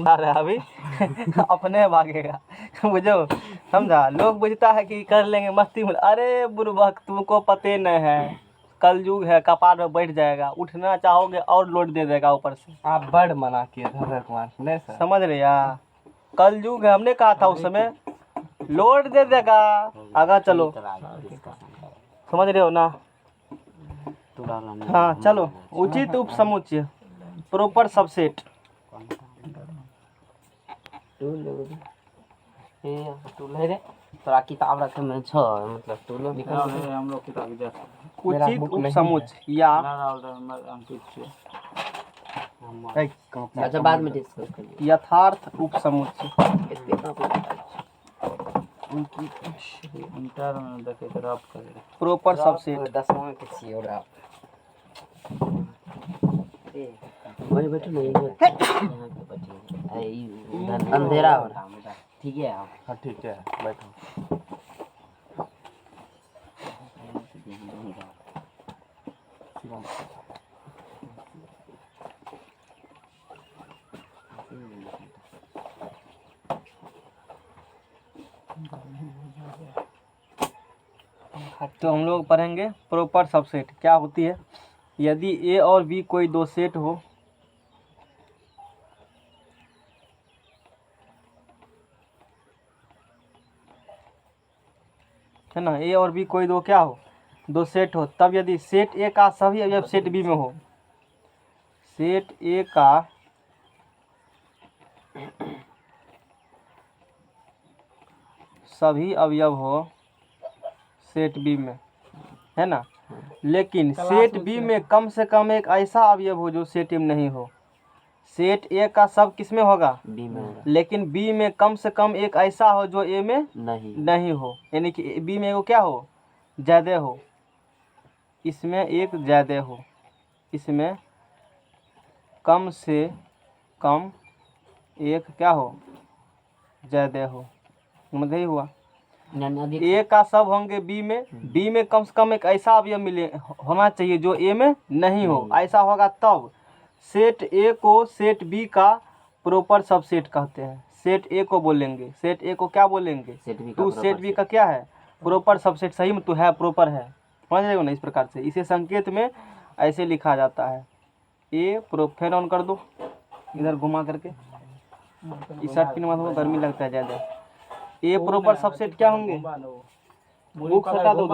अभी अपने भागेगा बुझो, समझा। लोग बुझता है कि कर लेंगे मस्ती में, अरे बुर्बक तुमको पते नहीं है, कलयुग है, कपार में बैठ जाएगा, उठना चाहोगे और लोड दे देगा ऊपर से। आप बड़ मना किए धर कुमार नहीं सर, समझ रहे यार, कलयुग है, हमने कहा था उस समय लोड दे देगा। आगा चलो, समझ रहे हो ना। हाँ चलो, उचित उपसमुच्चय प्रॉपर सबसेट। टूल है रे तोरा किताब रखे में छ मतलब टूलो निकल हम लोग किताब उचित उपसमुच्चय या अच्छा बाद में डिस्कस करिए। यथार्थ उपसमुच्चय। इंटर में देखे तो रफ करे प्रॉपर सबसेट। 10वां के छी और आप वही बैठो ना यहाँ पे बैठिए, अंधेरा हो रहा है। ठीक है आप, हाँ ठीक है बैठो। तो हम लोग पढ़ेंगे प्रॉपर सबसेट क्या होती है। यदि ए और बी कोई दो सेट हो, है ना, ए और बी कोई दो क्या हो, दो सेट हो, तब यदि सेट ए का सभी अवयव सेट बी में हो, सेट ए का सभी अवयव हो सेट बी में, है ना, लेकिन सेट बी में कम से कम एक ऐसा अवयव हो जो सेट ए में नहीं हो। सेट ए का सब किस में होगा, बी में होगा, लेकिन बी में कम से कम एक ऐसा हो जो ए में नहीं हो, यानी कि बी में एगो क्या हो, ज्यादा हो, इसमें एक ज्यादा हो, इसमें कम से कम एक क्या हो, ज्यादा हो, मतलब यही हुआ। ए का सब होंगे बी में कम से कम एक ऐसा अवयव मिले होना चाहिए जो ए में नहीं हो, ऐसा होगा तब सेट ए को सेट बी का प्रॉपर सबसेट कहते हैं। सेट ए को बोलेंगे, सेट ए को क्या बोलेंगे, टू सेट बी का क्या है, प्रॉपर सबसेट। सही में तो है, प्रॉपर है, समझ रहे हो ना। इस प्रकार से इसे संकेत में ऐसे लिखा जाता है। ए फैन ऑन कर दो इधर घुमा करके, इस शर्ट की नमाज में गर्मी लगता है ज़्यादा। ए प्रॉपर सबसेट क्या होंगे, बुक हटा दो,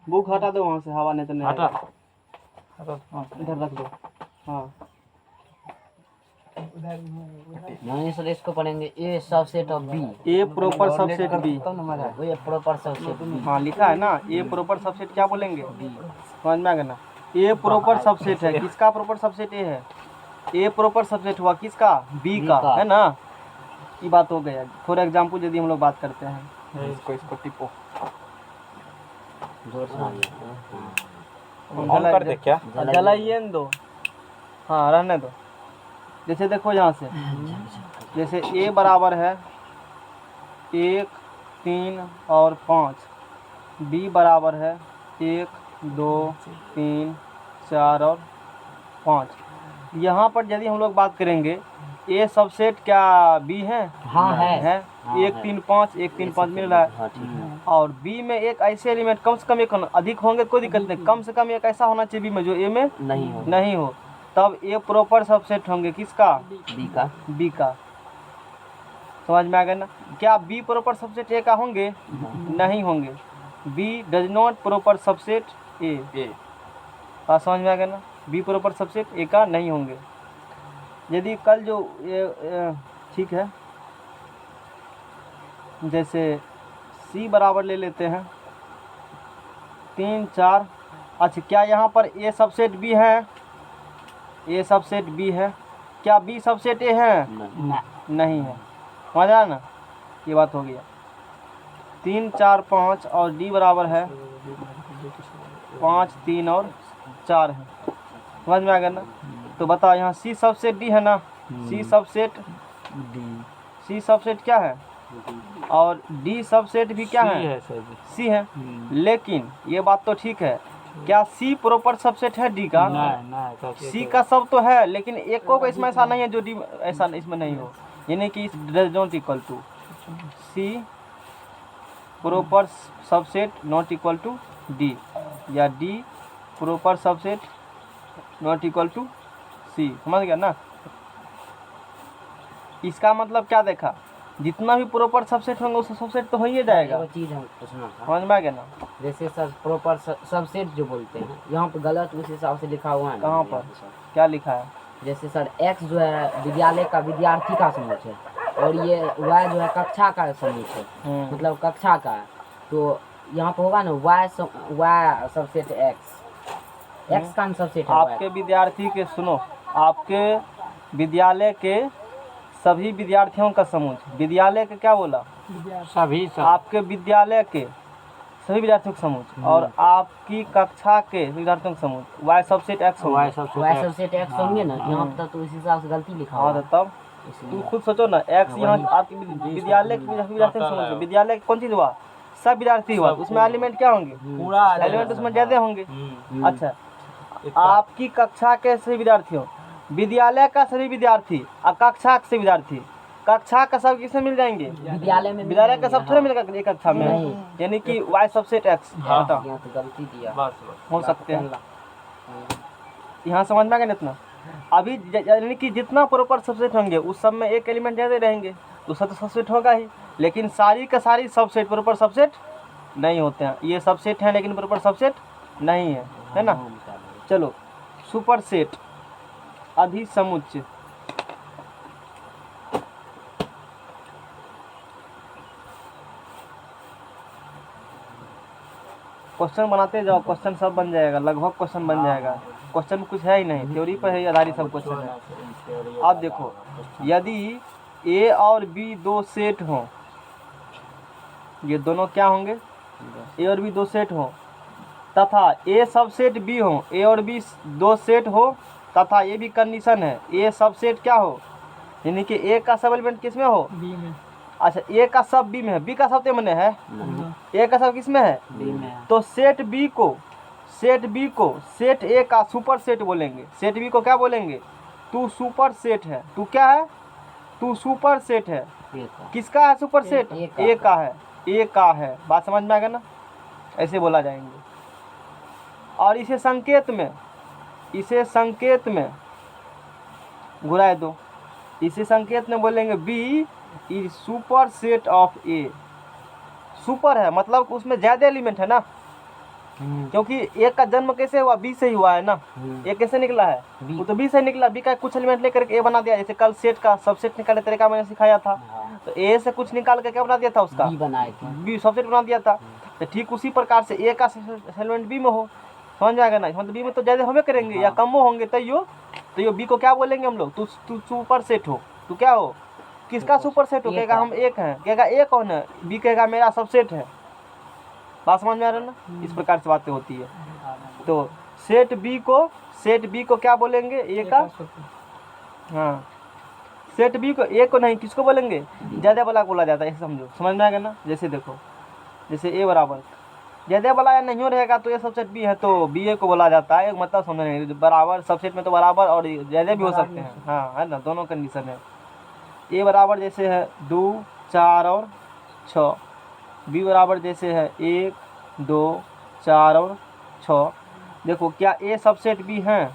बुक हटा दो वहाँ से, हवा नहीं तो नहीं हटा इधर रख दो। हाँ नहीं सर इसको पढ़ेंगे A subset of B, A proper subset B, वो ये प्रॉपर सबसेट बी। हाँ लिखा है ना, ए प्रॉपर सबसेट क्या बोलेंगे, समझ में आ गया ना। ए प्रॉपर सबसेट है, किसका प्रॉपर सबसेट ए है, ए प्रॉपर सबसेट हुआ किसका, बी का, है ना। ये बात हो गया। फॉर एग्जाम्पल यदि हम लोग बात करते हैं, इसको टिपो ऑन कर दे क्या, जलाइए न दो, हाँ रहने दो। जैसे देखो यहाँ से, जैसे ए बराबर है 1 3 और 5, बी बराबर है 1 2 3 4 और 5। यहाँ पर यदि हम लोग बात करेंगे ए सबसेट क्या बी है, हाँ है 1 3 5 1 3 5 मिल रहा है। और बी में एक ऐसे एलिमेंट कम से कम एक अधिक होंगे कोई दिक्कत नहीं, कम से कम एक ऐसा होना चाहिए बी में जो ए में नहीं हो, तब ए प्रॉपर सबसेट होंगे किसका, बी का। समझ में आ गया ना। क्या बी प्रॉपर सबसेट ए का होंगे, नहीं होंगे। B does not proper subset A, समझ में आ गया ना। बी प्रॉपर सबसेट ए का नहीं होंगे। यदि कल जो ठीक है, जैसे सी बराबर ले लेते हैं 3 4। अच्छा क्या यहाँ पर ए सबसेट बी है, ए सबसेट बी है, क्या बी सबसेट ए है, नहीं है। समझ आया ना, ये बात हो गया। 3 4 5 और डी बराबर है 5 3 और 4 है। समझ में आ गया ना। तो बताओ यहाँ सी सबसेट डी है ना, सी सबसेट क्या है, और डी सबसेट भी क्या है, सी है। लेकिन ये बात तो ठीक है, क्या सी प्रॉपर सबसेट है डी का? सी का सब तो है, लेकिन एक को इसमें ऐसा नहीं है जो डी ऐसा इसमें नहीं हो, यानी कि does not equal to C proper subset not equal to D, या D proper subset not equal to C. समझ गया ना? इसका मतलब क्या देखा, जितना भी प्रॉपर सबसेट होंगे उस सबसेट तो हो ही जाएगा। वो चीज़ हम पूछना था, समझ में आ गया ना? जैसे सर प्रॉपर सबसेट जो बोलते हैं यहाँ पे गलत उस हिसाब से लिखा हुआ है ना। कहाँ पर क्या लिखा है? जैसे सर x जो है विद्यालय का विद्यार्थी का समूह है, और ये y जो है कक्षा का समूह है, मतलब कक्षा का है, तो यहाँ पे होगा ना y सबसेट x का सबसेट है आपके विद्यार्थी के, सुनो, आपके विद्यालय के सभी विद्यार्थियों का समूह। विद्यालय के क्या बोला? सभी आपके विद्यालय के सभी विद्यार्थियों का समूह, और आपकी कक्षा के विद्यार्थियों का समूह y सबसेट x होगा। y सबसेट x होंगे ना, यहाँ पे तो इस हिसाब से गलती लिखा हाँ, हुआ तो है। तब तुम खुद सोचो ना, x यहाँ आपके विद्यालय के विद्यार्थियों का समूह, विद्यालय कौन चीज हुआ? सब विद्यार्थी हुआ, उसमें एलिमेंट क्या होंगे? पूरा एलिमेंट उसमें ज्यादा होंगे। अच्छा, आपकी कक्षा के सभी विद्यार्थियों, विद्यालय का सभी विद्यार्थी और कक्षा के सभी विद्यार्थी, कक्षा का सब किसमें मिल जाएंगे? विद्यालय में विद्यालय का सब थोड़ा मिलेगा एक कक्षा में, यानी कि y सबसेट x। बताओ, यहाँ तो गलती दिया। हो सकते हैं। यहाँ समझ में आ गया ना इतना? अभी यानी कि जितना प्रॉपर सबसेट होंगे उस सब में एक एलिमेंट ज़्यादा रहेंगे, तो सब तो सबसेट होगा ही, लेकिन सारी का सारी सबसेट प्रॉपर सबसेट नहीं होते हैं। ये सबसेट हैं लेकिन प्रॉपर सबसेट नहीं है ना? चलो, सुपर सेट अधिसमुच्चय। क्वेश्चन बनाते जाओ, क्वेश्चन सब बन जाएगा, लगभग क्वेश्चन बन जाएगा। क्वेश्चन कुछ है ही नहीं, थ्योरी पर ही आधारित सब क्वेश्चन है। अब देखो, यदि ए और बी दो सेट हों, ये दोनों क्या होंगे? ए और बी दो सेट हों, तथा ए सबसेट बी हो, ए और बी दो सेट हो, तथा ये भी कंडीशन है ए सबसेट क्या हो, यानी कि ए का सब एलिमेंट किस में हो? बी में। अच्छा, ए का सब बी में है, बी का सब तो मैंने है, ए का सब किस में है? बी में। तो सेट बी को सेट ए का सुपर सेट बोलेंगे। सेट बी को क्या बोलेंगे? तू सुपर सेट है। तू क्या है? तू सुपर सेट है। किसका है सुपर सेट? ए का है, ए का है। बात समझ में आ गया ना? ऐसे बोला जाएंगे। और इसे संकेत में घुराए दो। इसे संकेत में बोलेंगे B is superset of A. Super है मतलब उसमें ज्यादा एलिमेंट है ना, क्योंकि ए का जन्म कैसे हुआ? बी से ही हुआ है ना। ए कैसे निकला है? वो तो बी से निकला। बी का कुछ एलिमेंट लेकर के ए बना दिया। जैसे कल सेट का सबसेट निकालने तरीका मैंने सिखाया था, तो ए से कुछ निकाल के क्या बना दिया था? उसका बी सबसेट बना दिया था। तो ठीक उसी प्रकार से ए का एलिमेंट बी में हो, समझ में आएगा ना? मतलब बी में तो ज्यादा होंगे करेंगे या कम होंगे, तो बी को क्या बोलेंगे हम लोग? तू सुपर सेट हो। तू क्या हो? किसका सुपर सेट हो? कहेगा हम एक हैं। कहेगा ए कौन है? बी कहेगा मेरा सबसेट है। बात समझ में आ रहा है ना? इस प्रकार से बातें होती है। तो सेट बी को क्या बोलेंगे? ए का, हाँ, सेट बी को, ए को नहीं, किसको बोलेंगे? ज्यादा वाला बोला जाता है, ऐसे समझो। समझ में आएगा ना? जैसे देखो, जैसे ए बराबर ज्यादा वाला या नहीं रहेगा तो ये सबसेट बी है, तो बी ए को बोला जाता है। मतलब समझ नहीं, बराबर सबसेट में तो बराबर और ज्यादा भी हो सकते हैं, हाँ, है ना? दोनों कंडीशन है। ए बराबर जैसे है 2, 4 और 6, बी बराबर जैसे है 1, 2, 4 और 6। देखो, क्या ए सबसेट बी हैं?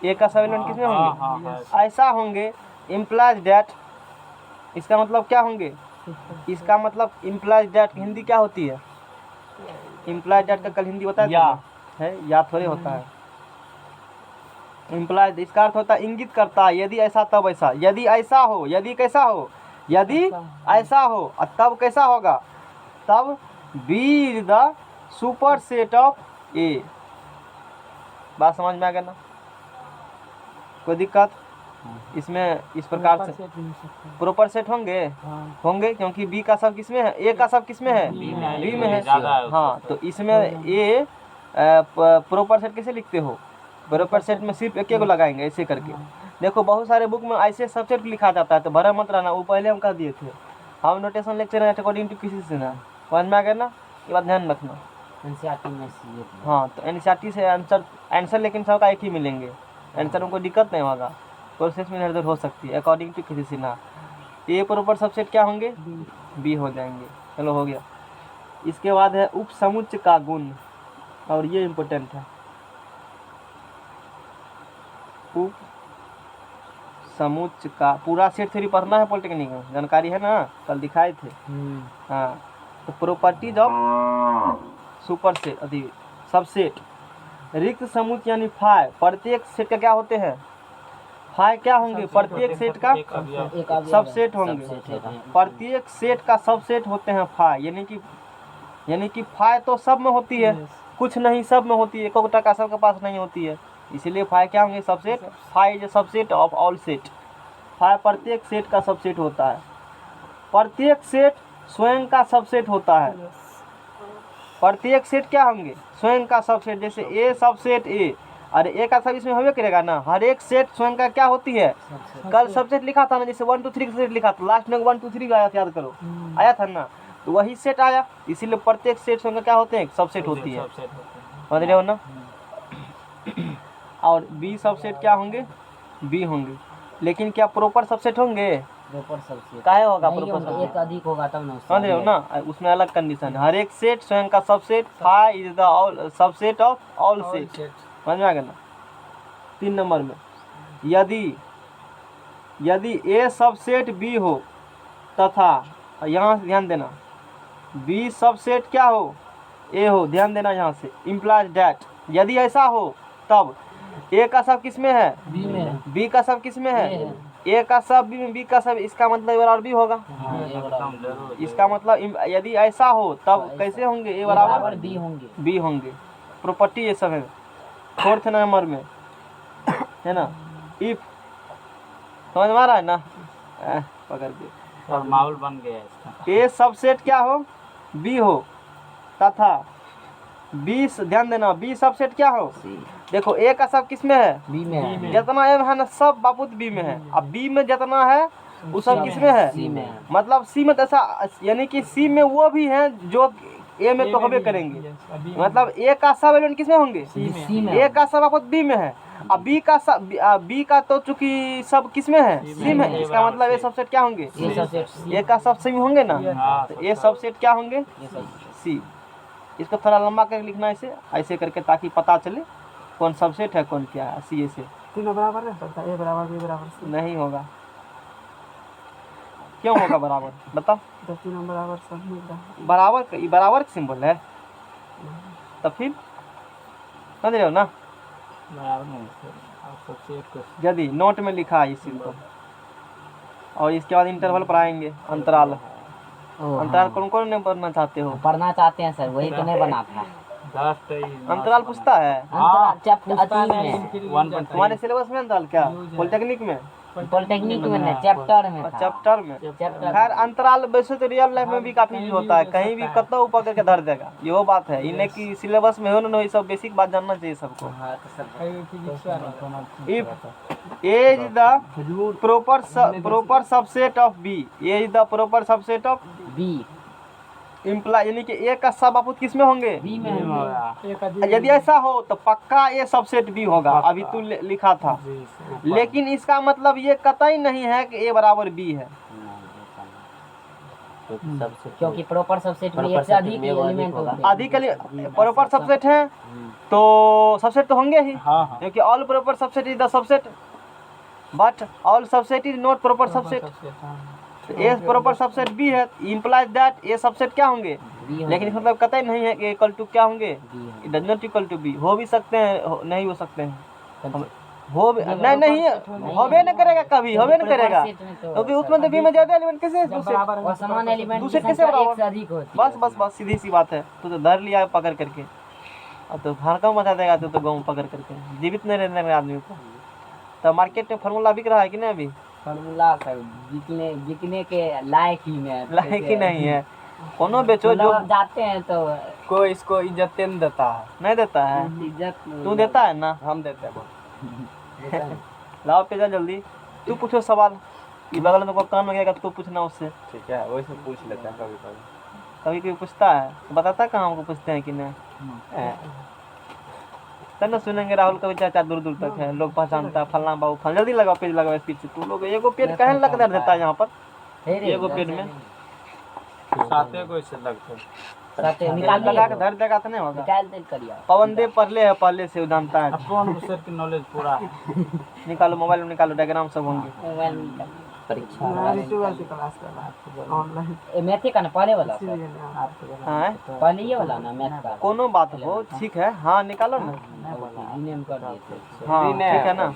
ए का सब एलिमेंट किसमें होंगे? ऐसा होंगे। इम्प्लाइज दैट, इसका मतलब क्या होंगे? इसका मतलब इम्प्लाइज दैट हिंदी क्या होती है? इम्प्लाइज दैट का कल हिंदी बताया है, या थोड़े होता है। इम्प्लाइज इसका अर्थ होता है इंगित करता है, यदि ऐसा तब ऐसा। यदि ऐसा हो, यदि कैसा हो? यदि ऐसा हो, और तब कैसा होगा? तब B is the superset of A. बात समझ में आ गया ना? कोई दिक्कत इसमें? इस प्रकार से प्रॉपर सेट होंगे, क्योंकि बी का सब किसमें है? ए का सब किसमें है? बी में है। हाँ, तो इसमें ए प्रॉपर सेट कैसे लिखते हो? प्रॉपर सेट में सिर्फ एक को लगाएंगे ऐसे करके। देखो, बहुत सारे बुक में ऐसे सबसेट लिखा जाता है, तो भरा मत रहना, वो पहले हम कह दिए थे। हम नोटेशन लिखते रहे अकॉर्डिंग टू किसी से ना। समझ में आ गया ना? ये बात ध्यान रखना। एनसीईआरटी में सीए हाँ, तो एनसीईआरटी से आंसर लेकिन सबका एक ही मिलेंगे, आंसर उनको दिक्कत नहीं होगा, प्रोसेस में इधर हो सकती है अकॉर्डिंग टू किसी सिन्हा। ए प्रॉपर सबसेट क्या होंगे? बी हो जाएंगे। चलो हो गया। इसके बाद है उप समुच्चय का गुण, और ये इम्पोर्टेंट है। उप समुच्चय का पूरा सेट थ्योरी पढ़ना है पॉलिटेक्निक में, जानकारी है ना, कल दिखाए थे। हाँ, तो प्रॉपर्टीज ऑफ सुपर सेट अभी सबसेट। रिक्त समुच्चय यानी फाई, प्रत्येक सेट का क्या होते हैं? फाई क्या होंगे? प्रत्येक सेट का सबसेट होंगे। प्रत्येक सेट का सबसेट होते हैं फाई, यानी कि फाई तो सब में होती है, कुछ नहीं सब में होती है, एक टका सबके पास नहीं होती है, इसीलिए फाई क्या होंगे? Subset. Phi is subset of all set. Phi प्रत्येक सेट का सबसेट होता है। प्रत्येक सेट स्वयं का सबसेट होता है। प्रत्येक सेट क्या होंगे? स्वयं का सबसेट। जैसे ए सबसेट ए, अरे ए का सब इसमें होवे करेगा ना, हर एक सेट स्वयं का क्या होती है? कल सबसेट लिखा था ना, जैसे 1 2 3 सेट लिखा था, लास्ट में 1 2 3 आया था, याद करो, आया था ना, तो वही सेट आया, इसीलिए प्रत्येक सेट स्वयं का क्या होते हैं? सबसेट होती है, समझ रहे हो ना। और बी सबसेट क्या होंगे? बी होंगे। लेकिन क्या प्रॉपर सबसेट होंगे? प्रॉपर सबसेट काहे होगा नहीं प्रॉपर होगा, सबसेट? एक अधिक होगा तब ना, समझ रहे हो ना, उसमें अलग कंडीशन है। हर एक सेट स्वयं का subset. Phi is the all subset of all set. समझ में आ गया ना। 3 नंबर में, यदि ए सबसेट बी हो तथा, यहाँ ध्यान देना, बी सबसेट क्या हो? ए हो, ध्यान देना यहाँ से, इम्प्लाइज दैट, यदि ऐसा हो तब ए का सब किस में है? बी में, बी का सब किस में है? ए का सब बी में, बी का सब, इसका मतलब बराबर बी होगा। इसका मतलब यदि ऐसा हो तब कैसे होंगे? ए बराबर बी होंगे। बी होंगे। प्रॉपर्टी ये सब है। 4th नंबर में है ना, इफ, समझ में आ रहा है ना, पकड़ के, और माहौल बन गया है इसका। ए सबसेट क्या हो? बी हो तथा बी, ध्यान देना, बी सबसेट क्या हो? देखो ए का सब किस में है? बी में, जितना ए है ना सब बापुत बी में है, अब बी में जितना है वो सब किस में है? सी में। मतलब सी में, ऐसा यानी कि सी में वो भी हैं जो ए में तो होबे करेंगे, मतलब ए का सब एलिमेंट किस में होंगे? सी में। ए का सब बापुत बी में है, अब बी का सब, बी का तो चूंकि सब किस में है? सी में है, इसका मतलब ए सबसेट क्या होंगे? ए सबसेट ए का सब सी में होंगे ना, तो ए सबसेट क्या होंगे? सी। इसको थोड़ा लंबा करके लिखना है, ऐसे करके, ताकि पता चले कौन सबसेट है कौन क्या है। सी ए से तीनों बराबर नहीं सकता, ए बराबर बी बराबर सी नहीं होगा। क्यों होगा बराबर? बताओ। जब तीनों बराबर सब मिल रहा है। बराबर, ये बराबर का सिंबल है, तो फिर समझ रहे हो ना। बराबर नहीं आप सबसे एक को यदि नोट में लिखा है इसी को, और इसके बाद इंटरवल पर आएंगे, अंतराल। अंतराल कौन कौन नहीं पढ़ना चाहते हो? पढ़ना चाहते हैं सर, वही तो नहीं बना था। अंतराल पूछता है अंतराल चैप्टर अति में, तुम्हारे सिलेबस में अंतराल क्या? पॉलिटेक्निक में? पॉलिटेक्निक में नहीं, चैप्टर में था। चैप्टर में। चैप्टर खैर अंतराल वैसे तो रियल लाइफ में भी काफी यूज होता है, कहीं भी कतो ऊपर करके धर देगा, ये बात है। इन्हें की सिलेबस में हो ना, ये सब बेसिक बात जानना चाहिए सबको। If A is the proper subset of B, A is the proper subset of B, imply, यानी कि ए का सब बापुत किस में होंगे? बी में होंगे। यदि ऐसा हो तो पक्का ए सबसेट बी होगा, अभी तू लिखा था। लेकिन इसका मतलब ये कतई नहीं है कि ए बराबर बी है, क्योंकि प्रॉपर सबसेट में एक से अधिक एलिमेंट होते हैं। अधिक प्रॉपर सबसेट है तो सबसेट तो होंगे ही, क्योंकि all proper subset is the subset, but all subset is not proper subset. A proper subset B है, इम्प्लाइज दैट ए सबसेट क्या होंगे? लेकिन इसका मतलब कतई नहीं है कि इक्वल टू क्या होंगे? It does not equal to B. हो भी सकते हैं, नहीं हो सकते हैं, हो भी नहीं होबे न करेगा, कभी होबे न करेगा, क्योंकि उसमें तो बी में ज्यादा एलिमेंट कैसे और समान एलिमेंट दूसरे की कैसे संख्या एक बराबर? से अधिक होती है। बस सीधी सी बात है। तो धर लिया पकड़ करके, अब तो भड़का मचा देगा तो गाँव पकड़ करके, जीवित नहीं रहने वाले आदमी को। तो मार्केट में फार्मूला बिक रहा है कि नहीं? अभी फार्मूला सर बिकने के लायक ही में, लायक ही नहीं है। कोनो बेचो जो जाते हैं तो कोई इसको इज्जत नहीं देता है। नहीं देता है, इज्जत तू देता है ना? हम देते हैं। लाओ पे जा जल्दी, तू पूछो सवाल, ये बगल में कोई काम लगेगा तो पूछना उससे। ठीक है, वही से पूछ लेते हैं कभी कभी। कभी कोई पूछता है तो बताता कहाँ हमको पूछते हैं कि नहीं। तब ना सुनेंगे राहुल का भी चाचा दूर दूर तक है, लोग पहचानता है फलना बाबू फल। जल्दी लगाओ पेज, लगाओ स्पीच। तू लोग एगो पेज कहने लग देता है यहाँ पर, एगो पेज में साथे को इससे लगते साथे पेज निकाल लगा के धर देगा तो नहीं होगा। निकाल दे करिया। पवन देव पढ़ले है पहले से, जानता है। अपन सर की नॉलेज पूरा है। निकालो मोबाइल में, निकालो, डायग्राम सब होंगे। मोबाइल में निकाल। परीक्षा क्लास करना ऑनलाइन मैथ का ना पहले वाला हाँ पहले ये वाला ना मैथ का कोनो बात हो, ठीक है। हाँ निकालो ना, रीनेम कर दिए थे। हाँ ठीक है ना,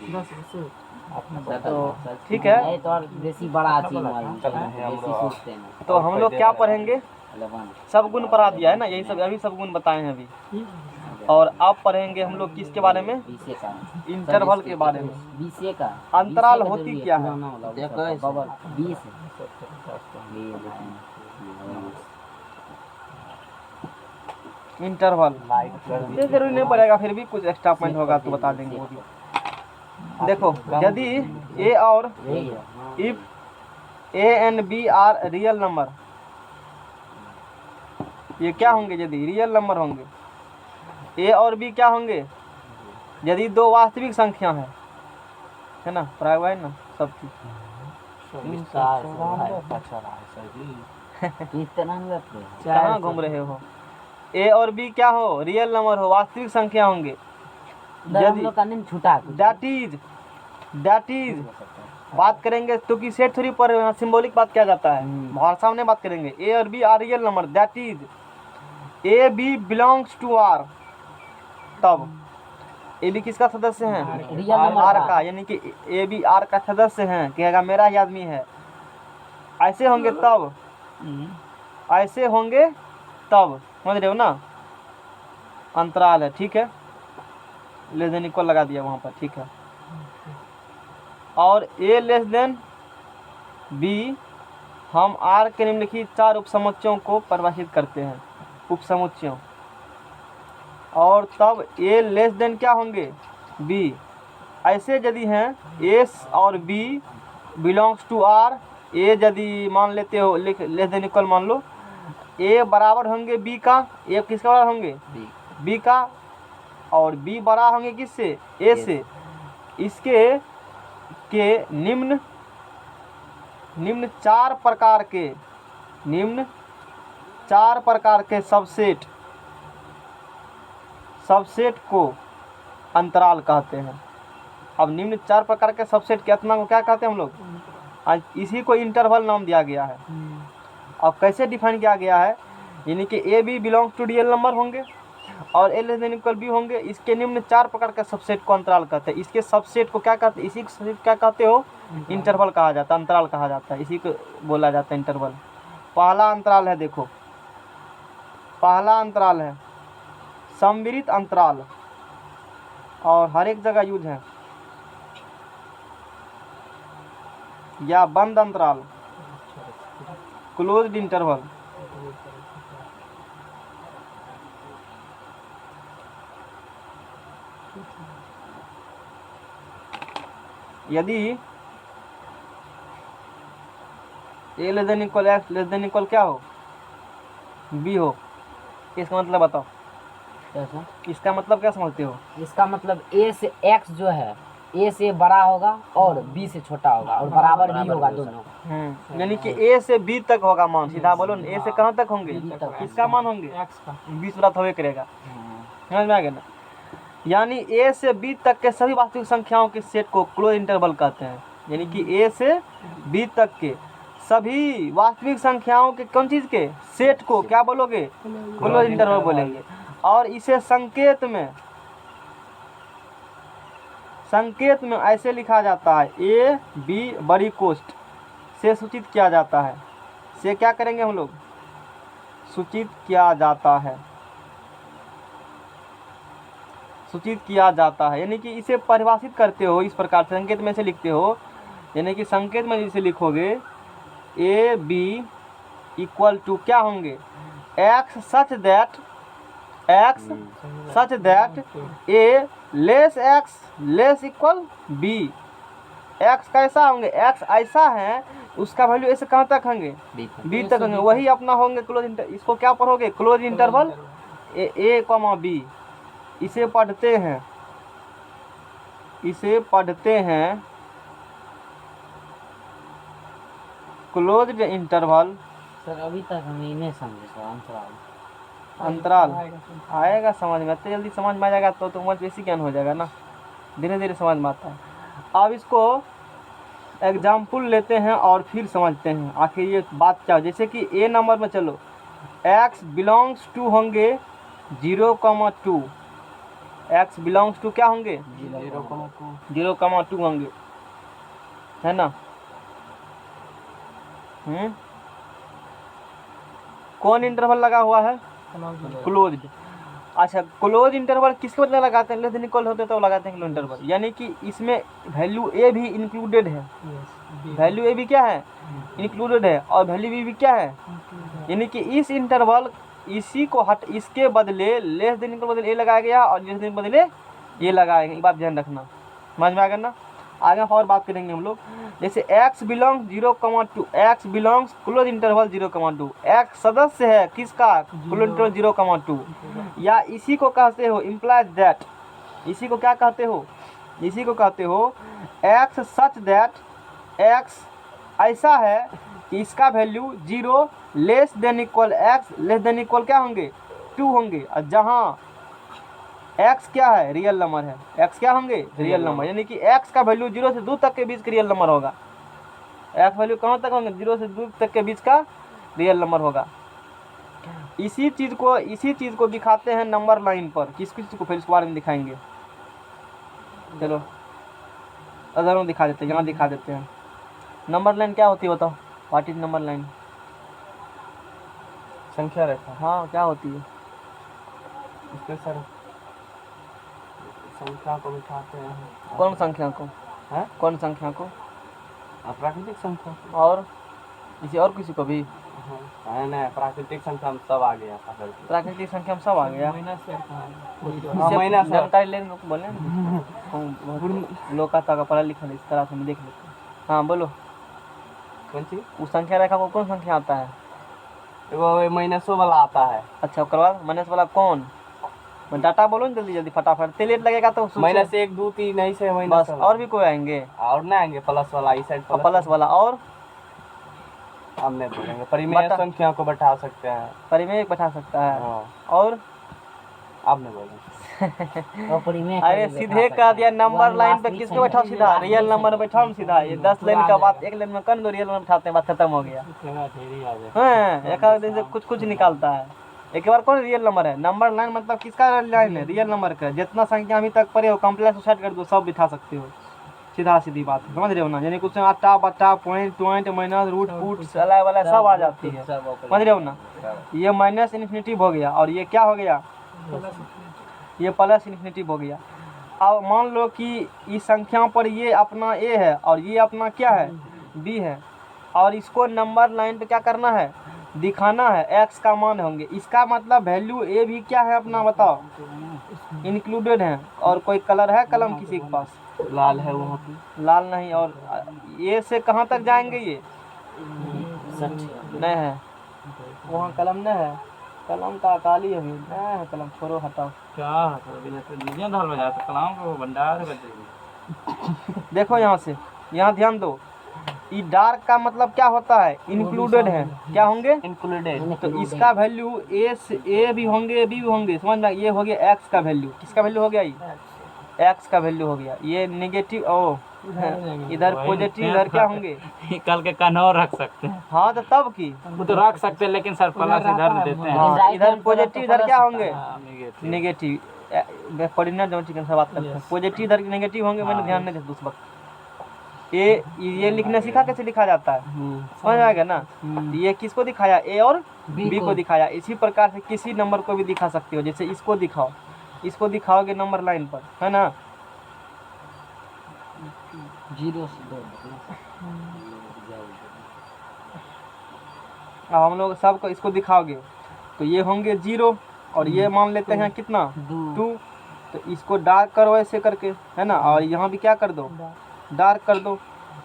तो ठीक है। नहीं तो और बेसी बड़ा चीज मालूम बेसी सोचते हैं। तो हम लोग क्या पढ़ेंगे? 11 सब गुण पढ़ा दिया है ना, यही सब अभी सब गुण बताए हैं अभी। और अब पढ़ेंगे हम लोग किसके बारे में? 20 का इंटरवल के बारे में। 20 का अंतराल होती क्या है? देखो 20 इंटरवल ये जरूरी नहीं पड़ेगा, फिर भी कुछ एक्स्ट्रा पॉइंट होगा तो बता देंगे वो भी। देखो, यदि ए और if A and B are real number, ये क्या होंगे? यदि रियल नंबर होंगे। ए और बी क्या होंगे? यदि दो वास्तविक संख्या है ना, पढ़ाया है ना सब चीज। कहाँ घूम रहे हो? ए और बी क्या हो? रियल नंबर हो, वास्तविक संख्या होंगे। हम लोग का नहीं छूटा दैट इज बात करेंगे तो कि सेट थ्योरी पर सिंबॉलिक बात किया जाता है, भाषा में बात करेंगे। ए और B are real number, that is A B belongs to R. तब ए बी किसका सदस्य है? आर का, यानी कि ए बी आर का सदस्य है। कहेगा मेरा ही आदमी है। ऐसे होंगे तब, ऐसे होंगे तब, समझ रहे हो ना? अंतराल है, ठीक है। लेस देन इक्वल लगा दिया वहाँ पर, ठीक है। और ए लेस देन बी, हम आर के निम्नलिखित 4 उपसमुच्चयों को परिभाषित करते हैं, उपसमुच्चयों। और तब ए लेस देन क्या होंगे? बी। ऐसे यदि हैं ए और बी बिलोंग्स टू आर, ए यदि मान लेते हो लेस देन इक्वल मान लो, ए बराबर होंगे बी का। ए किसके बराबर होंगे? बी का। और बी बड़ा होंगे किससे? ए से। इसके के निम्न 4 प्रकार के सबसेट को अंतराल कहते हैं। अब निम्न 4 प्रकार के सबसेट के अतना को क्या कहते हैं हम लोग? आज इसी को इंटरवल नाम दिया गया है। अब कैसे डिफाइन किया गया है? यानी कि A B belongs to real number होंगे और A less than equal B होंगे। इसके निम्न 4 प्रकार के सबसेट को अंतराल कहते हैं। इसके सबसेट को क्या कहते हैं? इसी को सबसेट क्या कहते हो? इंटरवल कहा जाता है, अंतराल कहा जाता है। इसी को बोला जाता है इंटरवल। पहला अंतराल है, देखो पहला अंतराल है सम्मिलित अंतराल, और हर एक जगह यूज है। या बंद अंतराल, क्लोज्ड इंटरवल। यदि A less than equal X less than equal क्या हो? बी हो। इसका मतलब बताओ, कैसा? इसका मतलब क्या समझते हो? इसका मतलब ए से एक्स जो है ए से बड़ा होगा और बी से छोटा होगा और बराबर भी होगा दोनों। यानी कि ए से बी तक होगा मान। सीधा बोलो ना, ए से कहाँ तक होंगे? किसका मान होंगे? एक्स का। 20 बड़ा होवे करेगा। समझ में आ गया ना? यानी ए से बी तक के सभी वास्तविक संख्याओं के सेट को क्लोज इंटरवल कहते हैं। यानी कि ए से बी तक के सभी वास्तविक संख्याओं के कौन चीज़ के सेट को क्या बोलोगे? क्लोज इंटरवल बोलेंगे। और इसे संकेत में ऐसे लिखा जाता है, ए बी बड़ी कोष्ठ से सूचित किया जाता है। से क्या करेंगे हम लोग? सूचित किया जाता है। यानी कि इसे परिभाषित करते हो इस प्रकार से, संकेत में से लिखते हो। यानी कि संकेत में जिसे लिखोगे ए बी इक्वल टू क्या होंगे? X such that A less equal B. X कैसा होंगे? एक्स ऐसा है, उसका वैल्यू ऐसे कहाँ तक होंगे? बी तक होंगे। वही अपना होंगे क्लोज इंटर। इसको क्या पढ़ोगे? Close interval A comma B, इसे पढ़ते हैं क्लोज्ड इंटरवल। सर अभी तक हम नहीं समझे सर, अंतराल आएगा समझ में, इतनी जल्दी समझ में आ जाएगा तो तुम्हारा बेसिक ज्ञान हो जाएगा ना, धीरे धीरे समझ में आता है। अब इसको एग्जाम्पल लेते हैं और फिर समझते हैं आखिर ये बात क्या है। जैसे कि ए नंबर में चलो x बिलोंग्स टू होंगे 0,2, x बिलोंग्स टू क्या होंगे 0,2 होंगे, है ना। कौन इंटरवल लगा हुआ है, क्लोज्ड। अच्छा क्लोज इंटरवल किसके बदले लगाते हैं, लेस देन इक्वल होते तो लगाते हैं क्लोज इंटरवल, यानी कि इसमें वैल्यू ए भी इंक्लूडेड है, वैल्यू ए भी क्या है इंक्लूडेड है, और वैल्यू बी भी क्या है, यानी कि इस इंटरवल इसी को इसके बदले लेस देन इक्वल बदले ए लगाया गया और लेस देन बदले ये लगाया गया, ये बात ध्यान रखना, समझ में आ गया ना। आगे और बात करेंगे हम लोग। जैसे x belongs 0,2, x belongs close interval 0,2, x सदस्य है किसका क्लोज इंटरवल 0,2, या इसी को कहते हो इम्प्लाइज दैट, इसी को क्या कहते हो, इसी को कहते हो x सच दैट, x ऐसा है कि इसका value 0 less than equal x less than equal क्या होंगे 2 होंगे, और जहाँ x क्या है रियल नंबर है, x क्या होंगे रियल नंबर, यानी कि x का वैल्यू 0 से 2 तक के बीच का रियल नंबर होगा, x वैल्यू कहाँ तक होंगे 0 से 2 तक के बीच का रियल नंबर होगा। इसी चीज़ को दिखाते हैं नंबर लाइन पर, किस चीज़ को फिर इसके बारे में दिखाएंगे, चलो उदाहरण दिखा देते हैं, यहाँ दिखा देते हैं। नंबर लाइन क्या होती है बताओ, व्हाट इज नंबर लाइन, संख्या रेखा। हाँ क्या होती है, इसमें सर संख्या को बिठाते हैं। कौन संख्या को, है कौन संख्या को, प्राकृतिक संख्या और किसी और किसी को भी, नहीं प्राकृतिक संख्या में सब आ गया, प्राकृतिक संख्या में सब आ गया। महीना से जानकारी लेने को बोले लोग का पढ़ा लिखा इस तरह से हम देख लेते हैं। हाँ बोलो कौन सी, उस संख्या रेखा को कौन संख्या आता है, वो माइनसो वाला आता है। अच्छा उसके बाद माइनस वाला कौन, डाटा बोलो ना जल्दी जल्दी फटाफट, तेल लेट लगेगा तो माइनस 1 2 3 ऐसे बस, माइनस, और भी कोई आएंगे, और ना आएंगे प्लस वाला इस साइड प्लस वाला, और हम नहीं बोलेंगे। परिमेय संख्या को बैठा सकते हैं, परिमेय बैठा सकता है, हाँ। और आप नहीं बोलेंगे अरे सीधे कह दिया नंबर लाइन पे किसको बैठाओ, सीधा रियल नंबर बैठाओ सीधा, ये 10 लाइन का बात 1 लाइन में कर दो, रियल नंबर बैठाते हैं बात खत्म हो गया। हाँ एक दिन से कुछ निकालता है, एक बार कौन रियल नंबर है, नंबर लाइन मतलब किसका लाइन है रियल नंबर का, जितना संख्या अभी तक पढ़े हो कम्प्लेक्स सेट कर दो सब बिठा सकते हो, सीधा सीधी बात समझ रहे हो ना, यानी कुछ आटा बट्टा पॉइंट माइनस रूट फूट सलाई वाला सब आ जाती है, समझ रहे हो ना। ये माइनस इन्फिनिटिव हो गया और ये क्या हो गया, ये प्लस इन्फिनिटिव हो गया। अब मान लो कि इस संख्या पर ये अपना a है और ये अपना क्या है b है, और इसको नंबर लाइन पे क्या करना है दिखाना है, x का मान होंगे, इसका मतलब वैल्यू a भी क्या है अपना बताओ इंक्लूडेड है, और कोई कलर है कलम किसी के पास, लाल है वहाँ पे, लाल नहीं, और a से कहाँ तक जाएंगे ये नहीं है, वहाँ कलम नहीं है, कलम का काली है, नहीं है कलम, छोड़ो हटाओ क्या धाल में जाते कलाम को भंडार कर देंगे। देखो यहाँ से, यहाँ ध्यान दो, ये डार्क का मतलब क्या होता है इंक्लूडेड है, क्या होंगे इंक्लूडेड, तो इसका वैल्यू ए भी होंगे बी भी होंगे, समझ में, ये हो गया एक्स का वैल्यू, किसका वैल्यू हो गया ये एक्स का वैल्यू हो गया, ये नेगेटिव ओ इधर पॉजिटिव इधर क्या होंगे निकाल के कन्हौर रख सकते हैं। हाँ तो तब की वो तो रख सकते हैं लेकिन सर प्लस इधर देते हैं। हाँ, इधर पॉजिटिव इधर क्या होंगे नेगेटिव। नेगेटिव, कोऑर्डिनेट जोमेट्री से बात करते हैं, पॉजिटिव इधर नेगेटिव होंगे, मैंने ध्यान नहीं दिया उस वक्त। ये लिखना सीखा कैसे लिखा जाता है, समझ में आ गया ना। ये किसको दिखाया ए और बी को दिखाया, इसी प्रकार से किसी नंबर को भी दिखा सकते हो, जैसे इसको दिखाओ, इसको दिखाओगे नंबर लाइन पर, है ना 0 से 2 अब हम लोग सबको इसको दिखाओगे तो ये होंगे 0 और ये मान लेते हैं कितना 2, तो इसको डार्क करो ऐसे करके, है ना, और यहाँ भी क्या कर दो डार्क कर दो,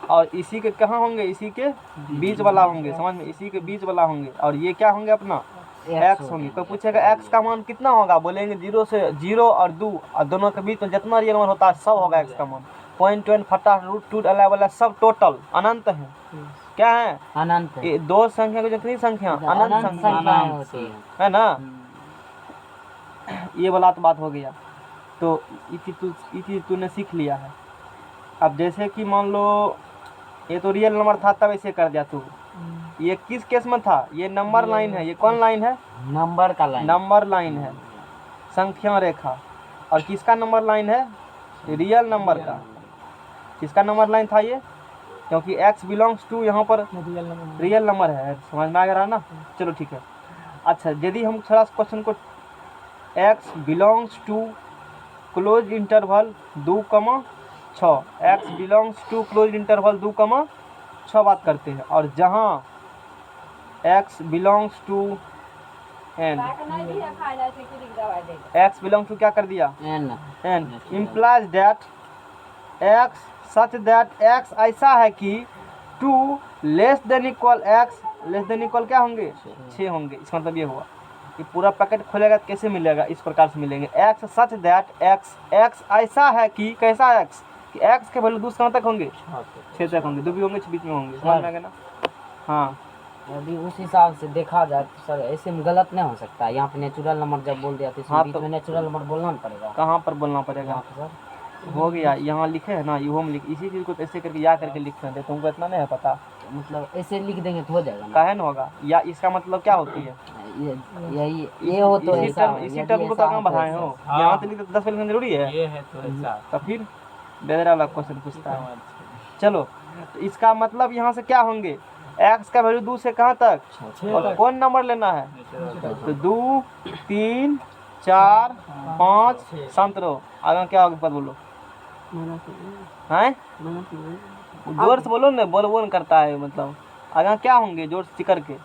और इसी के कहाँ होंगे इसी के बीच वाला होंगे, समझ में, इसी के बीच वाला होंगे, और ये क्या होंगे अपना एक्स होंगी। कोई पूछेगा एक्स का मान कितना होगा, बोलेंगे 0 से 0 और 2 और दोनों के बीच में जितना रियल नंबर होता है सब होगा एक्स का मान। पॉइंट वन फटा रूट टू अलावा वाला सब टोटल अनंत है। क्या है? अनंत है। ये दो संख्या को जितनी संख्या अनंत संख्या होती है ना। ये वाला तो बात हो गया। तो ये चीज़ तूने सीख लिया है। अब जैसे कि मान लो ये तो रियल नंबर था तब ऐसे कर दिया तू। ये किस केस में था? ये नंबर लाइन है। ये कौन लाइन है? नंबर का लाइन। नंबर लाइन है, संख्या रेखा। और किसका नंबर लाइन है? रियल नंबर का। किसका नंबर लाइन था ये? क्योंकि x बिलोंग्स टू यहाँ पर रियल नंबर है। समझ में आ गया ना? चलो ठीक है। अच्छा, यदि हम थोड़ा क्वेश्चन को x belongs to close interval 2,6 x belongs to close interval 2,6 बात करते हैं। और जहाँ x belongs to n, x belongs to क्या कर दिया? n implies that x such that x ऐसा है कि 2 less than equal x less than equal क्या होंगे? 6 होंगे। इसका मतलब ये हुआ कि पूरा पैकेट खोलेगा कैसे मिलेगा? इस प्रकार से मिलेंगे। x सच दैट x ऐसा है कि कैसा x कि x के वैल्यू दूसरे तक होंगे 6 तक होंगे। 2 भी होंगे 6 बीच में होंगे। समझ में आ गया ना? हाँ, यदि उस हिसाब से देखा जाए तो सर ऐसे में गलत नहीं हो सकता। यहाँ पे नेचुरल नंबर जब बोल दिया तो इसमें हाँ, बीच तो में नेचुरल नंबर बोलना ना पड़ेगा। कहाँ पर बोलना पड़ेगा? यहाँ पे सर हो गया, यहाँ लिखे है ना, युहो में लिख। इसी चीज़ को तो ऐसे करके या करके लिखते हैं। तुमको इतना नहीं है पता? मतलब ऐसे लिख देंगे तो हो जाएगा ना। काहे न होगा? या इसका मतलब क्या होती है? ये हो तो ऐसा, इसी यदि टर्म को तो ऐसा आगे हो बढ़ाए हो। हाँ। यहाँ तो लिखते 10 लिखना जरूरी है। ये है तो ऐसा। तो फिर बेदरा वाला क्वेश्चन पूछता है। चलो, तो इसका मतलब यहाँ से क्या होंगे? x का वैल्यू 2 से कहाँ तक? और कौन नंबर लेना है? तो 2, 3, 4, 5 शांत रहो। आगे क्या होगा पता बोलो। हैं? जोर से बोलो ना, बोल करता है मतलब। आगे क्या होंगे जोर से चिकर के?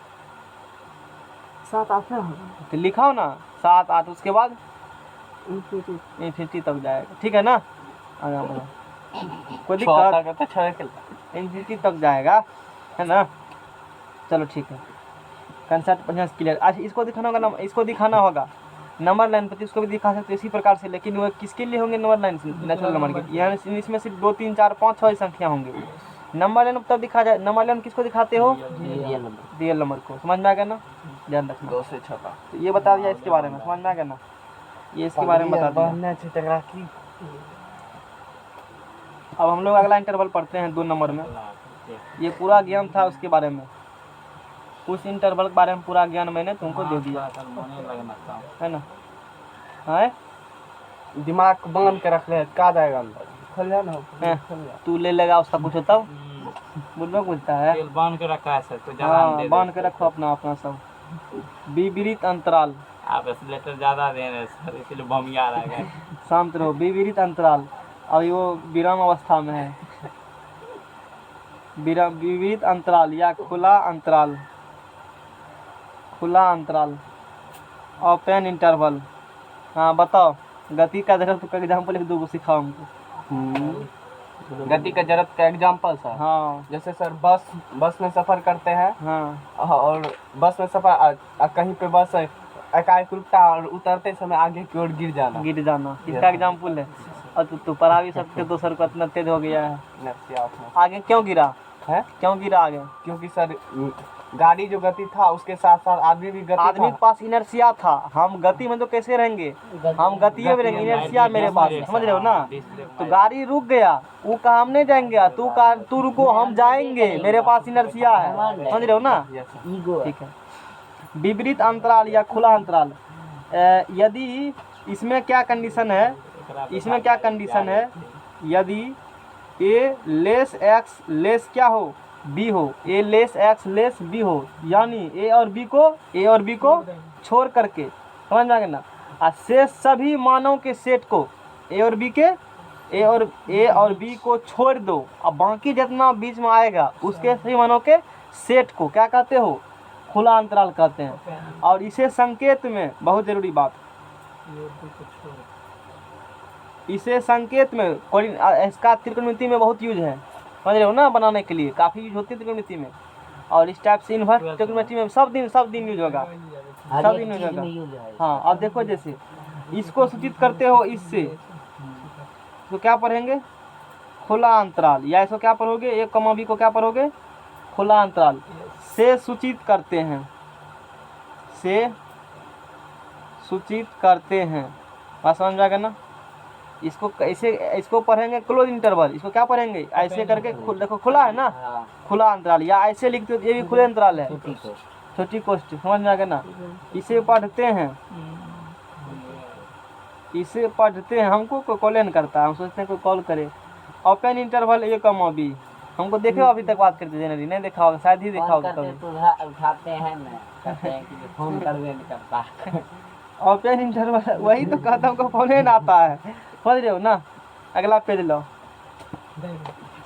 7 8 तो लिखाओ ना 7 8, उसके बाद इन्फिनिटी तक जाएगा। ठीक है ना? आगे बढ़ो, कोई दिक्कत? इन्फिनिटी तक जाएगा, है ना? चलो ठीक है, कंसेप्ट बढ़िया से क्लियर। अच्छा, इसको दिखाना होगा ना, इसको दिखाना होगा नंबर लाइन पर। इसको भी दिखा सकते इसी प्रकार से, लेकिन वो किसके लिए होंगे? नंबर लाइन, नेचुरल नंबर के। यानी इसमें सिर्फ 2 3 4 5 6 संख्या होंगे। नंबर लाइन तब दिखा जाए। नंबर लाइन किसको दिखाते हो? रियल नंबर को। समझ में आ गया ना? ध्यान रखना। 2 से 6 तो ये बता दिया इसके बारे में। समझ में आ गया ना? ये इसके बारे में बता दिया। अब हम लोग अगला इंटरवल पढ़ते हैं 2 नंबर में। ये पूरा ज्ञान था उसके बारे में। उस इंटरवल के बारे में पूरा ज्ञान मैंने तुमको दे दिया, है ना? है दिमाग को बांध के रख ले, का जाएगा अंदर खुल जाए ना। तू ले लेगा उसका पूछो तब बुझलो पूछता है। तेल बांध के रखा है सर, तो हाँ, बांध के रखो अपना अपना सब। विपरीत अंतराल, आप लेटर ज्यादा दे रहे हैं सर, इसलिए बम आ रहा है। शांत रहो। विपरीत अंतराल अभी वो विराम अवस्था में है। विपरीत अंतराल या खुला अंतराल, खुला अंतराल, ओपन इंटरवल। हाँ बताओ, गति का जरूरत का एग्जाम्पल एक 2 सिखाओ हमको। गति का जरूरत का एग्जाम्पल सर? हाँ, जैसे सर बस में सफर करते हैं। हाँ, और बस में सफर कहीं पे बस एकाएक रुकता और उतरते समय आगे की ओर गिर जाना। इसका एग्जाम्पल है। और तू पढ़ा भी सकते तो सर को इतना तेज हो गया है। आगे क्यों गिरा है? क्यों गिरा आगे? क्योंकि सर गाड़ी जो गति था उसके साथ साथ आदमी भी गति आदमी के पास इनर्शिया था। हम गति में तो कैसे रहेंगे? हम गति में रहेंगे, इनर्शिया मेरे पास। समझ रहे हो ना? तो गाड़ी रुक गया, वो कहा हम नहीं जाएंगे, तू रुको हम जाएंगे, मेरे पास इनर्शिया है। समझ रहे हो ना? ठीक है। विपरीत अंतराल या खुला अंतराल, यदि इसमें क्या कंडीशन है? इसमें क्या कंडीशन है? यदि a लेस x लेस क्या हो? b हो। a less x less b हो, यानी a और b को छोड़ करके। समझ में आ गया ना? शेष सभी मानों के सेट को a और b को छोड़ दो। अब बाकी जितना बीच में आएगा उसके सभी मानों के सेट को क्या कहते हो? खुला अंतराल कहते हैं। और इसे संकेत में, बहुत जरूरी बात, इसे संकेत में इसका त्रिकोणमिति में बहुत यूज है। समझ रहे हो ना? बनाने के लिए काफ़ी यूज होती है त्रिकोणमिति में। और इस टाइप से इन्वर्स त्रिकोणमिति में सब दिन यूज होगा। हर सब एक इन हो चीज जाएगा। में यूज है। हाँ, अब देखो जैसे इसको सूचित करते हो इससे, तो क्या पढ़ेंगे? खुला अंतराल, या इसको क्या पढ़ोगे? ए कमा बी को क्या पढ़ोगे? खुला अंतराल से सूचित करते हैं, से सूचित करते हैं। बात समझ में आ गया ना? इसको ऐसे, इसको पढ़ेंगे क्लोज इंटरवल, इसको क्या पढ़ेंगे? ऐसे करके देखो खुला है ना, हाँ, खुला अंतराल, या ऐसे लिखते हो तो ये भी खुले अंतराल है, छोटी को छोटी कोष्ठ। समझ में आ गया ना? इसे पढ़ते हैं, इसे पढ़ते हैं। हमको कोई कॉल नहीं करता, हम सोचते हैं कोई कॉल करे। Open interval A comma B, हमको देखे हो अभी तक बात करते जनरली? नहीं देखा होगा, शायद ही देखा फोन होगा करते कभी। तो उठाते हैं ना, कहते हैं कि फोन करवे नहीं करता। ओपन इंटरवल, वही तो कहता हूँ, हमको फोन नहीं आता है। समझ रहे हो ना? अगला पेज लो।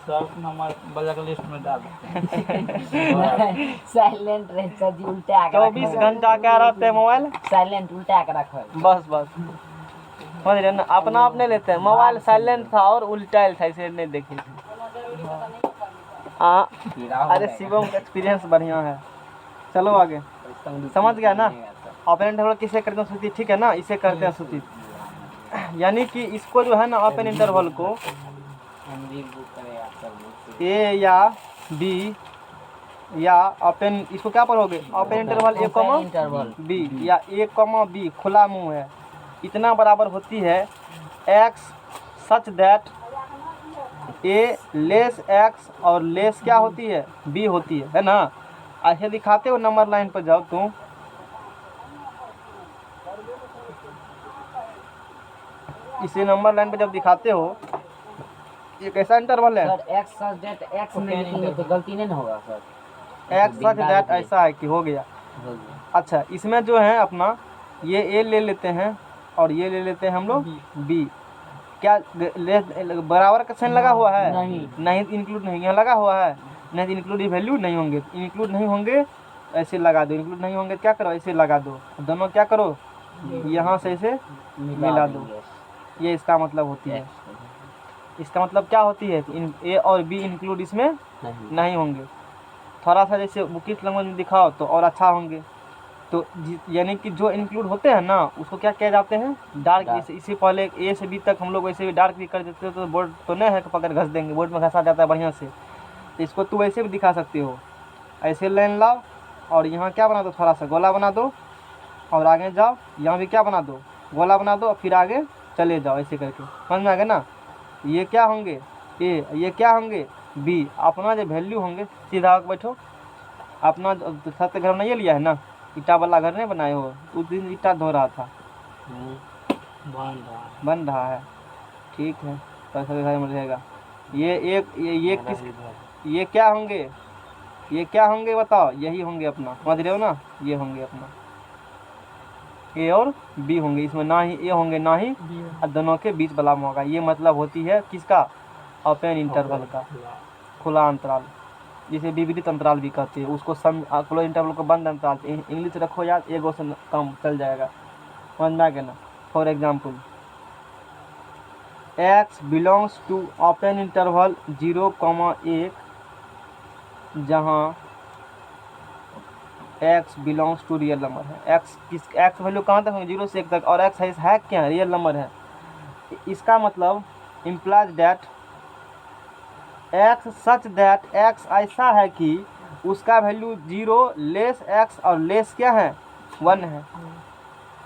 सब नंबर ब्लैक लिस्ट में डाल साइलेंट रहे सर जी, उल्टा के 24 घंटा क्या रहते हैं मोबाइल? साइलेंट उल्टा के रखो। बस बस, समझ रहे हो ना? अपना आप नहीं लेते हैं, मोबाइल साइलेंट था और उल्टा था, इसे नहीं देखे। हाँ, अरे शिवम का एक्सपीरियंस बढ़िया है। चलो आगे, समझ गया ना? ओपन इंटरवल किसे करते हैं सूचित, ठीक है ना? इसे करते हैं सूचित, यानी कि इसको जो है ना ओपन इंटरवल को ए या बी, या ओपन, इसको क्या पढ़ोगे? Open interval A comma interval B, या ए कॉमा बी खुला मुंह है, इतना बराबर होती है x such that A less x, और लेस क्या होती है? बी होती है ना? ऐसे दिखाते हो, नंबर लाइन पर जाओ तुम, इसे नंबर लाइन पर जब दिखाते हो, ये कैसा इंटरवल है? Sir x such that x में लिखेंगे तो गलती नहीं ना होगा सर? एक्स सच दैट ऐसा है कि हो गया। हो गया। अच्छा, इसमें जो है अपना ये ए ले लेते हैं और ये ले लेते हैं हम लोग बी। क्या बराबर का साइन लगा हुआ है? नहीं। नहीं, इंक्लूड नहीं, यहाँ लगा हुआ है नहीं, इंक्लूड वैल्यू नहीं होंगे, इंक्लूड नहीं होंगे ऐसे लगा दो, इंक्लूड नहीं होंगे क्या करो? ऐसे लगा दो, दोनों क्या करो? यहाँ से ऐसे मिला दो। ये इसका मतलब होती है। इसका मतलब क्या होती है? ए और बी इंक्लूड इसमें नहीं होंगे। थोड़ा सा जैसे बुकिश लैंग्वेज में दिखाओ तो और अच्छा होंगे। तो यानी कि जो इंक्लूड होते हैं ना, उसको क्या कह जाते हैं? डार्क। इसी पहले ए से बी तक हम लोग वैसे भी डार्क भी कर देते, तो बोर्ड तो नहीं है कि पकड़ घस देंगे, बोर्ड में घसा जाता है बढ़िया से। तो इसको तू वैसे भी दिखा सकते हो, ऐसे लाइन लाओ और यहाँ क्या बना दो? थोड़ा सा गोला बना दो, और आगे जाओ, यहाँ भी क्या बना दो? गोला बना दो, और फिर आगे चले जाओ ऐसे करके। समझ में आ गया ना? ये क्या होंगे? ए, ये क्या होंगे? बी। अपना जो वैल्यू होंगे, सीधा होकर बैठो। अपना छत घर नहीं लिया है ना, ईटा वाला घर नहीं बनाए हो? उस दिन ईटा धो रहा था, बन रहा है, ठीक है, पैसा घर में रहेगा। ये एक ये किस, ये क्या होंगे? ये क्या होंगे बताओ? यही होंगे अपना, समझ रहे हो ना? ये होंगे अपना ए और बी होंगे, इसमें ना ही ए होंगे ना ही, और दोनों के बीच वाला में होगा। ये मतलब होती है किसका? ओपन इंटरवल का, खुला अंतराल, जिसे विविध अंतराल भी कहते हैं। उसको क्लोज इंटरवल को बंद अंतराल, इंग्लिश रखो यार, एगो से काम चल जाएगा। समझ में आ गया ना? For example, X belongs to open interval 0,1, जहाँ X belongs to real number है। एक्स किस, एक्स वैल्यू कहाँ तक होंगे? 0 से 1 तक, और एक्स है क्या? रियल नंबर है। इसका मतलब implies that x such that x ऐसा है कि उसका वैल्यू 0 लेस एक्स और लेस क्या है? 1 है।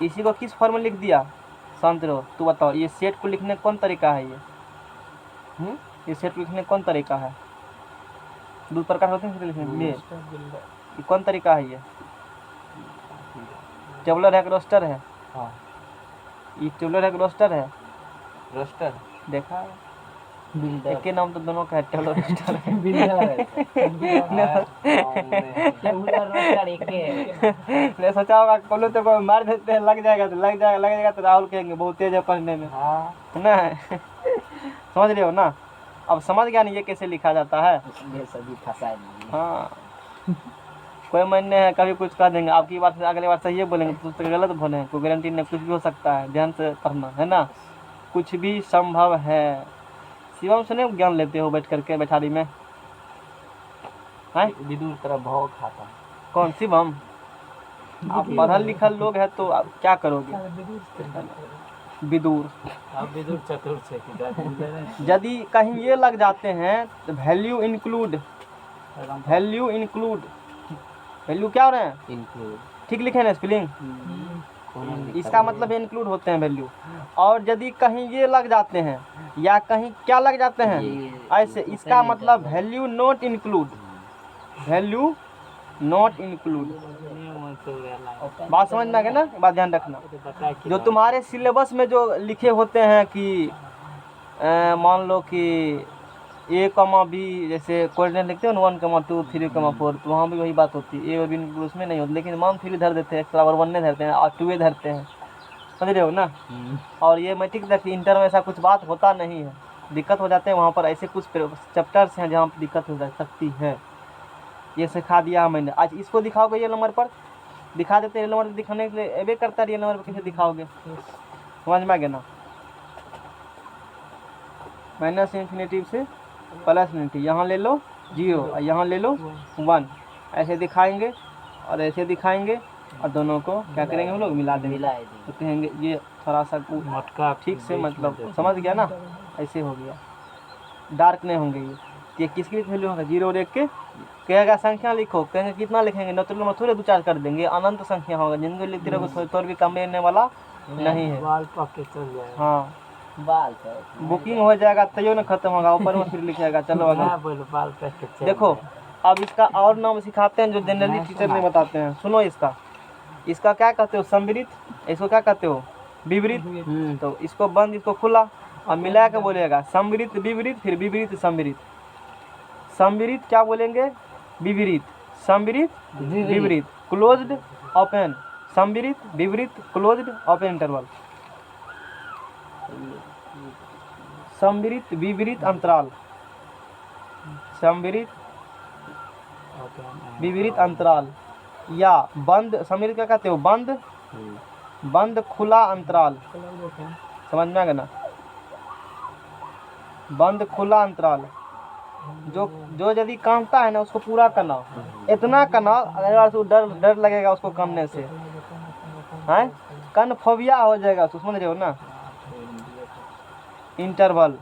इसी को किस फॉर्म में लिख दिया? शांत रहो, तू बताओ, ये सेट को लिखने कौन तरीका है? ये सेट को लिखने कौन तरीका है? दो प्रकार होते हैं लिखने के लिए, ये कौन तरीका है? ये टेबलर है कि रोस्टर है? हाँ, ये टेबलर है कि रोस्टर है? रोस्टर देखा है? बिल्डर एक के नाम तो दोनों का है, टेबलर रोस्टर है। रोस्टर एक है। मैं सोचा होगा बोलो तो कोई मार देते हैं, लग जाएगा तो राहुल कहेंगे बहुत तेज है पढ़ने में। हाँ, ना समझ रहे हो ना? अब समझ गया नहीं ये कैसे लिखा जाता है? इसलिए सभी फंसा दिए। हाँ, कोई मान्य है, कभी कुछ कह देंगे, आपकी बात से अगले बार सही है बोलेंगे तो गलत बोले, कोई गारंटी नहीं, कुछ भी हो सकता है। ध्यान से पढ़ना है ना, कुछ भी संभव है। शिवम से नहीं ज्ञान लेते हो बैठ करके बैठारी में? हैं? विदुर तरह भाव खाता। कौन शिवम? आप पढ़ल लिखल लोग हैं तो आप क्या करोगे? विदुर। यदि कहीं ये लग जाते हैं तो value include, value include, value क्या हो रहे हैं? इंक्लूड। ठीक लिखे ना स्पेलिंग? इसका मतलब इंक्लूड होते हैं वैल्यू। और यदि कहीं ये लग जाते हैं या कहीं क्या लग जाते हैं ऐसे, इसका मतलब value not include, value not include. बात समझ में आ गया ना? बात ध्यान रखना। जो तुम्हारे सिलेबस में जो लिखे होते हैं कि मान लो कि ए कमा बी, जैसे कोऑर्डिनेट लिखते हो ना 1,2 3,4, तो वहाँ भी वही बात होती है। ए और बी उसमें नहीं होती, लेकिन मान 3 धर देते हैं, एक्स बराबर 1 धरते हैं और 2 धरते हैं, समझ रहे हो ना? और ये मैट्रिक तक इंटर में ऐसा कुछ बात होता नहीं है, दिक्कत हो जाते हैं वहाँ पर। ऐसे कुछ चैप्टर्स हैं जहाँ पर दिक्कत हो सकती है। ये सिखा दिया मैंने। आज इसको दिखाओगे ये नंबर पर, दिखा देते हैं। नंबर दिखाने के लिए एबे करता है, ये नंबर पर कैसे दिखाओगे? समझ में आ गया ना? माइनस इन्फिनेटिव से प्लस इन्फिनेटिव, यहाँ ले लो 0 और यहाँ ले लो 1, ऐसे दिखाएंगे और ऐसे दिखाएंगे और दोनों को क्या करेंगे हम लोग? मिला देंगे। तो कहेंगे ये थोड़ा सा मटका ठीक से, मतलब समझ गया ना? ऐसे हो गया, डार्क नहीं होंगे ये किसकी वैल्यू होगा? 0 और 1 के। कहेगा संख्या लिखो, कहेंगे कितना लिखेंगे? नेचुरल नंबर थोड़े 2-4 कर देंगे, अनंत संख्या होगा, जिनको लिखते रहोगे थोड़ी भी कम लेने वाला नहीं है। हाँ, बुकिंग हो जाएगा तैयो ना खत्म होगा, ऊपर में फिर लिखेगा। चलो आगे देखो। अब इसका और नाम सिखाते हैं जो जनरली टीचर नहीं बताते हैं। सुनो इसका, इसका क्या कहते हो? सम्मिलित। इसको क्या कहते हो? विपरीत। तो इसको बंद, इसको खुला, और मिला के बोलेगा सम्मिलित विपरीत, फिर विपरीत सम्मिलित। सम्मिलित क्या बोलेंगे? विपरीत, सम्मिलित विपरीत, क्लोज्ड ओपन, सम्मिलित विपरीत क्लोज्ड ओपन इंटरवल, सम्मिलित विपरीत अंतराल, सम्मिलित विपरीत अंतराल, या बंद। सम्मिलित क्या कहते हो? बंद, बंद खुला अंतराल। समझ में आ गया ना? बंद खुला अंतराल। जो यदि कामता है ना उसको पूरा करना, इतना करना अगर डर लगेगा उसको करने से, है कन्फोबिया हो जाएगा उसको, समझ रहे हो ना? इंटरवल,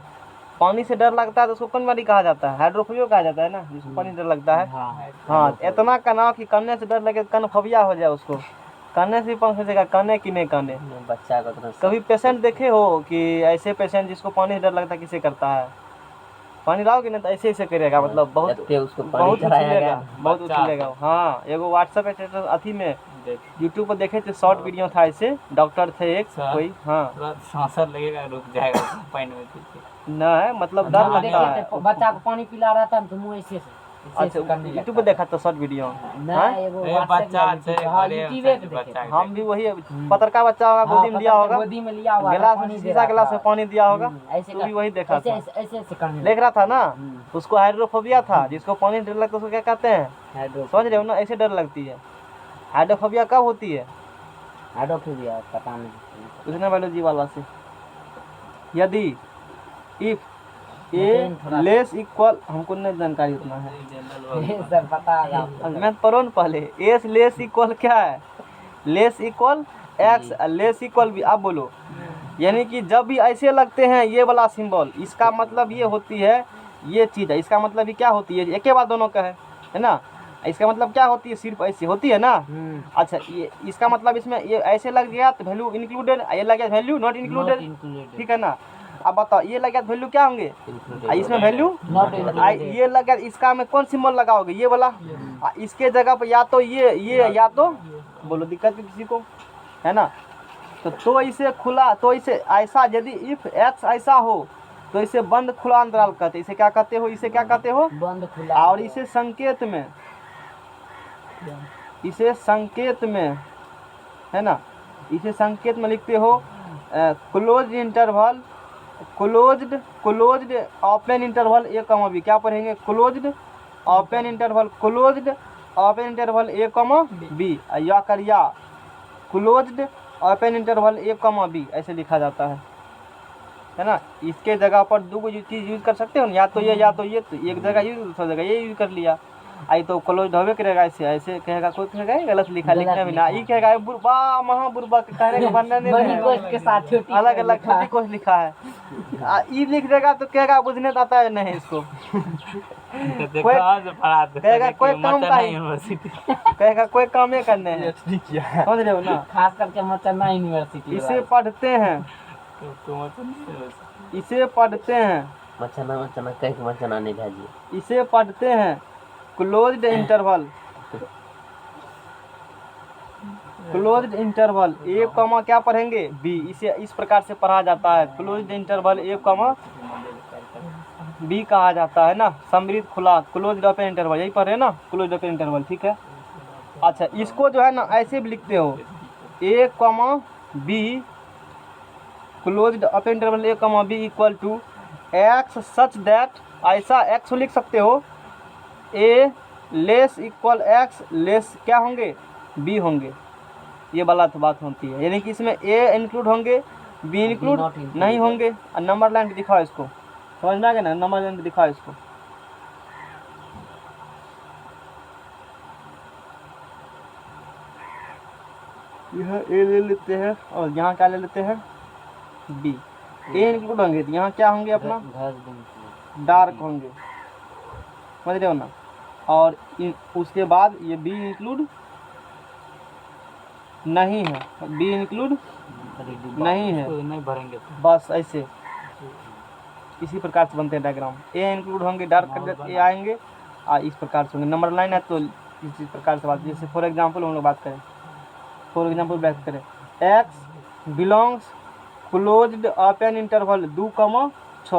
पानी से डर लगता है तो उसको कौन वाली कहा जाता है? हाइड्रोफोबिया कहा जाता है ना, जिसको पानी से डर लगता है। हाँ, इतना करना कि करने से डर लगे, कन्फोबिया हो जाए उसको, करने से पंख सोचेगा करने की नहीं करने। बच्चा को कभी पेशेंट देखे हो कि ऐसे पेशेंट जिसको पानी से डर लगता है किसे करता है? पानी लाओगे ना तो ऐसे ऐसे करेगा, मतलब बहुत उछलेगा, बहुत उछलेगा। हाँ, एगो व्हाट्सएप स्टेटस अथी में यूट्यूब पर देखे थे, शॉर्ट वीडियो था, ऐसे डॉक्टर थे एक कोई। हाँ, सांस लगेगा, रुक जाएगा पानी में ना, है मतलब डर लगता है। बच्चा को पानी पिला रहा था तो मुँह ऐसे अच्छा, यूट्यूब पे देखा था शॉर्ट वीडियो। हम भी वही, पत्रकार बच्चा होगा, गोदी में लिया होगा, गिलास में, शीशा गिलास में पानी दिया होगा, तो भी वही देखा था, देख रहा था ना। उसको हाइड्रोफोबिया था, जिसको पानी डर लगता है उसको क्या कहते हैं? समझ रहे हो ना? ऐसे डर लगती है। हाइड्रोफोबिया कब होती है? हाइड्रोफोबिया पता नहीं, पूछना बायोलॉजी वाला से। यदि इफ ए लेस इक्वल, हमको नहीं जानकारी उतना है, सर पता है मैं पढ़ो न पहले। ए लेस इक्वल क्या है? Less equal X, less equal भी। आप बोलो, यानी कि जब भी ऐसे लगते हैं ये वाला सिंबल, इसका मतलब ये होती है ये चीज़ है, इसका मतलब भी क्या होती है? एक ही बात दोनों का है ना? इसका मतलब क्या होती है? सिर्फ ऐसे होती है ना। अच्छा, ये इसका मतलब इसमें ये ऐसे लग गया तो वैल्यू इंक्लूडेड, ये लग गया वैल्यू नॉट इंक्लूडेड, ठीक है ना? अब बताओ, ये लग गया वैल्यू क्या होंगे? इसमें वैल्यू ये लग गया, इसका में कौन सिंबल लगाओगे? ये वाला। इसके जगह पर या तो ये या तो बोलो, दिक्कत किसी को है ना? तो इसे खुला, तो इसे ऐसा, यदि इफ एक्स ऐसा हो तो इसे बंद खुला अंतराल कहते। इसे क्या कहते हो? इसे क्या कहते हो? बंद खुला। और इसे संकेत में, इसे संकेत में, है ना, इसे संकेत में लिखते हो close interval, closed open interval A comma B. क्या पढ़ेंगे? Closed open interval, closed open interval A comma B, या करिया closed open interval A comma B, ऐसे लिखा जाता है ना? इसके जगह पर दो चीज़ यूज कर सकते हो ना, या तो ये तो एक जगह यूज, दूसरी जगह ये यूज कर लिया। आई तो क्लोज होबे करेगा, ऐसे ऐसे कहेगा, कोई कहेगा ये गलत लिखा, लिखने में ना, ये कहेगा ये बुरबा महा बुरबा कहने का बनने नहीं बड़ी है, कोश के साथ छोटी अलग अलग छोटी कोश लिखा है। ये लिख देगा तो कहेगा बुझने तो आता है नहीं इसको, कहेगा कोई काम का ही, कहेगा कोई काम ही करने हैं, PhD किया है। समझ रहे हो ना। खास करके मचना यूनिवर्सिटी इसे पढ़ते हैं, इसे पढ़ते हैं, मचना मचना कह के मचना नहीं भेजिए। इसे पढ़ते हैं closed interval, closed interval A comma क्या पढ़ेंगे बी, इसे इस प्रकार से पढ़ा जाता है, closed interval A comma B कहा जाता है ना, समृद्ध खुला, क्लोज्ड ओपन इंटरवल, यही पढ़ रहे हैं ना, क्लोज्ड ओपन इंटरवल, ठीक है। अच्छा इसको जो है ना ऐसे भी लिखते हो, A comma B closed open interval A comma B equal to X such that, ऐसा एक्स लिख सकते हो, A less equal X less क्या होंगे बी होंगे, ये वाला तो बात होती है, यानी कि इसमें ए इंक्लूड होंगे बी इंक्लूड नहीं होंगे। और नंबर लाइन पे दिखाओ इसको, समझ में आ गया ना, नंबर लाइन पे दिखाओ इसको, यह ए ले लेते हैं और यहाँ क्या ले लेते हैं बी, ए इंक्लूड होंगे तो यहाँ क्या होंगे अपना डार्क होंगे, समझ रहे हो ना। और उसके बाद ये बी इंक्लूड नहीं है, बी इंक्लूड नहीं है, नहीं भरेंगे तो बस ऐसे इसी प्रकार से बनते हैं डायग्राम, ए इंक्लूड होंगे डार्क कर ए आएंगे और इस प्रकार से होंगे। नंबर लाइन है तो इसी प्रकार से बात, जैसे फॉर एग्जांपल हम लोग बात करें, फॉर एग्जांपल बात करें x belongs closed open interval 2, 6,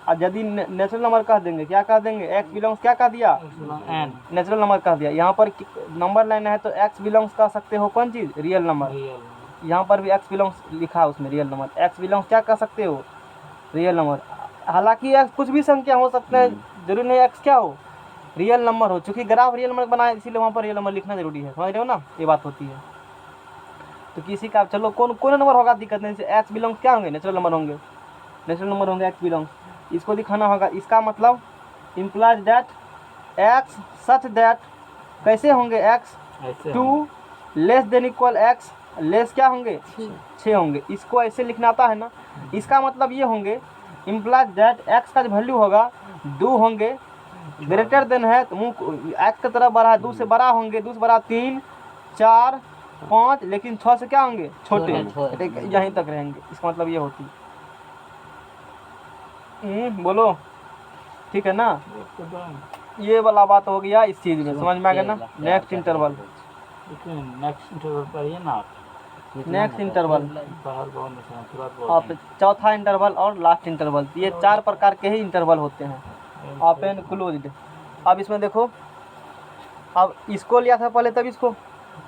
और यदि नेचुरल नंबर कह देंगे, क्या कह देंगे, एक्स बिलोंग्स क्या कह दिया नेचुरल नंबर कह दिया। यहाँ पर नंबर लाइन है तो एक्स बिलोंग्स कह सकते हो कौन चीज़ रियल नंबर, यहाँ पर भी एक्स बिलोंग्स लिखा है उसमें रियल नंबर, एक्स बिलोंग्स क्या कह सकते हो रियल नंबर, हालांकि एक्स कुछ भी संख्या हो सकता है, जरूरी नहीं एक्स क्या हो रियल नंबर हो, चूँकि ग्राफ रियल नंबर बनाए इसीलिए वहाँ पर रियल नंबर लिखना जरूरी है, समझ रहे हो ना, ये बात होती है। तो किसी का चलो कौन कौन नंबर होगा दिक्कत नहीं, जैसे एक्स बिलोंग्स क्या होंगे नेचुरल नंबर होंगे, नेचुरल नंबर होंगे एक्स बिलोंग्स, इसको दिखाना होगा, इसका मतलब implies that x such that कैसे होंगे x 2 less than equal X less क्या होंगे 6 होंगे, इसको ऐसे लिखना आता है ना, इसका मतलब ये होंगे इम्प्लाइज दैट एक्स का जो वैल्यू होगा 2 होंगे, ग्रेटर देन है तो मुँह एक्स की तरफ बढ़ा है, 2 से बड़ा होंगे, 2 से बड़ा 3 4 5, लेकिन 6 से क्या होंगे छोटे, यहीं तक रहेंगे, इसका मतलब ये होती है। बोलो ठीक है ना, ये वाला बात हो गया इस चीज़ में, समझ में आ गया ना। नेक्स्ट इंटरवल, नेक्स्ट इंटरवल पढ़िए ना आप, नेक्स्ट इंटरवल बाहर बहुत निशान तुरंत आप चौथा इंटरवल और लास्ट इंटरवल, ये 4 प्रकार के ही इंटरवल होते हैं ओपन क्लोज्ड। अब इसमें देखो, अब इसको लिया था पहले तब इसको,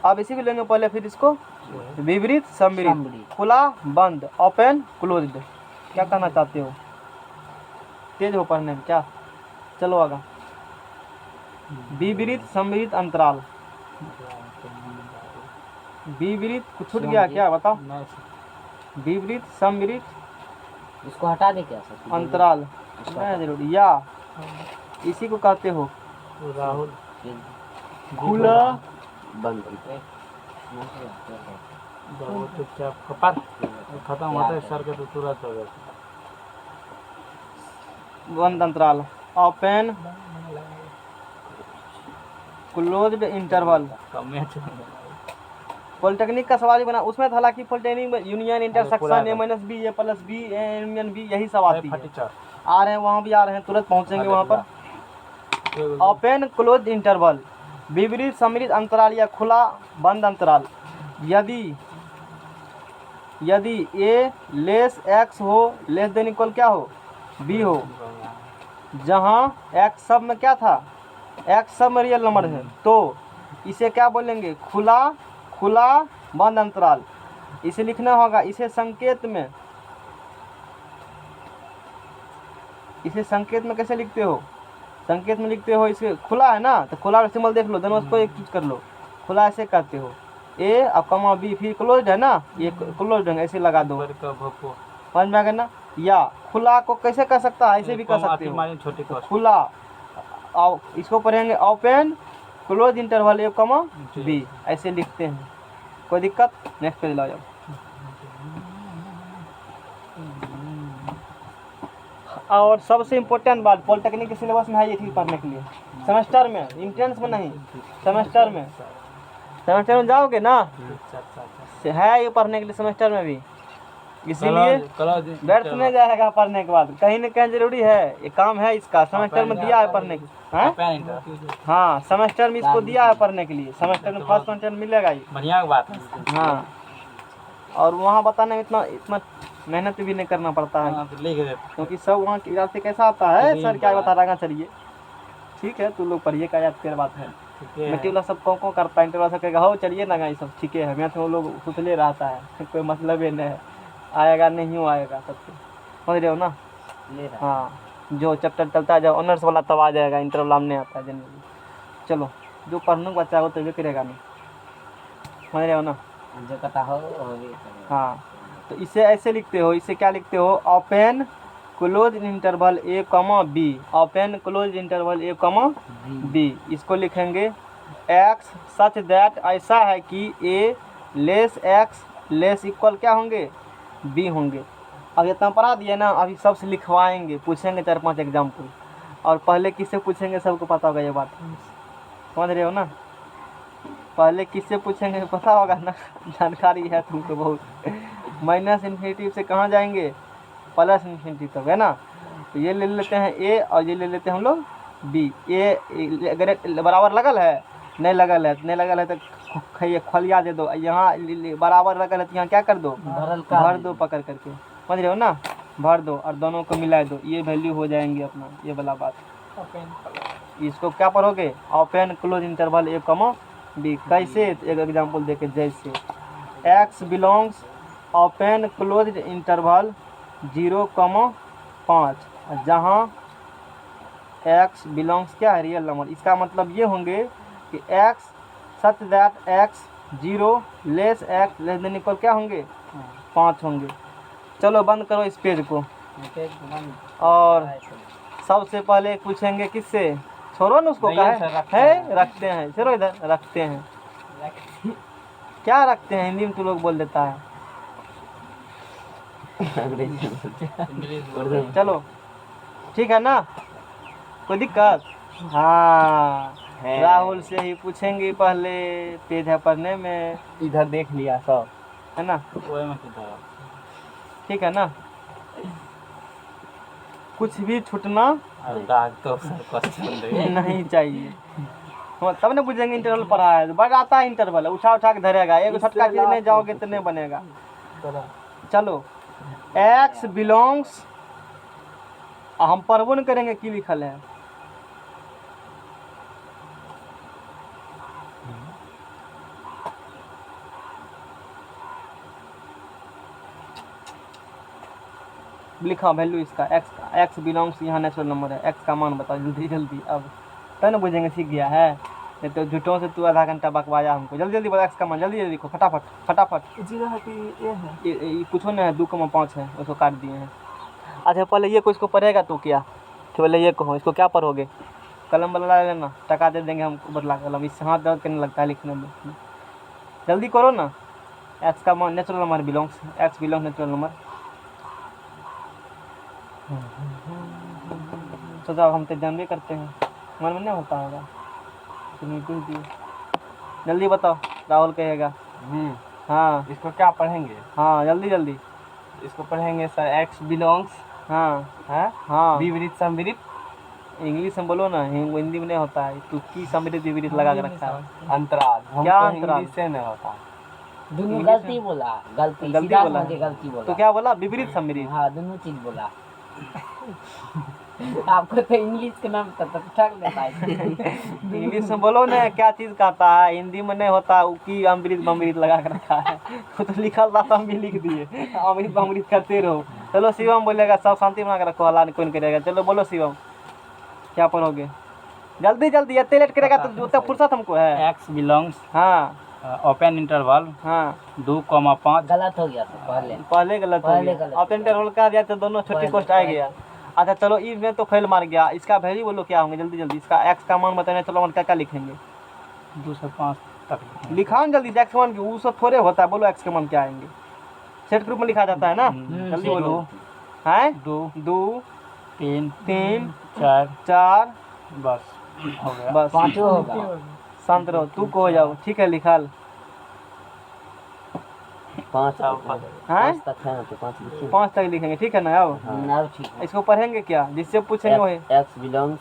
अब इसी को लेंगे पहले फिर इसको, विपरीत समृद्ध, खुला बंद, ओपन क्लोज्ड, क्या कहना चाहते हो, तेज हो पढ़ने में क्या, चलो आगा। विपरीत समृद्ध अंतराल, विपरीत कुछ छूट गया क्या बताओ, विपरीत समृद्ध इसको हटा दे क्या सर अंतराल नहीं जरूरी, या इसी को कहते हो राहुल खुला बंद वो चुपचाप खपत खत्म होता है सर के तो तुरंत हो जाता बंद अंतराल, ओपन क्लोज्ड इंटरवल। पॉलिटेक्निक का सवाल ही बना, उसमें था हालांकि पॉलिटेक्निक में union intersection A minus B A plus B union B यही सब आती है, आ रहे हैं वहाँ भी आ रहे हैं, तुरंत पहुँचेंगे वहाँ पर। ओपन क्लोज्ड इंटरवल, विपरीत समृद्ध अंतराल या खुला बंद अंतराल, यदि ए लेस एक्स हो लेस देन इक्वल क्या हो बी हो, जहाँ एक्स सब में क्या था एक्स सब में रियल नंबर है, तो इसे क्या बोलेंगे खुला बंद अंतराल, इसे लिखना होगा, इसे संकेत में कैसे लिखते हो, संकेत में लिखते हो, इसे खुला है ना तो खुला सिंबल देख लो, दोनों उसको एक चीज कर लो, खुला ऐसे करते हो, ए और कमा बी, फिर क्लोज्ड है ना, ये क्लोज्ड है ऐसे लगा दो, समझ में आ गया ना। या खुला को कैसे कर सकता है, ऐसे भी कर सकते हो, खुला इसको पढ़ेंगे open close interval A comma B, ऐसे लिखते हैं। कोई दिक्कत? नेक्स्ट पेज लाओ जाओ। और सबसे इम्पोर्टेंट बात पॉलिटेक्निक के सिलेबस में है ये चीज़ पढ़ने के लिए, सेमेस्टर में, इंट्रेंस में नहीं, सेमेस्टर में। सेमेस्टर में जाओगे ना, है ये पढ़ने के लिए सेमेस्टर में भी, इसीलिए व्यर्थ नहीं जाएगा पढ़ने के बाद, कहीं न कहीं जरूरी है, ये काम है इसका, सेमेस्टर में दिया है पढ़ने के लिए। हाँ, सेमेस्टर में इसको दिया है पढ़ने के लिए, सेमेस्टर में फर्स्ट सेमेस्टर मिलेगा ये, बढ़िया बात है। हाँ। और वहाँ बताने में इतना मेहनत भी नहीं करना पड़ता है, क्योंकि सब वहाँ की से कैसा आता है, सर क्या बता रहा चलिए ठीक है तू लोग पढ़िए का याद तेरा बात है, बेटी वाला सब कौन करता है, इंटर वाला सब कहेगा हो चलिए ना गाई सब ठीक है, मैं तो लोग सुतले रहता है, कोई मतलब ही नहीं है, आएगा नहीं आएगा सबसे, समझ रहे हो ना। हाँ, जो चैप्टर चलता है जब ऑनर्स वाला तब आ जाएगा, इंटर वाला नहीं आता है जनरली। चलो, जो पढ़ने को बच्चा हो तो भी करेगा नहीं, समझ रहे हो ना। जो कहता हो हाँ, तो इसे ऐसे लिखते हो, इसे क्या लिखते हो, open close interval A comma B, open close interval A comma B. इसको लिखेंगे एक्स सच दैट, ऐसा है कि A less X less equal क्या होंगे, बी होंगे। अब इतना पढ़ा दिया ना, अभी सबसे लिखवाएंगे, पूछेंगे 4-5 एग्जाम्पल, और पहले किससे पूछेंगे सबको पता होगा ये बात, समझ रहे हो ना। पहले किससे पूछेंगे पता होगा ना, जानकारी है तुमको बहुत। माइनस इन्फिनिटी से कहाँ जाएंगे, प्लस इन्फिनिटी तक, है ना। तो ये ले लेते हैं ए और ये ले लेते हैं हम लोग बी। ए अगर बराबर लगल है, नहीं लगल है, नहीं लगल है तो खलिया दे दो, यहाँ बराबर लगल है तो यहाँ क्या कर दो, भर दो पकड़ करके, समझ रहे हो ना, भर दो और दोनों को मिला दो, ये वैल्यू हो जाएंगे अपना, ये वाला बात। इसको क्या पढ़ोगे, open close interval A comma B. कैसे, एक एग्जांपल देके, जैसे x belongs open close interval 0,5, जहाँ x बिलोंग्स क्या है, रियल नंबर, इसका मतलब ये होंगे कि x such that x 0 less x less than equal क्या होंगे, 5 होंगे। चलो बंद करो इस पेज को, और सबसे पहले पूछेंगे किससे, छोड़ो ना उसको, क्या है रखते हैं, छोड़ो इधर, रखते हैं, क्या रखते हैं, हिंदी में तो लोग बोल देता है। चलो ठीक है ना, कोई दिक्कत। हाँ, राहुल से ही पूछेंगे, पहले तेज है पढ़ने में, इधर देख लिया सब, है ना, ठीक है ना। कुछ भी छूटना तो नहीं चाहिए, तब ना पूछेंगे इंटरवल पढ़ा है, बड़ आता है इंटरवल, उठा उठा के धरेगा, एक छटका चीज नहीं जाओगे तो नहीं बनेगा। चलो, एक्स बिलोंग्स, हम पढ़बो नहीं करेंगे की लिखल है, लिखा वैल्यू इसका एक्स बिलोंग्स, यहाँ नेचुरल नंबर है, एक्स का मान बताओ जल्दी जल्दी, अब तब ना बुझेंगे, सीख गया है, नहीं तो झूठों से तू आधा घंटा बकवाया हमको, जल्दी जल्दी बता एक्स का मान, जल्दी जल्दी लिखो, फटाफट फटाफट। ये कुछ नहीं है, 2,5 है, उसको काट दिए हैं। अच्छा पहले ये को इसको पढ़ेगा तो क्या, पहले ये कहो, इसको क्या पढ़ोगे, कलम बदला लेना, टका दे देंगे हमको बदला कलम, इससे हाथ दर्द करने लगता है लिखने में, जल्दी करो ना। एक्स का मान natural number belongs, x belongs natural number, सोचा हम तो जानबे करते हैं, मन में नहीं होता होगा, कुछ दिए, जल्दी बताओ, राहुल कहेगा। हाँ, इसको क्या पढ़ेंगे, हाँ जल्दी जल्दी, इसको पढ़ेंगे सर एक्स बिलोंग्स, हाँ हाँ हाँ, विपरीत समविपरीत, इंग्लिश में बोलो ना, हिंदी में नहीं होता है, तू की समृद्ध विपरीत लगा के रखा है, अंतराल, क्या हमको अंतराल? हिंदी से नहीं होता, दोनों गलती बोला, गलती गलती सीधा बोला, समझ के गलती बोला, तो क्या बोला, विपरीत समृद्ध, हाँ दोनों चीज बोला। आपको तो इंग्लिश के नाम तक ठग देता है। इंग्लिश में बोलो ना क्या चीज कहता है, हिंदी में नहीं होता, की अमृत बमृत लगा कर रखा है, वो तो लिखल था तो हम भी लिख दिए, अमृत बमृत करते रहो। चलो शिवम बोलेगा, सब शांति बना कर रखो, हल्ला कोई नहीं करेगा। चलो बोलो शिवम, क्या पढ़ोगे, जल्दी जल्दी, इतने लेट करेगा तो उतना फुर्सत हमको है। एक्स बिलोंग्स हाँ ओपन इंटरवल हाँ, 2,5 गलत हो गया था, पहले पहले गलत हो पहले गया, गलत अब इंटरवल कहा दिया तो दोनों छोटी कोष्ट आ गया, अच्छा चलो ई में तो फेल मार गया, इसका वैल्यू बोलो क्या होंगे जल्दी जल्दी, इसका एक्स का मान बताना। चलो हम क्या क्या लिखेंगे, 2 से 5 तक लिखेंगे। लिखाओ ना जल्दी, एक्स मान वो सब थोड़े होता है, बोलो एक्स के मान क्या आएंगे। सेट ग्रुप में लिखा जाता है ना, जल्दी बोलो। हैं 2 2 3 3 4 4 बस हो गया। बस पाँचों होगा। शांत रहो, तू को हो जाओ, ठीक है लिखाल। 5 हैं तक है ना, तो 5 लिखिए। 5 तक लिखेंगे, ठीक है ना। अब अब ठीक है। इसको पढ़ेंगे क्या, जिससे पूछेंगे वही। एक्स बिलोंग्स,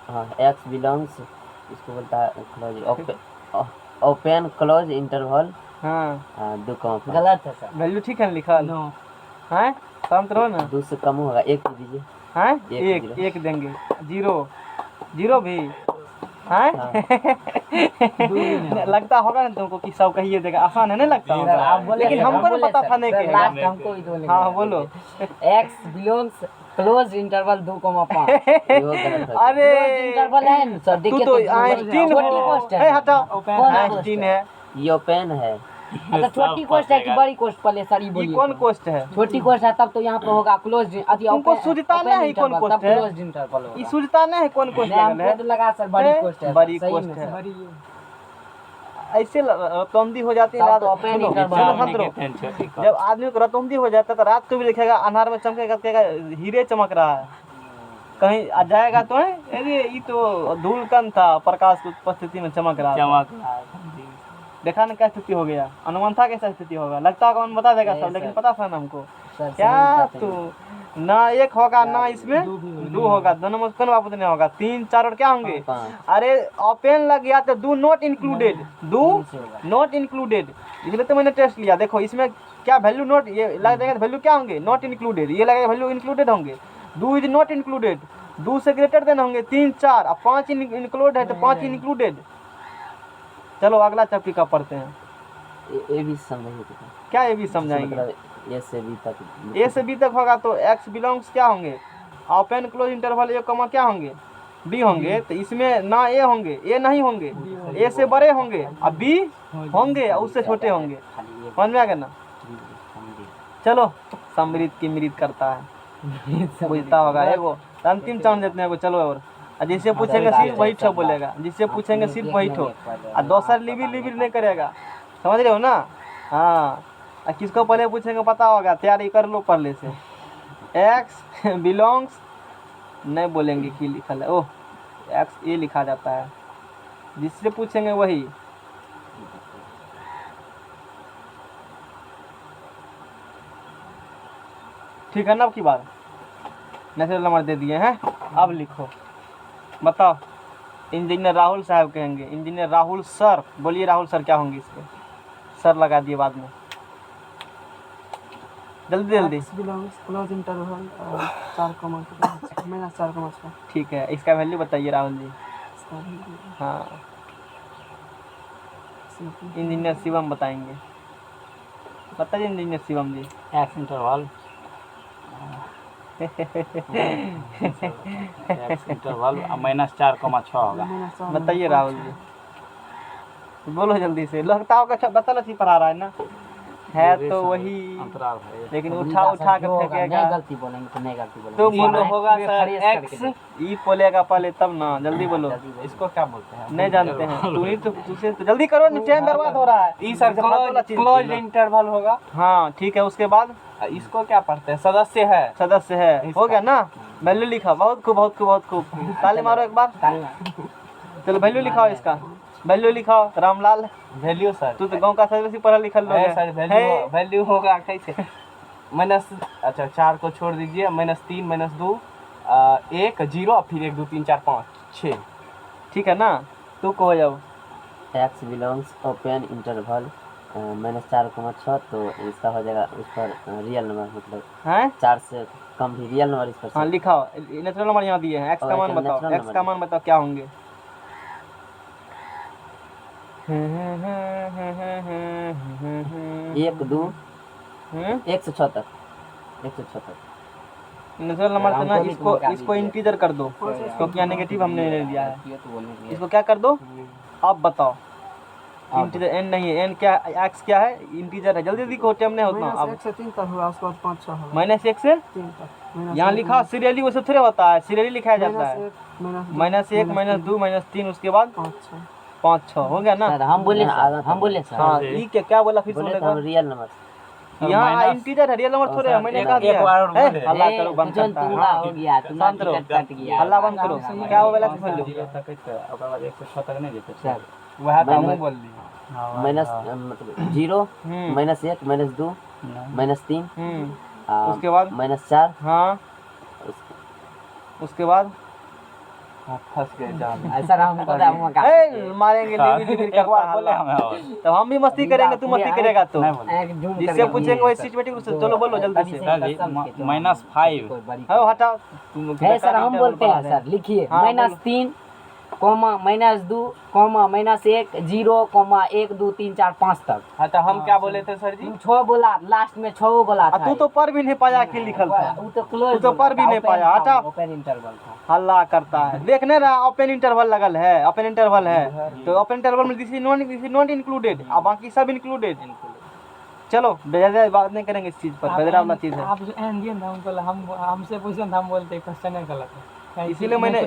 हाँ एक्स बिलोंग्स, इसको बोलता है क्लोज ओपन क्लोज इंटरवल हाँ 2 गलत है सर। वैल्यू ठीक है ना लिखाल। हैं शांत रहो ना। 2 से कम होगा, 1 दीजिए। हैं एक एक जीरो। एक देंगे, 0 0 भी हैं। लगता होगा ना तुमको कि सब कहिए देगा, आसान है नहीं लगता सर, होगा, आप बोले लेकिन सर, हमको हम ना बोले पता सर, था नहीं सर, कि लास्ट हमको ही बोलेंगे। हाँ बोलो। एक्स बिलोंग्स क्लोज इंटरवल 2,5 अरे इंटरवल है ना सर, तू देखिए तो तो आइंस्टीन छोटी हो। कोस्ट ए है। हटा, कौन आइंस्टीन है। ये ओपन है। अच्छा छोटी कोस्ट है कि बड़ी कोस्ट, पहले सर ये ये बोलिए। कौन कोस्ट है, छोटी कोस्ट है तब तो यहाँ पे होगा क्लोज, तुमको सूझता नहीं है कौन कोस्ट है? क्लोज इंटरवल ये होगा। सूझता नहीं है कौन कोस्ट नहीं, लगल है। हमको तो लगा सर बड़ी कोस्ट है, बड़ी सही कोस्ट में है। सर। ऐसे रतौंदी हो जाती है तब रात। तो open सुनो, interval सुनो, होगा। शांत रहो। जब आदमी को रतौंदी हो जाता है तो रात को भी दिखेगा, अनार में चमकेगा, कहेगा हीरे चमक रहा है। कहीं आ जाएगा तो है, अरे ये तो धूलकण था, प्रकाश की उपस्थिति में चमक रहा था। चमक देखा ना क्या स्थिति हो गया, अनुमान था कैसा स्थिति होगा, लगता होगा मन बता देगा सब, लेकिन पता था ना हमको। सर क्या तू ना एक होगा ना इसमें 2 होगा, दोनों में कौन बाबू नहीं होगा, 3 4 और क्या होंगे। अरे ओपन लग गया तो do not included, do not included, इसलिए तो मैंने टेस्ट लिया। देखो इसमें क्या वैल्यू नॉट, ये लग जाएगा वैल्यू क्या होंगे, नॉट इंक्लूडेड, ये लगेगा वैल्यू इंक्लूडेड होंगे। डू इज नॉट इंक्लूडेड, 2 से ग्रेटर देन होंगे 3 4, अब 5 इंक्लूड है तो 5 इंक्लूडेड। चलो अगला चैप्टर का पढ़ते हैं। ये भी समझिए क्या ये भी समझाएंगे, मतलब ए से बी तक। ए से बी तक होगा तो एक्स बिलोंग्स क्या होंगे, ओपन क्लोज इंटरवल ए कमा क्या होंगे, बी होंगे। तो इसमें ना ए होंगे, ए नहीं होंगे, ए से बड़े होंगे और बी होंगे और उससे छोटे होंगे। समझ में आ गया ना। चलो समृद्ध की मृत करता है, बुझता होगा एगो अंतिम चांद देते हैं। चलो और जिससे पूछेंगे सिर्फ वही ठो बोलेगा, जिससे पूछेंगे सिर्फ वही ठो, और दोसर लिबिर लिबिर नहीं करेगा। समझ रहे हो ना। हाँ और किसको पहले पूछेंगे पता होगा, तैयारी कर लो पहले से। एक्स बिलोंग्स नहीं बोलेंगे कि लिखल है, ओह एक्स ए लिखा जाता है, जिससे पूछेंगे वही। ठीक है ना। अब की बात नेचुरल नंबर दे दिए हैं, अब लिखो बताओ। इंजीनियर राहुल साहब कहेंगे, इंजीनियर राहुल सर, बोलिए राहुल सर क्या होंगे इसके, सर लगा दिए बाद में, जल्दी जल्दी। क्लोज इंटरवल 4,4 ठीक है, इसका वैल्यू बताइए राहुल जी। हाँ इंजीनियर शिवम बताएंगे, बताइए इंजीनियर शिवम जी। एक्स इंटरवल -4,6 होगा। बताइए राहुल जी, बोलो जल्दी से, लगता होगा बता लो पढ़ा रहा है ना, है तो वही, अंतराल है। लेकिन उठा उठा के फेंकेगा। गलती बोलेंगे तो नहीं गलती बोलेंगे तो बोलो होगा सर एक्स, ई बोलेगा पहले तब ना, जल्दी बोलो। इसको क्या बोलते हैं? नहीं जानते हैं तू ही तो, तुझे तो जल्दी करो ना, टाइम बर्बाद हो रहा है। ई सर क्लोज इंटरवल होगा। हाँ ठीक है, उसके बाद इसको क्या पढ़ते हैं? सदस्य है, सदस्य है, हो गया ना। वैल्यू लिखा, बहुत खूब बहुत खूब बहुत खूब, ताली मारो एक बार। चलो वैल्यू लिखाओ इसका, वैल्यू लिखाओ रामलाल। वैल्यू सर, तू तो गांव का सदस्य पढ़ा लिखल लोग है है। सर, वैल्यू होगा कैसे? माइनस, अच्छा 4 को छोड़ दीजिए, -3 -2 1 0 फिर 1 2 3 4 5 6। ठीक है ना, तू को हो जाओ। एक्स बिलोंग्स ओपन इंटरवल -4,6, तो इसका हो जाएगा उस पर रियल नंबर, मतलब हैं 4 से कम भी रियल नंबर इस पर। हाँ लिखाओ, नेचुरल नंबर यहाँ दिए हैं। एक्स का मान बताओ, नेचुरल एक्स का मान बताओ क्या होंगे। 1 2 176 176। नेचुरल नंबर से ना इसको इंटीजर कर दो, क्योंकि यहाँ नेगेटिव हमने ले लिया है। इसको क्या कर दो, अब बताओ इंटीजर एन नहीं है, एन क्या एक्स क्या है, इंटीजर है। जल्दी लिखो, टाइम नहीं होता। अब -1 से 3 तक हुआ, उसके बाद 5 6 होगा, -1 से 3 तक। यहाँ लिखा सीरियली, वैसे थोड़े होता है, सीरियली लिखाया जाता है। -1 -2 -3 उसके बाद 5 6 हो गया ना। सर हम बोले सर हाँ, ये क्या बोला फिर बोले सुनने तो हम का? रियल नंबर यहाँ इंटीजर है, रियल नंबर थोड़े है, मैंने कहा दिया। ए, हल्ला करो, बंद करता है। हाँ, हो गया तुम्हारा शांत रहो, टिकट कट गया। हल्ला बंद करो। क्या हो गया सुन लो। ओकर बाद 106 तक नहीं जेते सर वह तो मैंने- हम बोल दी। माइनस मतलब 0 हम्म। -1 -2 -3 उसके बाद -4 हाँ, उसके बाद फंस गए जाल में। ऐसा हमको तो हम का ए, मारेंगे लिविड फिर करता है बोले हल्ला। हमें और तो हम भी मस्ती करेंगे, तू मस्ती करेगा तो। नहीं बोले एक झूम जिससे करके पूछेंगे दिए वही सर। सिचुएटिव उससे। चलो बोलो जल्दी से। सर जी, -5 हो हटाओ तुम। है सर हम बोलते हैं सर, लिखिए हाँ, -3 -2 -1 0 1 2 3 4 5 तक। हाँ तो हम क्या बोले थे सर जी? तुम 6 बोला, लास्ट में 6 बोला था। तू तो पर भी नहीं पाया कि लिखल था। वो तो क्लोज, तू तो पर भी नहीं पाया, हटा। ओपन इंटरवल था। हल्ला करता है, देखने रहा ओपन इंटरवल लगल है, ओपन इंटरवल है तो ओपन इंटरवल में दिस इज नॉट इंक्लूडेड, और बाकी सब इंक्लूडेड। चलो बेजा बात नहीं करेंगे इस चीज पर, बेदरा वाला चीज है। आप जो एन दिए ना हमको, हम हमसे पूछे ना, हम बोलते क्वेश्चन है गलत है। इसीलिए मैंने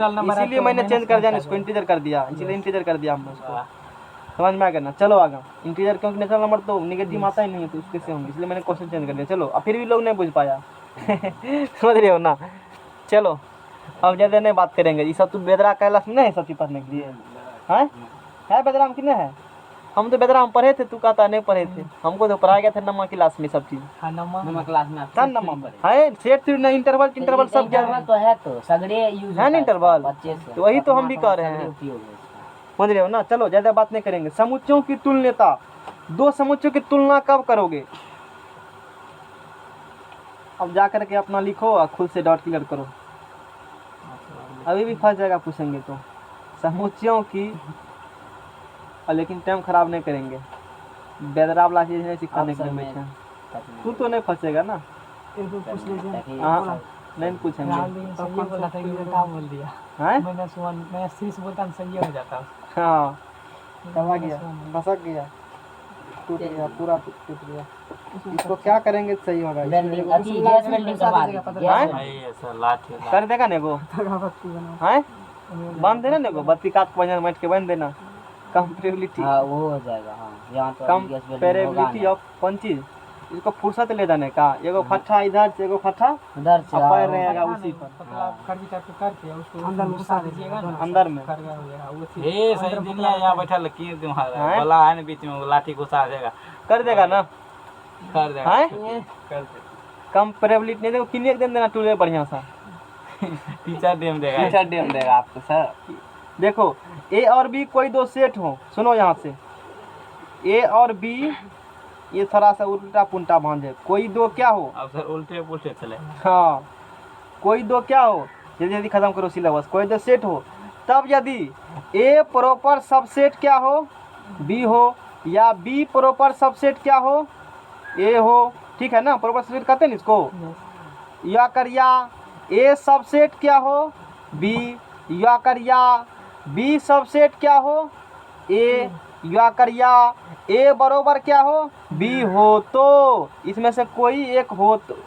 चेंज कर दिया, इसको इंटीजर कर दिया, इसीलिए इंटीजर कर दिया हमने उसको। समझ में आ गया ना? चलो आगे। इंटीजर क्योंकि नेचुरल नंबर तो निगेटिव आता ही नहीं है, तो उसके से होंगे, इसलिए मैंने क्वेश्चन चेंज कर दिया। चलो, अब फिर भी लोग नहीं बुझ पाया। समझ रहे हो ना? चलो अब ज़्यादा नहीं बात करेंगे। ये सब तो बेदरा कैलाश में नहीं है सब चीज़ पढ़ने के लिए है बेदरा में कितने है? हम तो बेदरा में पढ़े थे, तू कहता नहीं पढ़े थे। हमको तो पढ़ाया गया था नमा क्लास में सब चीज़। नंबर क्लास में था नमा है सेट थ्री इंटरवल इंटरवल सब क्या इंटरवल तो है, तो सगड़े यूज है ना इंटरवल, बच्चे से। तो वही तो हम भी कह रहे हैं। समझ रहे हो ना? चलो ज़्यादा बात नहीं करेंगे। समुच्चयों की तुल्यता, दो समुच्चयों की तुलना कब करोगे? अब जा करके अपना लिखो और खुद से डॉट क्लियर करो। अभी भी फंस जाएगा पूछेंगे तो। समुच्चयों की, लेकिन टाइम खराब नहीं करेंगे। बेदरा वाला चीज़ नहीं सिखाने के लिए बैठे हैं। तू तो नहीं फंसेगा ना? पूछ लीजिए। हाँ नहीं पूछेंगे। बोल दिया हैं? -1 -3 बोलता ना, सही हो जाता। हाँ दबा गया, फंसक गया, टूट गया, पूरा टूट गया। इसको क्या करेंगे सही होगा? वेल्डिंग अभी गैस वेल्डिंग करवा दीजिए। हैं? नहीं सर लाठी कर देगा नेगो हैं? बांध देना नेगो, बत्ती काट के बैठ के बांध देना। कंपेरेबिलिटी, हाँ वो हो जाएगा। हाँ यहाँ तो अभी गैस वेल्डिंग होगा कंपेरेबिलिटी ना। ऑफ कौन चीज? इसको फुर्सत ले जाने का। एगो फट्ठा इधर से, एगो फट्ठा उधर से पैर रहेगा उसी पर करके करके उसको अंदर में घुसा दीजिएगा ना, अंदर में। करगा हो जाएगा वो चीज। ए सही दुनिया यहाँ बैठा की तुम्हारा हैं? बोला है ना बीच में वो लाठी घुसा देगा, कर देगा ना? कर देगा हैं? कर दे। कंपेरेबिलिटी नहीं देखो किन्नी एक दिन देना टूले बढ़िया सा। टीचर डेम देगा। टीचर डेम देगा आपको सर। देखो ए और बी कोई दो सेट हो, सुनो यहाँ से। ए और बी, ये थोड़ा सा उल्टा पुल्टा भांजे। कोई दो क्या हो? अब सर उल्टे पुल्टे चले। हाँ, कोई दो क्या हो? जल्दी जल्दी खत्म करो सिलेबस। कोई दो सेट हो, तब यदि ए प्रॉपर सबसेट क्या हो? बी हो, या बी प्रॉपर सबसेट क्या हो? ए हो। ठीक है ना? प्रॉपर सबसेट कहते हैं ना इसको। या करिया ए सबसेट क्या हो? बी। या करिया बी सबसेट क्या हो? ए। या करिया ए बरोबर क्या हो? बी हो। तो इसमें से कोई एक हो, तो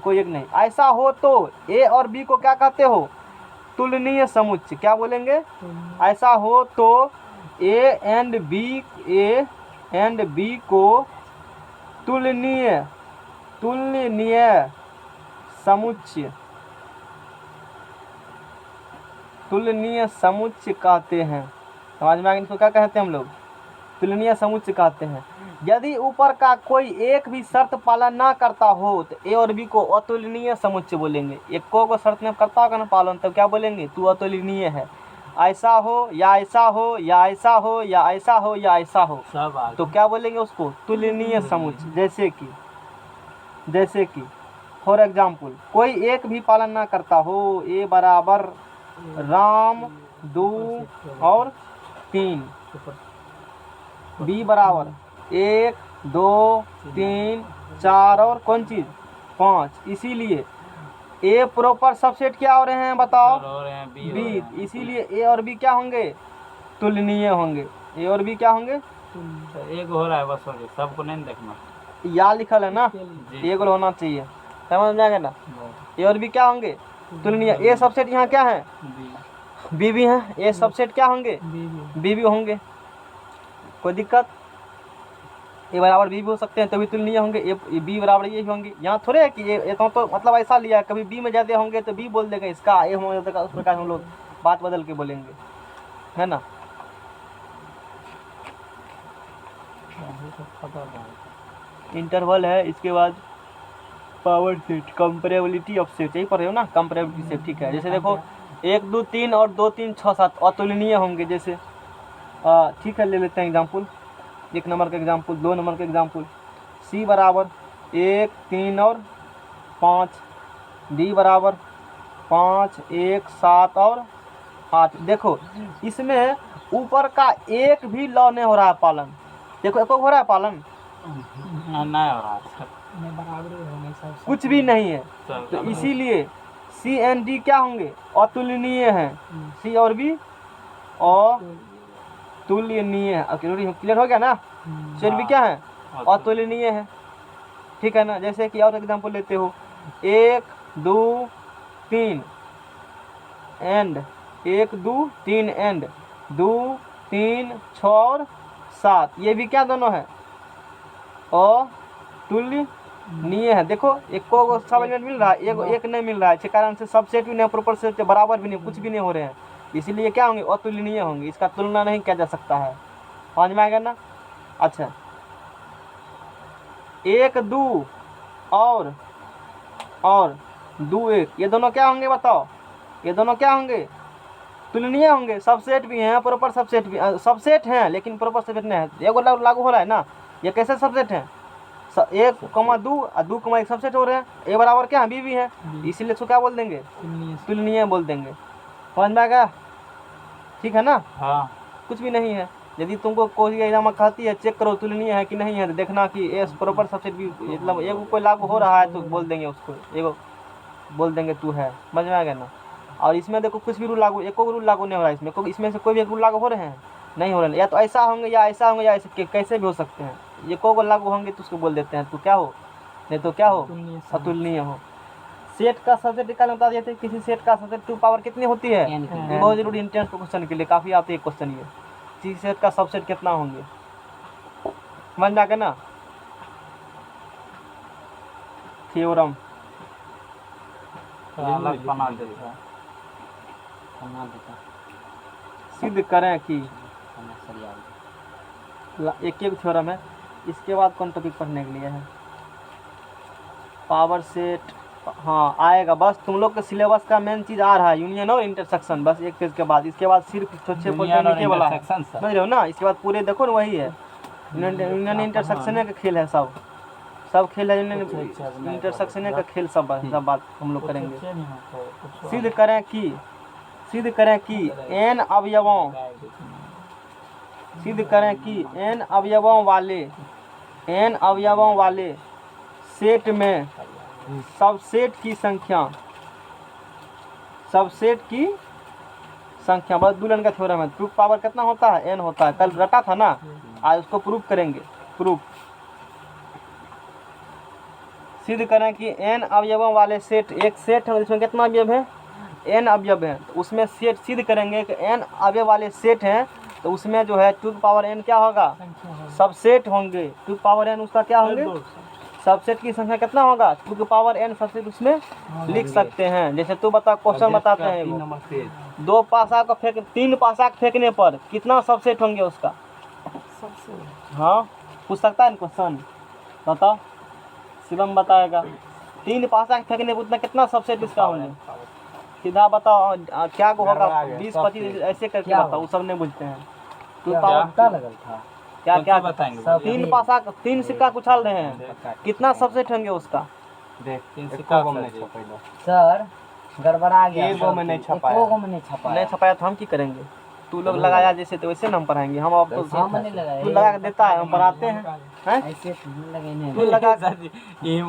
कोई एक नहीं, ऐसा हो तो ए और बी को क्या कहते हो? तुलनीय समुच्चय। क्या बोलेंगे? ऐसा हो तो ए एंड बी को तुलनीय समुच्चय कहते हैं। समझ में आ गया? इसको क्या कहते हैं हम लोग? तुलनीय समुच्चय कहते हैं। यदि ऊपर का कोई एक भी शर्त पालन ना करता हो तो ए और बी को अतुलनीय समुच्चय बोलेंगे। एक को शर्त नहीं करता होगा ना पालन, तब क्या बोलेंगे? तू अतुलनीय है। ऐसा हो या ऐसा हो या ऐसा हो या ऐसा हो या ऐसा हो, सब आ तो क्या बोलेंगे उसको? तुलनीय समुच्चय। जैसे कि फॉर एग्जाम्पल, कोई एक भी पालन ना करता हो। ए बराबर राम 2 और 3, बी बराबर 1 2 3 4 और कौन चीज़? 5। इसीलिए ए प्रॉपर सबसेट क्या हो रहे हैं बताओ? बी। इसीलिए ए और बी क्या होंगे? तुलनीय होंगे। ए और बी क्या होंगे? तो एक हो रहा है बस, हो गया, सबको नहीं देखना। या लिखल है ना, जी। एक होना चाहिए, समझ में आ गया ना। ए और बी क्या होंगे? तुलनीय। ए सबसेट यहाँ क्या है? जी। बी भी है। ए सबसेट क्या होंगे? बी भी होंगे। कोई दिक्कत? ए बराबर बी भी हो सकते हैं तभी तुलनीय होंगे। ए बी बराबर ये भी होंगे। यहाँ थोड़े है कि ये तो मतलब ऐसा लिया है, कभी बी में ज़्यादा होंगे तो बी बोल देंगे इसका, ए होंगे तो उस प्रकार हम लोग बात बदल के बोलेंगे, है ना। इंटरवल है, इसके बाद power set, comparability of set, यही पढ़ रहे हो ना, कंपेरेबिलिटी सेट, ठीक है। जैसे देखो 1 2 3 और 2 3 6 7 अतुलनीय होंगे। जैसे ठीक है, ले लेते हैं एग्जाम्पल, 1 नंबर का एग्जाम्पल, 2 नंबर का एग्जाम्पल। सी बराबर 1 3 और 5, डी बराबर 5 1 7 और 8। देखो इसमें ऊपर का एक भी लॉ नहीं हो रहा है पालन। देखो एक हो रहा है पालन, नहीं हो रहा है, में बराबरी होने सब कुछ भी नहीं है। सब तो इसीलिए सी एंड डी क्या होंगे? अतुलनीय हैं। सी और बी अतुलनीय है। क्लियर हो गया ना। सी और बी क्या है? अतुलनीय है, ठीक है ना। जैसे कि और एग्जांपल लेते हो, 1 2 3 एंड 1 2 3 एंड 2 3 6 और 7, ये भी क्या दोनों है? अतुलनीय है। देखो एक को सब एलिमेंट मिल रहा है, एक नहीं मिल रहा है, इस कारण से सबसेट भी नहीं, प्रॉपर सेट बराबर भी नहीं, कुछ भी नहीं हो रहे हैं, इसीलिए क्या होंगे? अतुलनीय होंगे। इसका तुलना नहीं किया जा सकता है, समझ में आएगा ना। अच्छा 1 2 और 2 1, ये दोनों क्या होंगे बताओ? ये दोनों क्या होंगे? तुलनीय होंगे। सबसेट भी हैं, प्रॉपर सबसेट भी, सबसेट हैं लेकिन प्रॉपर सबसेट नहीं है। एगो लागू हो रहा है ना, ये कैसे सबसेट हैं? 1 2 और 2 1 सबसेट हो रहे हैं। ए बराबर क्या है? बी भी है, इसीलिए इसको क्या बोल देंगे? तुलनीय बोल देंगे, समझ में आ गया? ठीक है ना। हाँ। कुछ भी नहीं है। यदि तुमको कोई एग्जाम कहती है चेक करो तुलनीय है कि नहीं है, तो देखना कि ए प्रॉपर सबसेट भी, मतलब एगो कोई लागू हो रहा है तो बोल देंगे उसको, एगो बोल देंगे तू है, समझ में आ गया ना। और इसमें देखो कुछ भी रूल लागू, एक रूल लागू नहीं हो रहा है इसमें, इसमें से कोई भी एक रूल लागू हो रहे हैं? नहीं हो रहे हैं। या तो ऐसा होंगे या ऐसा होंगे या ऐसे, कैसे भी हो सकते हैं। ये को लागू होंगे तो उसको बोल देते हैं तू क्या हो, नहीं तो क्या हो? अतुलनीय हो। सेट का सबसेट निकालना बता देते हैं। किसी सेट का सबसेट 2 पावर कितनी होती है? n की। ये बहुत जरूरी इंट्रेंस क्वेश्चन के लिए काफ़ी आते हैं क्वेश्चन ये। किसी सेट का सबसेट कितना होंगे, समझ में आ गया ना। थ्योरम अलग बना देता है। बना देता सिद्ध करें कि बना सरिया। एक थ्योरम है। इसके बाद कौन टॉपिक पढ़ने के लिए है? पावर सेट, हाँ आएगा। बस तुम लोग के सिलेबस का मेन चीज़ आ रहा है, यूनियन और इंटरसेक्शन, बस एक पेज के बाद। इसके बाद सिर्फ छोटे यूनियन और नीचे वाला है, इंटरसेक्शन सर। समझ रहे हो ना। इसके बाद पूरे देखो ना वही है, यूनियन इंटरसेक्शन का खेल है, सब खेल है यूनियन इंटरसेक्शन का खेल, सब बात हम लोग करेंगे। सिद्ध करें कि n अवयवों, सिद्ध करें कि n अवयवों वाले सेट में सबसेट की संख्या बस दुल्हन का थ्योरम है। प्रूफ पावर कितना होता है? n होता है। कल रटा था ना, आज उसको प्रूफ करेंगे। प्रूफ सिद्ध करें कि n अवयवों वाले सेट, एक सेट है जिसमें कितना अवयव है? n अवयव है। तो उसमें सेट सिद्ध करेंगे कि n अवयव वाले सेट हैं, तो उसमें जो है 2 पावर n क्या होगा? सबसेट होंगे। 2 पावर n उसका क्या होंगे? सबसेट की संख्या कितना होगा? 2 पावर n सबसेट उसमें लिख सकते हैं। जैसे तू बता, क्वेश्चन बताते हैं वो, 2 पासा को फेंक, 3 पासा फेंकने पर कितना सबसेट होंगे उसका? हाँ पूछ सकता है क्वेश्चन, बताओ। शिवम बताएगा 3 पासा फेंकने पर उतना कितना सबसेट इसका होंगे? सीधा बताओ क्या होगा? 20 25 ऐसे करके बताओ, वो सब नहीं बुझते हैं। 2 पावर पता लगल था। क्या बताएंगे? 3 पासा, 3 सिक्का उछाल रहे हैं, कितना सबसेट होंगे उसका? देख 3 सिक्का को नहीं छपाइलो सर गड़बड़ा गया। एगो में नहीं छपाया। एगो में नहीं छपाया। नहीं छपाया तो हम की करेंगे? तू लोग लगाया जैसे तो वैसे ना हम पढ़ाएंगे। हम अब तो हम नहीं लगाए। तू लगा के देता है, हम पढ़ाते हैं, हैं? ऐसे लगे नहीं। तू लगा ये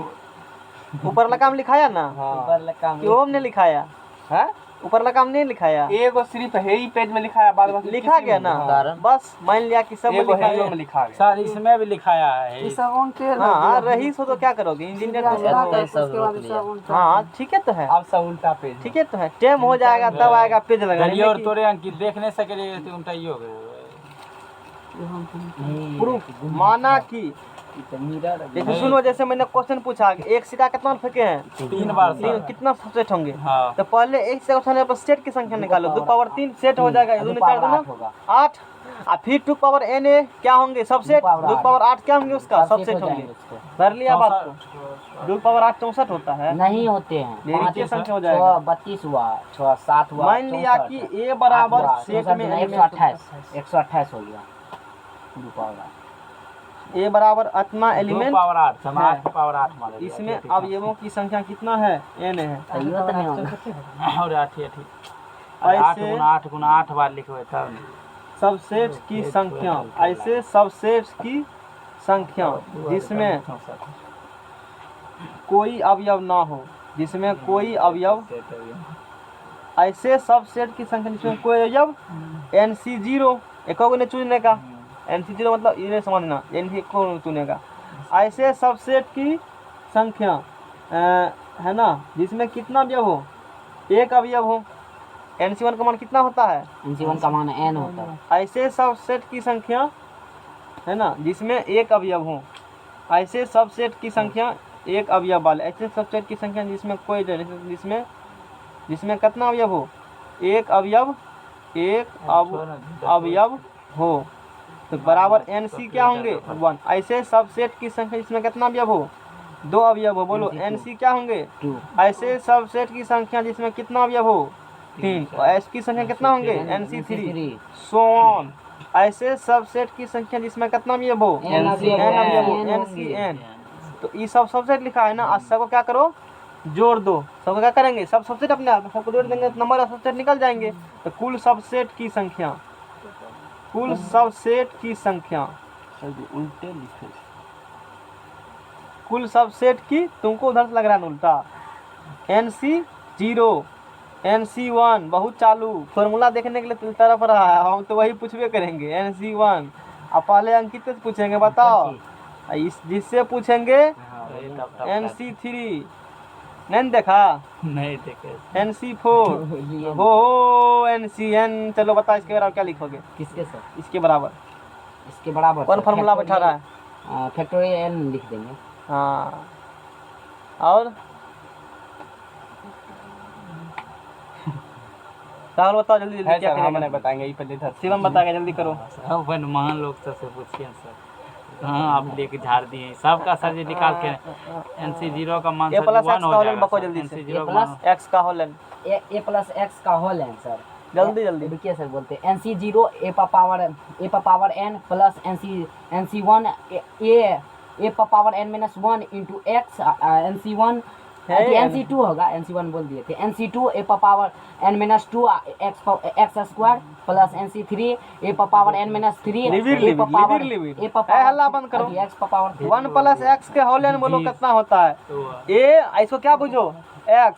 ऊपर लगा में लिखाया ना, ऊपर लगा कि वो हमने लिखाया है? ऊपर लगा हम नहीं लिखाया, एगो सिर्फ है ही पेज में लिखा है, बाद बाकी लिखा गया ना, बस मान लिया कि सब में एगो लिखा है गया। में लिखा गया। सर इसमें भी लिखाया है। हाँ रईस हो तो क्या करोगे, इंजीनियर तो हो। हाँ ठीक है तो है, अब सब उल्टा पेज ठीक है तो है, टेम हो जाएगा तब आएगा पेज लगा। गलियों और तोरे अंकित देख नहीं सके तो उल्टा ही हो गए। प्रूफ माना कि जैसे सुनो, जैसे मैंने क्वेश्चन पूछा कि एक सिक्का कितना फेंके हैं, 3 बार तीन, सर। कितना सेट होंगे, हाँ तो पहले एक से उठाने पर सेट की संख्या निकालो, 2 पावर 3 सेट हो जाएगा, 2 4 2 8, और फिर 2 पावर n ए क्या होंगे सबसेट, 2 पावर 8 क्या होंगे उसका सबसेट होंगे। कर लिया बात को, 2 पावर 8 64 होता है, नहीं होते हैं, देरी की संख्या हो जाएगा। 32 हुआ, 6 7 हुआ, मान लिया कि a बराबर सेट में 128 हो गया, 2 पावर a बराबर इतना 2 एलिमेंट, पावर 8 सम 8 पावर 8 मान लीजिए। इसमें अवयवों की संख्या कितना है, n है। सही तो नहीं होगा। और 8 है ठीक। 8 ऐसे गुना 8 गुना 8 बार लिखो तब। सबसेट की संख्या, ऐसे सबसेट की संख्या जिसमें कोई अवयव ना हो, जिसमें कोई अवयव, ऐसे सबसेट की संख्या जिसमें कोई अवयव NC0 एक को नहीं चुनने का, NC0 मतलब इन्हें समझना, NC को चुनेगा। ऐसे सबसेट की संख्या है ना जिसमें कितना अवयव हो, एक अवयव हो। NC1 का मान कितना होता है, NC1 का मान n होता है। ऐसे सबसेट की संख्या है ना जिसमें एक अवयव हो, ऐसे सबसेट की संख्या एक अवयव वाले, ऐसे सबसेट की संख्या जिसमें कोई जिसमें कितना अवयव हो, एक अवयव, एक अवयव हो, तो बराबर NC क्या होंगे 1। ऐसे सबसेट की संख्या जिसमें कितना अवयव हो, 2 अवयव हो, बोलो NC क्या होंगे 2। ऐसे सबसेट की संख्या जिसमें कितना अवयव हो 3, और S की संख्या कितना होंगे NC3 सो ऑन। ऐसे सबसेट की संख्या जिसमें कितना अवयव हो n अवयव हो NCN। तो ये सब सबसेट लिखा है ना, आज सबको क्या करो जोड़ दो, सबको क्या करेंगे सब सबसेट अपने आप सबको जोड़ देंगे, नंबर ऑफ सबसेट निकल जाएंगे। तो कुल सबसेट की संख्या, कुल सबसेट की संख्या, उल्टे लिखे। कुल सबसेट की, तुमको उधर से लग रहा है ना उल्टा, NC0 NC1 बहुत चालू, फॉर्मूला देखने के लिए तरफ रहा है, हम तो वही पूछबे करेंगे NC1। अब पहले अंकित से पूछेंगे बताओ, इस जिससे पूछेंगे NC3 नहीं देखा, नहीं देखे। NC4 हो NCN। चलो बता इसके बराबर क्या लिखोगे, किसके सर? इसके बराबर इसके बराबर कौन फार्मूला बैठा रहा है, फैक्टोरियल n लिख देंगे। हाँ और राहुल बताओ जल्दी जल्दी क्या हम नहीं करेंगे, बताएंगे, ये पहले इधर शिवम बताएगा जल्दी करो। अपन महान लोग से पूछिए सर, कहाँ आप लेके झाड़ दिए सबका सर जी निकाल के। NC0 का मान A सर प्लस 1 एक्स हो का होलन जाएगा बको सर। जल्दी से, NC0 का प्लस मान एक्स का होलन a प्लस x का होल n सर, जल्दी जल्दी। देखिए सर बोलते हैं NC0 a पर power n plus NC1 a पर power n minus 1 into x NC1 NC2 होगा, NC1 बोल दिए थे, NC2 a पर power n minus 2 x square plus NC3 a पर पावर n माइनस 3 लिविर a पर पावर लिविर a पर ए हल्ला बंद करो। x पर पावर 1 प्लस एक्स के होलन बोलो कितना होता है, ए इसको क्या बुझो x,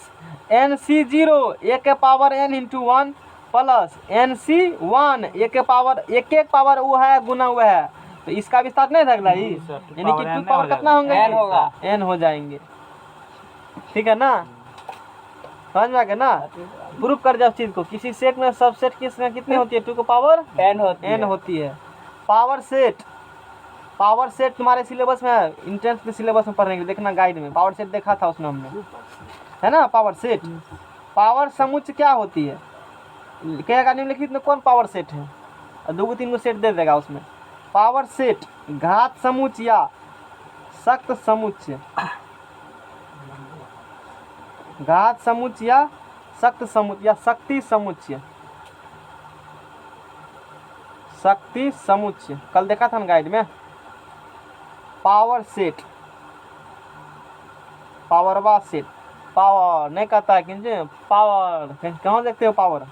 NC0 a के power n into 1 plus NC1 a के पावर एक पावर वो है गुना हुआ है, तो इसका विस्तार नहीं रख रहा है, यानी कि 2 पावर कितना होंगे n होगा, n हो जाएंगे, ठीक है ना, समझ में आ गया ना। प्रूफ कर जाओ चीज को, किसी सेट में सबसेट की संख्या कितनी होती है 2 की पावर n होती है। पावर सेट तुम्हारे सिलेबस में है, इंट्रेंस के सिलेबस में पढ़ने के लिए देखना, गाइड में पावर सेट देखा था उसमें हमने, है ना। पावर सेट, पावर समुच्चय क्या होती है, कहेगा निम्नलिखित में कौन पावर सेट है, और 2 3 को सेट दे देगा उसमें। पावर सेट घात समुच्चय या सक्त समुच्चय, घात समुच्चय या सक्त समुच्चय या शक्ति समुच्चय, शक्ति समुच्चय कल देखा था ना गाइड में। पावर सेट, पावरवा सेट, पावर नहीं कहता है कि पावर कहाँ देखते हो, पावर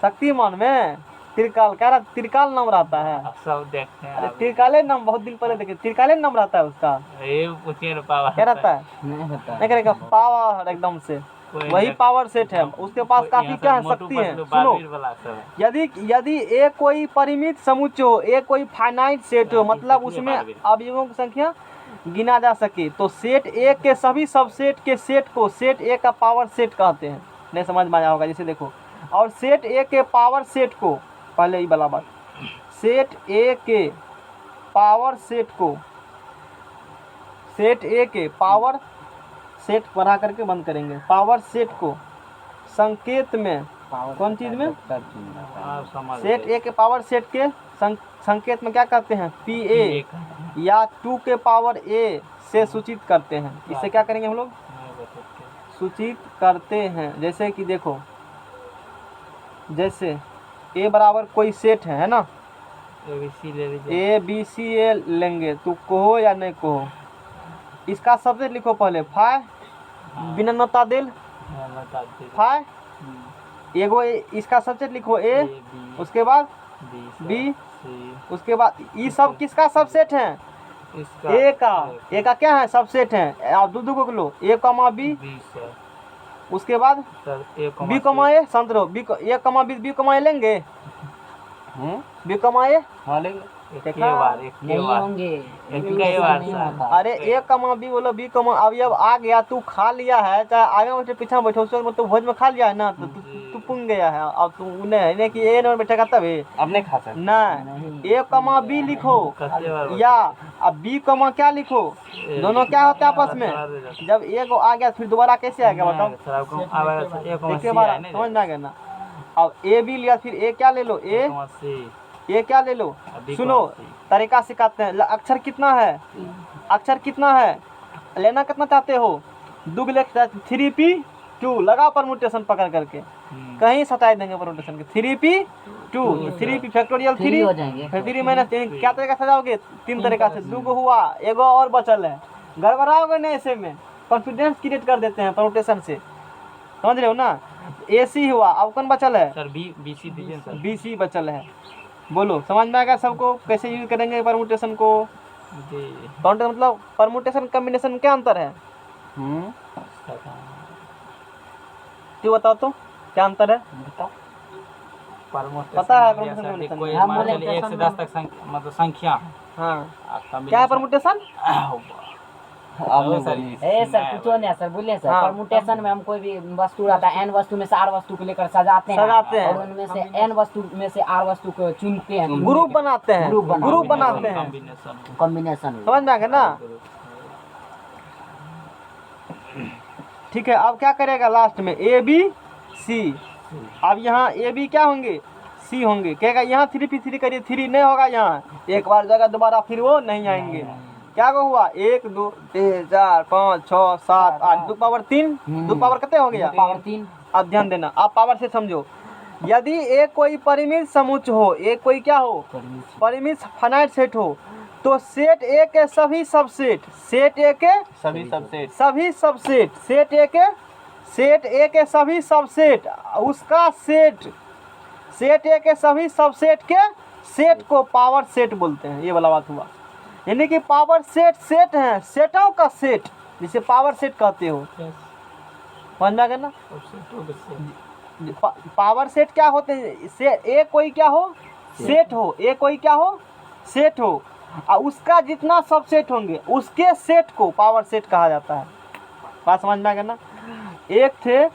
शक्तिमान में त्रिकाल, कह रहा त्रिकाल नाम रहता है, अब सब देखते हैं। अरे त्रिकाले नाम बहुत दिन पहले देखे, त्रिकाले नाम रहता है उसका, ये पूछिए ना पावर क्या रहता है नहीं होता नहीं करेगा पावर एकदम से, वही पावर सेट है। उसके पास काफी क्या है, शक्ति है। सुनो, यदि ए कोई परिमित समुच्चय हो, ए कोई फाइनाइट सेट हो, मतलब उसमें अवयवों की संख्या गिना जा सके, तो सेट ए के सभी सबसेट के सेट को सेट ए का पावर सेट कहते हैं। नहीं समझ में आया होगा, जैसे देखो, और सेट ए के पावर सेट को, पहले ही वाला बात, सेट ए के पावर सेट को, सेट ए के पावर सेट बढ़ा करके बंद करेंगे, पावर सेट को संकेत में, कौन चीज में, सेट ए के पावर सेट के संकेत में क्या कहते हैं, पी ए या 2 के पावर ए से सूचित करते हैं। इससे क्या करेंगे हम लोग, सूचित करते हैं। जैसे कि देखो, जैसे ए बराबर कोई सेट है ना, ए बी सी ए लेंगे, तो कहो या नहीं कहो, इसका सबसेट लिखो पहले, फाइ बिना नोता दिल, फाइ एगो इसका सबसेट लिखो ए, उसके बाद बी, उसके बाद ये सब किसका सबसेट है, ए का क्या है, सबसेट है। आप दो को लो, ए कमा बी, उसके बाद बी कमा ए, शांत रहो, बी ए कमा बी कमा ए लेंगे, बी कमा ए, हाँ लेंगे, नहीं होंगे, अरे ए कमा बी बोलो, बी कमा, अब जब आ गया, तू खा लिया है, चाहे आगे बैठे पीछे बैठो, उसके मतलब भोज में खा लिया है ना, तो तू पुंग गया है। अब तू नहीं कि ए नंबर बैठेगा तब अब नहीं खा सकते, नहीं, ए कमा बी लिखो, या अब बी कमा क्या लिखो, दोनों क्या होते हैं आपस में, जब ए को आ गया फिर दोबारा कैसे आ गया बताओ, एक बार समझ में आ गया ना। अब ए बी लिया, फिर ए क्या ले लो, ए क्या ले लो, सुनो तरीका सिखाते हैं। अक्षर कितना है, अक्षर कितना है, लेना कितना चाहते हो, दुगले 3p2 लगा परमुटेशन पकड़ करके, कहीं सटाई देंगे परमुटेशन के, 3p2, 3p फैक्टोरियल 3 फिर 3 माइनस, क्या तरीका सजाओगे, 3 तरीका से, 2 को हुआ, एगो और बचल है, गड़बड़ाओगे नहीं, ऐसे में कॉन्फिडेंस क्रिएट कर देते हैं परमुटेशन से, समझ रहे हो ना। AC हुआ, अब कौन बचल है, सर BC दीजिए सर, BC बचल है। बोलो समझ में आएगा सबको, कैसे यूज करेंगे परमुटेशन को। परमुटेशन मतलब परमुटेशन कॉम्बिनेशन में क्या अंतर है, क्यों बताओ तो क्या अंतर है, पता है परमुटेशन, कोई मान लीजिए 1 से 10 तक मतलब संख्या, हाँ क्या है परमुटेशन, ए सर कुछ नहीं सर, बोलिए सर। हाँ। परमुटेशन में हम कोई भी वस्तु रहता है, n वस्तु में से r वस्तु को लेकर सजाते हैं, और उनमें से n वस्तु में से r वस्तु को चुनते हैं, ग्रुप बनाते हैं, ग्रुप बनाते हैं, कॉम्बिनेशन। समझ में आ गया ना। ठीक है, अब क्या करेगा लास्ट में, ए बी सी, अब यहाँ ए बी क्या होंगे, सी होंगे, कहेगा यहाँ 3p3 करिए, 3 नहीं होगा, यहाँ एक बार जगह दोबारा फिर वो नहीं आएंगे। क्या को हुआ, 1 2 3 4 5 6 7 8, 2 पावर 3, 2 पावर कितने हो गया, पावर 3। अब ध्यान देना, आप पावर से समझो, यदि एक कोई परिमित समुच्चय हो, एक कोई क्या हो, परिमित फाइनाइट सेट हो, तो सेट ए के सभी सबसेट, सेट ए के सभी सबसेट, सभी सबसेट, सेट ए के सभी सबसेट, उसका सेट, सेट ए के सभी सबसेट के सेट को पावर सेट बोलते हैं। ये वाला बात हुआ, यानी कि पावर सेट सेट है, सेटों का सेट, जिसे पावर सेट कहते हो, समझ में आ गया ना। पावर सेट क्या होते हैं, से ए कोई क्या हो, सेट हो, ए कोई क्या हो, सेट हो, और उसका जितना सबसेट होंगे उसके सेट को पावर सेट कहा जाता है। बात समझ में आ गया ना। एक थे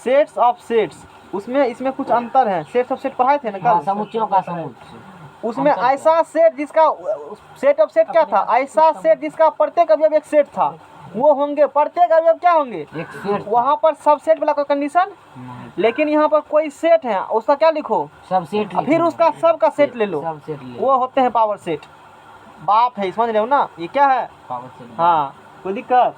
सेट्स ऑफ सेट्स, उसमें इसमें कुछ अंतर है, सेट्स ऑफ सेट पढ़ाए थे ना कल, समुच्चयों का समुच्चय, उसमें ऐसा सेट जिसका सेट ऑफ सेट क्या था, ऐसा सेट जिसका प्रत्येक अवयव एक सेट था, वो होंगे प्रत्येक अवयव क्या होंगे, एक सेट। वहाँ पर सबसेट वाला कोई कंडीशन, लेकिन यहाँ पर कोई सेट है, उसका क्या लिखो, सबसेट, फिर उसका सब का सेट ले लो, वो होते हैं पावर सेट। बाप है, समझ रहे हो ना, ये क्या है, पावर सेट। हाँ कोई दिक्कत,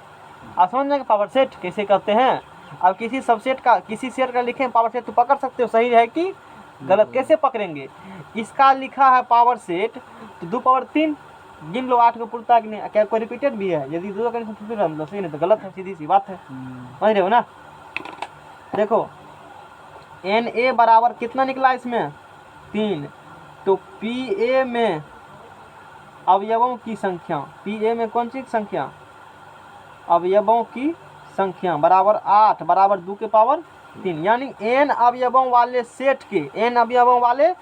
आप समझ रहे पावर सेट कैसे करते हैं। अब किसी सबसेट का, किसी सेट का लिखें पावर सेट, तो पकड़ सकते हो सही है कि गलत, कैसे पकड़ेंगे। इसका लिखा है पावर सेट, तो 2 पावर 3 गिन लो, 8 को पूर्ता कि नहीं, क्या कोई रिपीटेड भी है, यदि 2 कंडीशन फुलफिल है मतलब सही, नहीं तो गलत है, सीधी सी बात है, समझ रहे हो ना। देखो Na बराबर कितना निकला इसमें, 3, तो Pa में अवयवों की संख्या, Pa में कौन सी संख्या, अवयवों की संख्या बराबर 8 बराबर 2 के पावर 3, यानी n अवयवों वाले सेट के n अवयवों वाले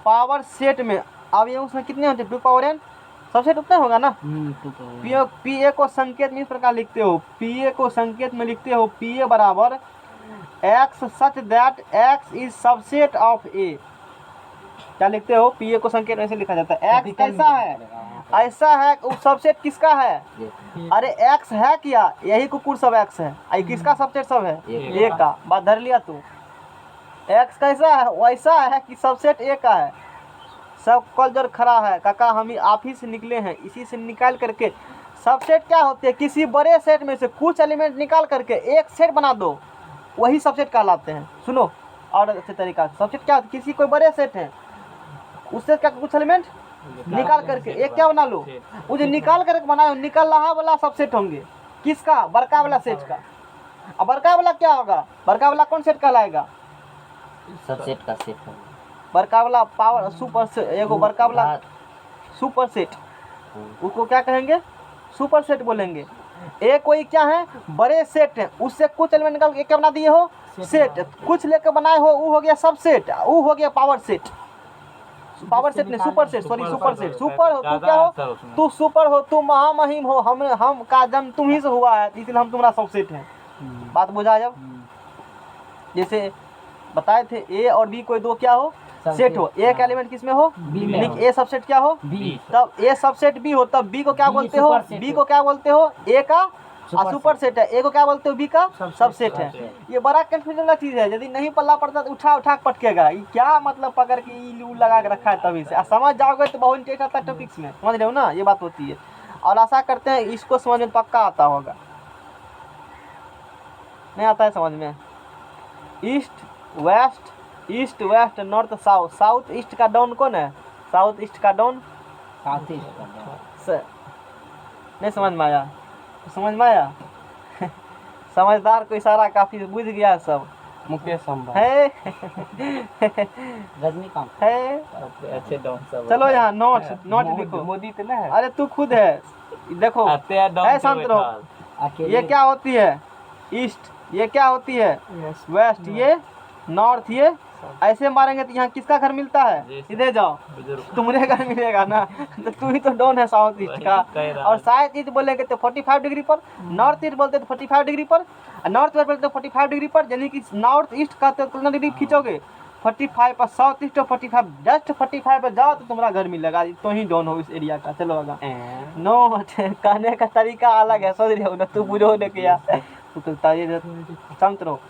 पावर सेट में अवयव उसमें कितने होते हैं 2 पावर n, सबसेट उतना होगा ना। पी ए को संकेत में इस प्रकार लिखते हो, पी ए को संकेत में लिखते हो पी ए बराबर X such that X is subset of A. क्या लिखते हो, पी ए को संकेत में ऐसे लिखा जाता है, एक्स कैसा है, ऐसा है, सबसेट किसका है, अरे एक्स है क्या, यही कुकुर सब एक्स है, ये किसका सबसेट सब है, ए का, बात धर लिया तू। एक्स कैसा है, वैसा है कि सबसेट ए का है। सब कल जर खड़ा है काका, हम ही आप ही से निकले हैं, इसी से निकाल करके सबसेट क्या होते हैं, किसी बड़े सेट में से कुछ एलिमेंट निकाल करके एक सेट बना दो, वही सबसेट कहलाते हैं। सुनो और अच्छे तरीका से, सबसेट क्या होता है, किसी कोई बड़े सेट है उससे क्या कुछ एलिमेंट निकाल करके एक क्या बना लो, वो जो निकाल करके बनाओ, निकल रहा वाला सबसेट होंगे किसका, बड़का वाला सेट का। अब बड़का वाला क्या होगा, बड़का वाला कौन सेट कहलाएगा, सबसेट का सेट है। बड़का वाला पावर सुपर सेट, एगो बड़का वाला सुपर सेट, उसको क्या कहेंगे, सुपर सेट बोलेंगे। एक कोई क्या है, बड़े सेट है, उससे कुछ एलिमेंट निकाल के क्या बना दिए हो, सेट, कुछ लेकर बनाए हो, वो हो गया सबसेट, वो हो गया पावर सेट। पावर सेट नहीं, super set, sorry super set. Super हो तू क्या हो, तू सुपर हो, तू महामहिम हो, हम का जन्म तुम ही से हुआ है, इसलिए हम तुम्हारा सबसेट है। बात बुझा जब, जैसे बताए थे ए और बी कोई दो क्या हो, सेट हो, एक एलिमेंट किस में हो, बी में, ए सबसेट क्या हो, बी, तब ए सबसेट बी हो, तब बी को क्या बोलते हो, बी को क्या बोलते हो, ए का सुपर सेट है, ए को क्या बोलते हो, बी का सबसेट है। ये बड़ा कंफ्यूजन वाला चीज है, यदि नहीं पल्ला पड़ता तो उठा उठा के पटकेगा, ये क्या मतलब पकड़ के ई लगा के रखा है, तभी से समझ जाओगे तो बहुत इंटरेस्ट आता है टॉपिक्स में, समझ रहे हो ना, ये बात होती है। और आशा करते हैं इसको समझ में पक्का आता होगा, नहीं आता है समझ में। East west north south, south east का डॉन कौन है, साउथ ईस्ट का डॉन, नहीं समझ में आया, समझ में आया समझदार को इशारा काफी बुझ गया सब, मुकेश अंबानी है रजनीकांत है। अच्छे डॉन सब। चलो यहाँ नोट लिखो, मोदी तो ना है, अरे तू खुद है, देखो है, शांत रहो। ये क्या होती है, ईस्ट, ये क्या होती है, वेस्ट, ये नॉर्थ, ये ऐसे मारेंगे तो यहाँ किसका घर मिलता है, सीधे जाओ तुम्हारे घर मिलेगा ना, तो तू ही तो डॉन है साउथ ईस्ट का। और साउथ ईस्ट बोलेंगे तो 45 डिग्री पर, नॉर्थ ईस्ट बोलते तो 45 डिग्री पर, नॉर्थ वेस्ट बोलते तो 45 डिग्री पर, यानी कि नॉर्थ ईस्ट का तो कितना डिग्री खींचोगे 45 पर, साउथ ईस्ट 45, जस्ट 45 पर जाओ तो तुम्हारा घर मिलेगा, तो ही डॉन हो इस एरिया का। चलो आगा, नो कहने का तरीका अलग है, समझ रहे हो ना, तू बुझो ने किया, तू तो शांत रहो।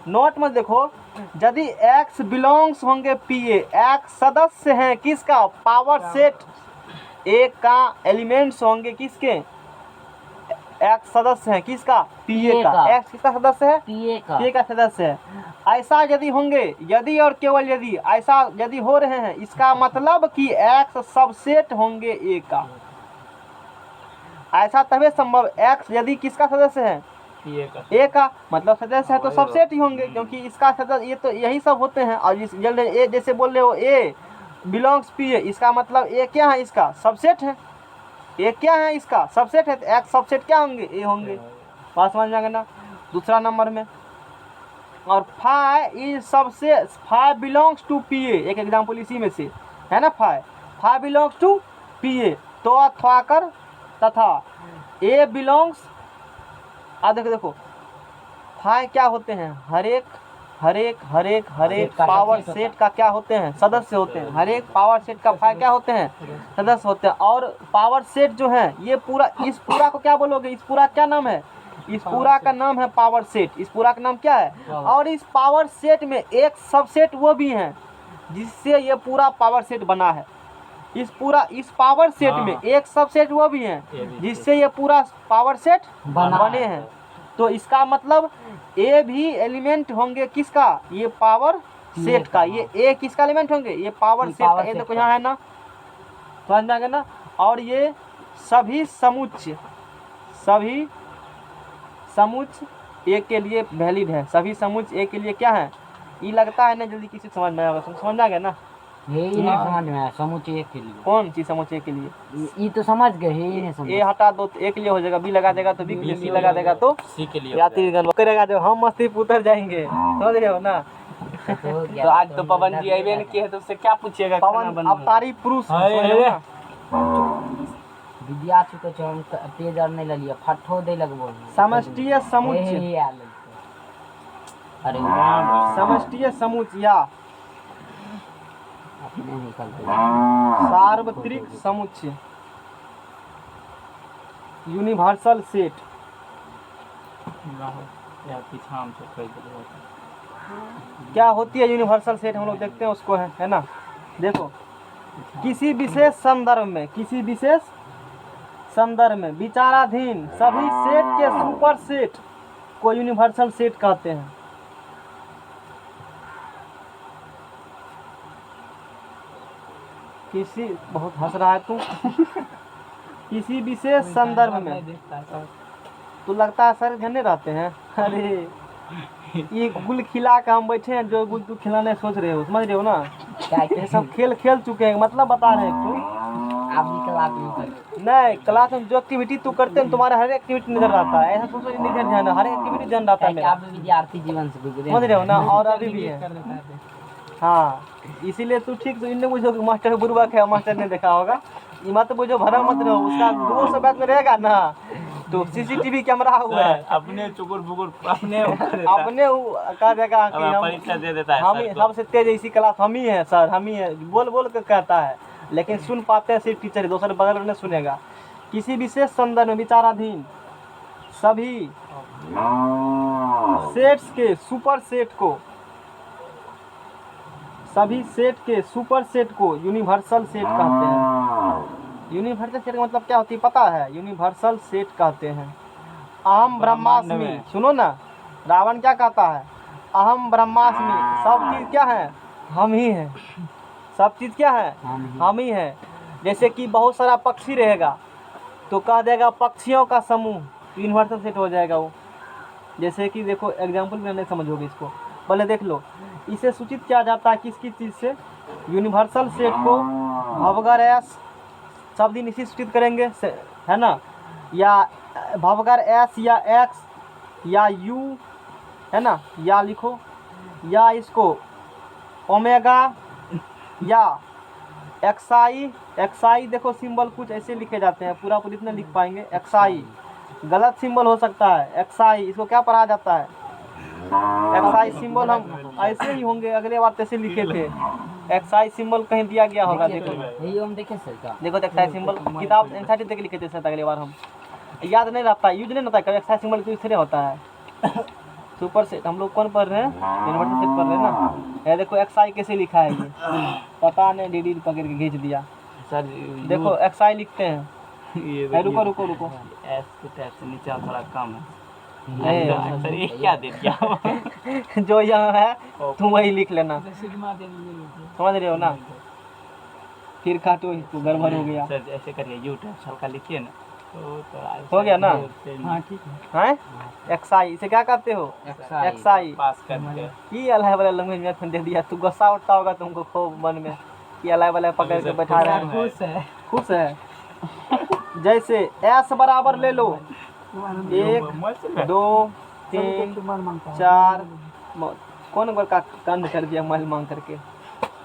नोट में देखो, यदि x बिलोंग्स होंगे पी ए, x सदस्य हैं किसका, पावर सेट ए का, एलिमेंट्स होंगे किसके, x सदस्य हैं किसका, पी ए का, x किसका सदस्य है, पी ए का सदस्य है। ऐसा यदि होंगे, यदि और केवल यदि ऐसा यदि हो रहे हैं, इसका मतलब कि x सबसेट होंगे ए का। ऐसा तभी संभव, x यदि किसका सदस्य है, ए का, मतलब सदस्य है तो सबसेट ही होंगे, क्योंकि इसका सदस्य ये तो यही सब होते हैं। और इस ए जैसे बोल रहे हो ए बिलोंग्स पी ए, इसका मतलब ए क्या है, इसका सबसेट है, ए क्या है, इसका सबसेट है, तो एक सबसेट क्या होंगे, ए होंगे। बात समझ में आ गया ना। दूसरा नंबर में, और फाइव इज सबसे, five belongs to P A, एक एग्जाम्पल इसी में से है ना, five belongs to P A, तो अथवा कर तथा ए बिलोंग्स, देखो फाइव क्या होते हैं, हर एक पावर सेट का क्या होते हैं, सदस्य होते हैं, हर एक पावर सेट का फाइव क्या होते हैं, सदस्य होते हैं। और पावर सेट जो है ये पूरा, इस पूरा को क्या बोलोगे, इस पूरा क्या नाम है, इस पूरा का नाम है पावर सेट, इस पूरा का नाम क्या है। और इस पावर सेट में एक सबसेट वो भी है जिससे ये पूरा पावर सेट बना है, इस पावर सेट में एक सबसेट वो भी है जिससे ये पूरा पावर सेट बने हैं। तो इसका मतलब ए भी एलिमेंट होंगे किसका, ये पावर सेट का, ये ए किसका एलिमेंट होंगे, ये पावर सेट का। ये देखो यहाँ है ना, समझ में आ गया ना। और ये सभी समुच्चय ए के लिए वैलिड है, सभी समुच्चय ए के लिए क्या है, ये लगता है ना जल्दी किसी समझ में आएगा, समझ में आ गया ना। यही नहीं समझ में आया समुच्चय के लिए। कौन चीज समुच्चय के लिए? ये तो समझ गए, यही नहीं समझ। ए हटा दो तो ए के लिए हो जाएगा, बी लगा देगा तो बी के लिए, सी लगा देगा तो सी के लिए यात्री गण करेगा। जब हम मस्ती उतर जाएंगे समझ रहे हो ना। तो हो गया। तो आज तो पवन जी आइबे नहीं किए हैं, तो उससे क्या पूछिएगा? पवन अवतारी पुरुष समझ रहे हो ना। विद्यार्थी को हम तेज और नहीं लिया फट्ठो दे लगबो समष्टीय समुच्चय, हे आल। अरे समष्टीय समुच्चय, अपने निकलते सार्वत्रिक समुच्चय, यूनिवर्सल सेट। या पीछा हम से कोई दिल क्या होती है यूनिवर्सल सेट, हम लोग देखते हैं उसको, है ना। देखो किसी विशेष संदर्भ में, किसी विशेष संदर्भ में विचाराधीन सभी सेट के सुपर सेट को यूनिवर्सल सेट कहते हैं। किसी, बहुत हंस रहा है तू। किसी विशेष संदर्भ में, तो लगता है सर घने रहते हैं। अरे ये गुल खिला के हम बैठे हैं, जो गुल तू खिलाने सोच रहे हो, समझ रहे हो ना। ये सब खेल खेल चुके हैं, मतलब बता रहे हैं तू। आप भी क्लास में कर नहीं, क्लास में जो एक्टिविटी तू करते हैं तुम्हारा हर एक्टिविटी नजर आता है, ऐसा सोचो नहीं ध्यान, हर एक्टिविटी ध्यान रहता है मेरा, आप भी विद्यार्थी जीवन से गुजरे समझ रहे हो ना। और अभी भी है, हाँ, इसीलिए तू ठीक से इन्हें बुझो कि मास्टर बुर्बक है, मास्टर ने देखा होगा। ये मत बुझो, भरा मत रहो, उसका 200 बैच में रहेगा ना, तो सीसीटीवी कैमरा हुआ है, अपने चुकुर बुकुर अपने अपने कह देगा कि हम परीक्षा दे देता है हम सर ही को। सबसे तेज इसी क्लास हम ही हैं सर, हम ही हैं, बोल बोल कर कहता है, लेकिन सुन पाते हैं सिर्फ टीचर, दूसरे बगल में सुनेगा। किसी विशेष संदर्भ में विचाराधीन सभी सेट्स के सुपर सेट को, सभी सेट के सुपर सेट को यूनिवर्सल सेट कहते हैं। यूनिवर्सल सेट का मतलब क्या होती है पता है? यूनिवर्सल सेट कहते हैं। अहम ब्रह्मास्मि, सुनो ना, रावण क्या कहता है? अहम ब्रह्मास्मि, सब चीज क्या है? हम ही हैं, सब चीज क्या है? हम ही हैं। जैसे कि बहुत सारा पक्षी रहेगा तो कह देगा पक्षियों का समूह, यूनिवर्सल सेट हो जाएगा वो। जैसे कि देखो एग्जाम्पल में नहीं समझोगे इसको, पहले देख लो। इसे सूचित किया जाता है किसकी चीज़ से? यूनिवर्सल सेट को भवगर एस शब्द इसी सूचित करेंगे, है ना, या भवगर एस या एक्स या यू, है ना, या लिखो, या इसको ओमेगा या एक्सआई। एक्सआई देखो सिंबल कुछ ऐसे लिखे जाते हैं, पूरा पूरी इतना लिख पाएंगे। एक्सआई गलत सिंबल हो सकता है। एक्सआई इसको क्या पढ़ा जाता है? एक्सआई सिंबल हम ऐसे ही होंगे, अगले बार तैसे लिखे थे। एक्सआई सिंबल कहीं दिया गया होगा, देखो यही हम देखे सर का। देखो एक्सआई सिंबल किताब एनसीईआरटी देख लिखे थे सर, अगले बार हम याद नहीं रहता, यूज नहीं होता है। एक्सआई सिंबल किस तरह होता है? सुपर सेट हम लोग कौन पढ़ रहे हैं? यूनिवर्सल सेट पढ़ रहे हैं ना। ये देखो एक्सआई कैसे लिखा है, ये पता नहीं, डीडी पकड़ के खींच दिया सर देखो एक्सआई लिखते हैं। ये रुको रुको रुको, एस के टैग से नीचे थोड़ा कम है नहीं, सर। ये क्या दे दिया? जो यहाँ है तुम वही लिख लेना, सिग्मा दे दीजिए। समझ रहे हो ना। फिर काटो इसको, गड़बड़ हो गया। सर ऐसे करिए, यू टैग हल्का लिखिए ना, तो थोड़ा हो गया ना? हाँ ठीक है। हैं एक्सआई इसे क्या कहते हो? एक्सआई पास करके की अलाय वाला लैंग्वेज में दे दिया। तू गुस्सा उठता होगा तुमको खूब मन में कि अलाय वाला पकड़ के बैठा रहे हैं। खुश है। खुश है। जैसे एस बराबर ले लो, 1 2 3 4, कौन बार का कंध कर दिया मल मांग करके,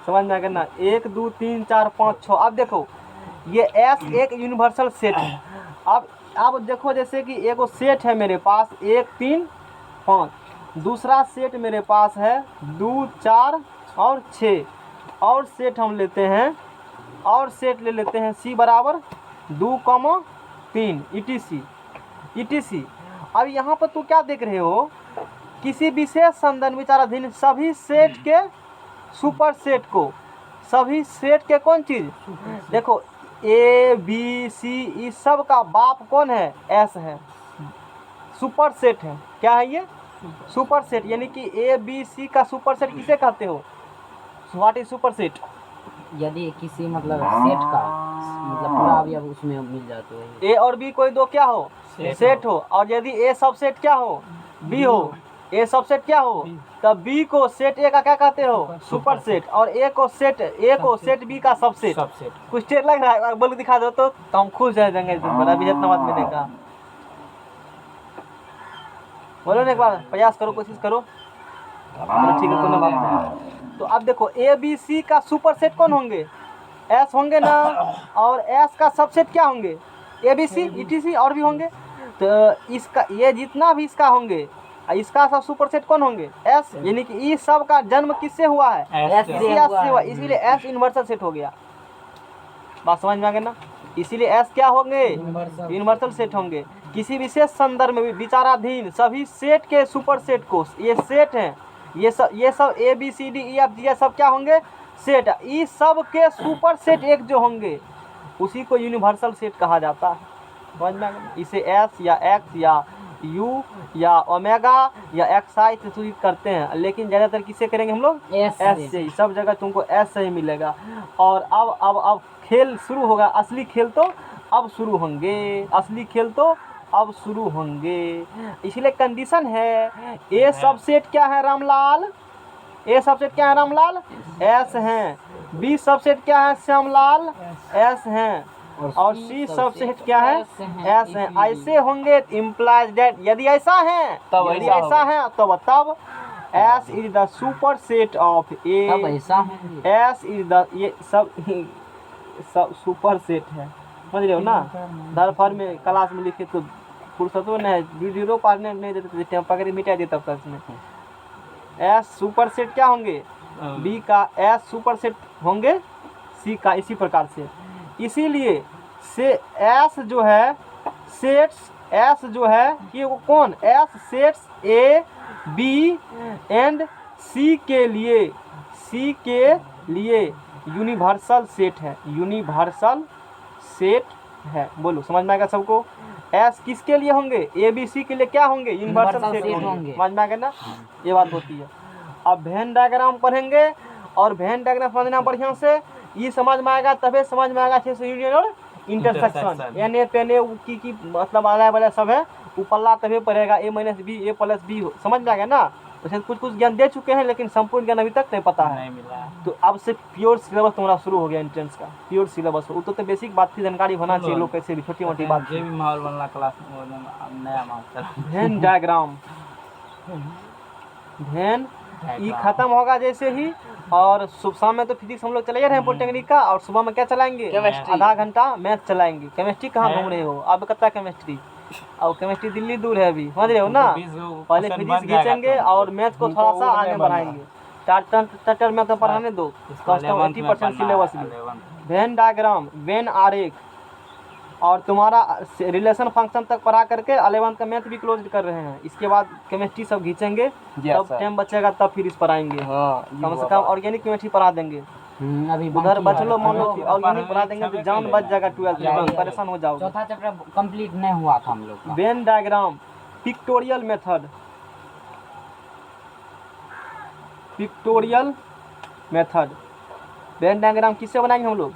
समझ में आ गया ना। 1 2 3 4 5 6। अब देखो ये एस एक यूनिवर्सल सेट है। अब देखो, जैसे कि एगो सेट है मेरे पास 1 3 5, दूसरा सेट मेरे पास है 2 4 और 6, और सेट हम लेते हैं, और सेट ले लेते हैं सी बराबर 2 3 ETC। अब यहाँ पर तू क्या देख रहे हो? किसी विशेष संदर्भ विचाराधीन सभी सेट के सुपर सेट को, सभी सेट के कौन चीज? देखो A B C इस सब का बाप कौन है? S है, सुपर सेट है। क्या है ये? Super set. यानी कि A B C का सुपर सेट किसे कहते हो? What is super set? यदि किसी मतलब सेट का मतलब पूरा अवयव उसमें मिल जाए तो A और B कोई दो क्या हो? सेट हो। और यदि A सब सेट क्या हो? B हो, ए सबसेट क्या हो, तब बी को सेट ए का क्या कहते हो, सुपर सेट, और ए को सेट बी का सबसेट। सबसेट कुछ टेढ़ लग रहा है, बोल के दिखा दो तो हम खुश रह जाएंगे तुम पर। अभी जितना बात मैंने कहा बोलो ना, एक बार प्रयास करो, कोशिश करो। चलो ठीक है, कोई बात नहीं। तो अब देखो ए बी सी का सुपर सेट कौन होंगे, एस होंगे ना, और एस का सबसेट क्या होंगे, ए बी सी ई टी सी और भी होंगे। तो इसका ये जितना भी इसका होंगे, इसका सब सुपर सेट कौन होंगे, एस, यानी कि इस सब का जन्म किससे हुआ है, एस इसी एस से हुआ, इसीलिए एस यूनिवर्सल सेट हो गया। बात समझ में आ गया ना, इसीलिए एस क्या होंगे, यूनिवर्सल सेट होंगे। किसी विशेष संदर्भ में भी विचाराधीन सभी सेट के सुपर सेट को, ये सेट हैं, ये सब A B C D E F G सब क्या होंगे, सेट। इस सब के सुपर सेट एक जो होंगे उसी को यूनिवर्सल सेट कहा जाता है। समझ में आ गया? इसे एस या एक्स या यू या ओमेगा या एक्स आई से सूचित करते हैं, लेकिन ज़्यादातर किससे करेंगे हम लोग, एस से ही। सब जगह तुमको एस से ही मिलेगा। और अब खेल शुरू होगा, असली खेल तो अब शुरू होंगे, असली खेल तो अब शुरू होंगे। इसलिए कंडीशन है, ए सबसेट क्या है रामलाल, ए सबसेट क्या है रामलाल, एस हैं। बी सबसेट क्या है श्यामलाल, एस हैं। और सी सबसेट क्या है, एस हैं। ऐसे होंगे इम्प्लाइज दैट, यदि ऐसा है तब यदि ऐसा ऐसा है तब S is the superset of A, तब ऐसा होंगे। एस इज द, ये सब सुपर सेट है, समझ रहे हो ना। दरफर में क्लास में लिखे तो फुर्सतों नहीं, वीडियो पढ़ने नहीं देते, पकड़ मिटा देता तब तक में। एस सुपर सेट क्या होंगे, बी का एस सुपर सेट होंगे सी का, इसी प्रकार से। इसीलिए से एस जो है सेट्स, एस जो है ये वो कौन, S sets A B and C के लिए यूनिवर्सल सेट है, यूनिवर्सल सेट है। बोलो समझ में आएगा सबको। एस किसके लिए होंगे, ए बी सी के लिए क्या होंगे, यूनिवर्सल सेट होंगे। समझ में आ गया ना, ये बात होती है। अब वेन डायग्राम पढ़ेंगे, और वेन डायग्राम समझना बढ़िया से, ये समझ में आएगा तभी समझ में आएगा अच्छे से यूनियन और इंटरसेक्शन। एन ए पेन ए की मतलब अलग अलग सब है, ऊपरला तभी पढ़ेगा, ए minus B A plus B, समझ में आ गया ना। वैसे कुछ ज्ञान दे चुके हैं, लेकिन संपूर्ण ज्ञान अभी तक नहीं पता है, नहीं मिला। तो अब से प्योर सिलेबस तुम्हारा शुरू हो गया एंट्रेंस का, प्योर सिलेबस। वो तो बेसिक बात थी, जानकारी होना चाहिए लोग कैसे भी, छोटी मोटी बात। जे भी माहौल बनला क्लास में, वो नया मास्टर वेन डायग्राम, वेन ये खत्म होगा जैसे ही, और शाम में तो फिजिक्स हम लोग चले जा रहे हैं पॉलिटेक्निक का, और सुबह में क्या चलाएंगे, केमिस्ट्री। आधा घंटा मैथ चलाएंगे। केमिस्ट्री कहाँ घूम रहे हो, अब कत्ता केमिस्ट्री, और केमिस्ट्री दिल्ली दूर है अभी, समझ रहे हो ना। पहले फिजिक्स खींचेंगे और मैथ को थोड़ा सा आगे बढ़ाएंगे। चार्टर मैथ पढ़ाने दो, कम से कम 80% सिलेबस में। वेन डायग्राम, वेन आरेख, और तुम्हारा रिलेशन फंक्शन तक पढ़ा करके 11th का मैथ भी क्लोज कर रहे हैं। इसके बाद केमिस्ट्री सब खींचेंगे, तब टाइम बचेगा तब फिर इस पढ़ाएंगे। कम से कम ऑर्गेनिक केमिस्ट्री पढ़ा देंगे। अभी उधर बच लो, मान लो ऑर्गेनिक पढ़ा देंगे तो जान बच जाएगा 12th में, परेशान हो जाओगे। चौथा चैप्टर कंप्लीट नहीं हुआ था हम लोग का। Venn diagram, pictorial method, pictorial method. Venn diagram किससे बनाएंगे हम लोग,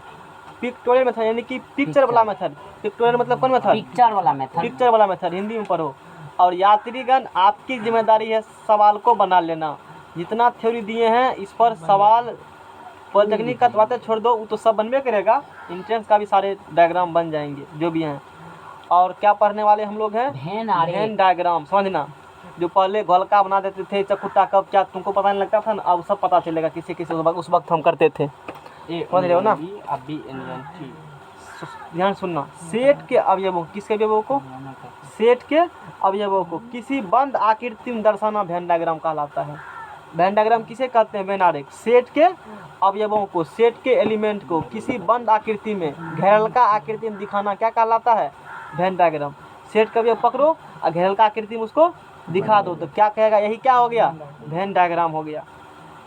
पिक्टोरियल मेथड, यानी कि पिक्चर वाला मेथड। पिक्टोरियल मतलब कौन मेथड, पिक्चर वाला मेथड। पिक्चर वाला मेथड, हिंदी में पढ़ो। और यात्रीगण आपकी जिम्मेदारी है सवाल को बना लेना। जितना थ्योरी दिए हैं इस पर सवाल, पॉलिटेक्निक का बातें छोड़ दो, वो तो सब बनबे करेगा, इंट्रेंस का भी सारे डायग्राम बन जाएंगे जो भी हैं। और क्या पढ़ने वाले हम लोग हैं, वेन डायग्राम, समझना। जो पहले गोलका बना देते थे, चकुट्टा कब क्या तुमको पता नहीं लगता था ना, अब सब पता चलेगा किसी किसी उस वक्त हम करते थे, समझ रहे हो ना। ध्यान सुनना, सेट के अवयवों, किसके अवयवों को, सेट के अवयवों को किसी बंद आकृति में दर्शाना वेन डायग्राम कहलाता है। वेन डायग्राम किसे कहते हैं, वेन आरेख। सेट के अवयवों को, सेट के एलिमेंट को किसी बंद आकृति में, घेरलका आकृति में दिखाना क्या कहलाता है, वेन डायग्राम। सेट का अवयव पकड़ो और घेरलका आकृति में उसको दिखा दो तो क्या कहेगा, यही क्या हो गया, वेन डायग्राम हो गया।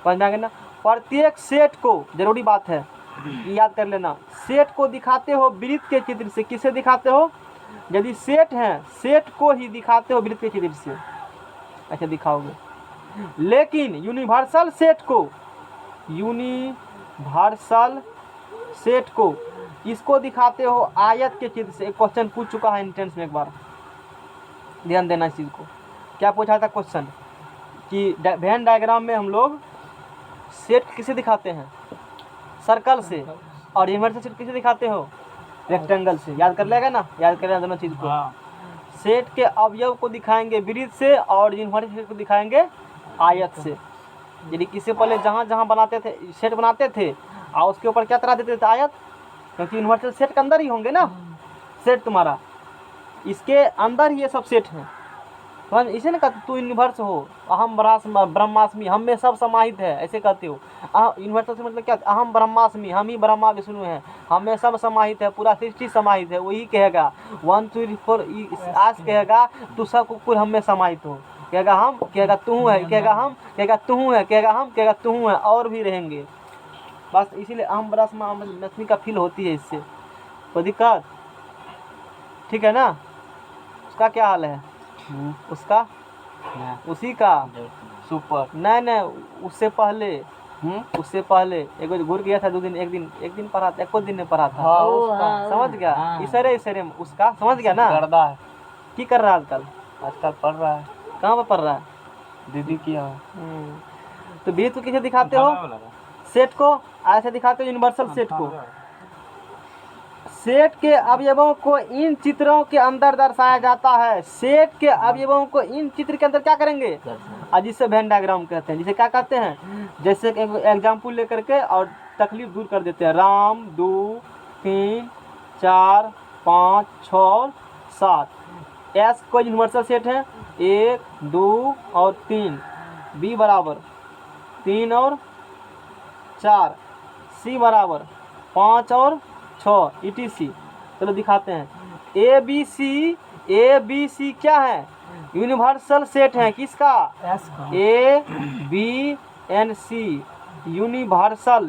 समझ में ना। प्रत्येक सेट को, जरूरी बात है याद कर लेना, सेट को दिखाते हो वृत्त के चित्र से। किसे दिखाते हो, यदि सेट है सेट को ही दिखाते हो वृत्त के चित्र से, अच्छा दिखाओगे। लेकिन यूनिवर्सल सेट को, यूनिवर्सल सेट को इसको दिखाते हो आयत के चित्र से। एक क्वेश्चन पूछ चुका है एंट्रेंस में, एक बार ध्यान देना इस चीज़ को। क्या पूछा था क्वेश्चन, कि वेन डायग्राम में हम लोग सेट किसे दिखाते हैं, सर्कल से, और यूनिवर्सल सेट किसे दिखाते हो, रेक्टेंगल से। याद कर लेगा ना, याद कर लेना दोनों चीज़ को। हाँ सेट के अवयव को दिखाएंगे वृत्त से और यूनिवर्सल सेट को दिखाएंगे आयत से। यदि किसी पहले जहाँ जहाँ बनाते थे सेट बनाते थे और उसके ऊपर क्या तरह देते थे, आयत, क्योंकि यूनिवर्सल सेट के अंदर ही होंगे ना सेट तुम्हारा, इसके अंदर ही ये सब सेट हैं। समझ, इसे ना कहते तू यूनिवर्स हो, अहम ब्रह्मास्मि, हम में सब समाहित है, ऐसे कहते हो। यूनिवर्सल से मतलब क्या, अहम ब्रह्मास्मि, हम ही ब्रह्मा विष्णु हैं, हम में सब समाहित है, पूरा सृष्टि समाहित है। वही कहेगा 1 2 3 4 आज कहेगा तू सब कुकुर हम में समाहित हो, कहेगा हम, कहेगा तू है, कहेगा हम, कहेगा तू है, कहेगा हम, कहेगा तू है, और भी रहेंगे। बस इसीलिए अहम ब्रह्मास्मि का फील होती है इससे, कोई दिक्कत, ठीक है ना। उसका क्या हाल है, उसका उसी का सुपर। नहीं, उससे पहले उससे पहले एक घुर गया था 2 दिन, एक दिन पढ़ा था, एक दिन में पढ़ा था। समझ गया, इशारे में उसका समझ गया ना। गर्दा है, की कर रहा है आजकल, आजकल पढ़ रहा है, कहाँ पर पढ़ रहा है, दीदी की यहाँ। तो बीच को किसे दिखाते हो, सेट को ऐसे दिखाते हो, यूनिवर्सल सेट को। सेट के अवयवों को इन चित्रों के अंदर दर्शाया जाता है। सेट के अवयवों को इन चित्र के अंदर क्या करेंगे, और जिसे वेन डायग्राम कहते हैं, जिसे क्या कहते हैं, जैसे एग्जाम्पल लेकर के और तकलीफ दूर कर देते हैं। राम 2 3 4 5 6 7। एस कोई यूनिवर्सल सेट है, 1 2 और 3। बी बराबर 3 और 4। सी बराबर 5 और 6 ETC। चलो दिखाते हैं। ए बी सी क्या है, यूनिवर्सल सेट है, किसका, एस का ABNC यूनिवर्सल।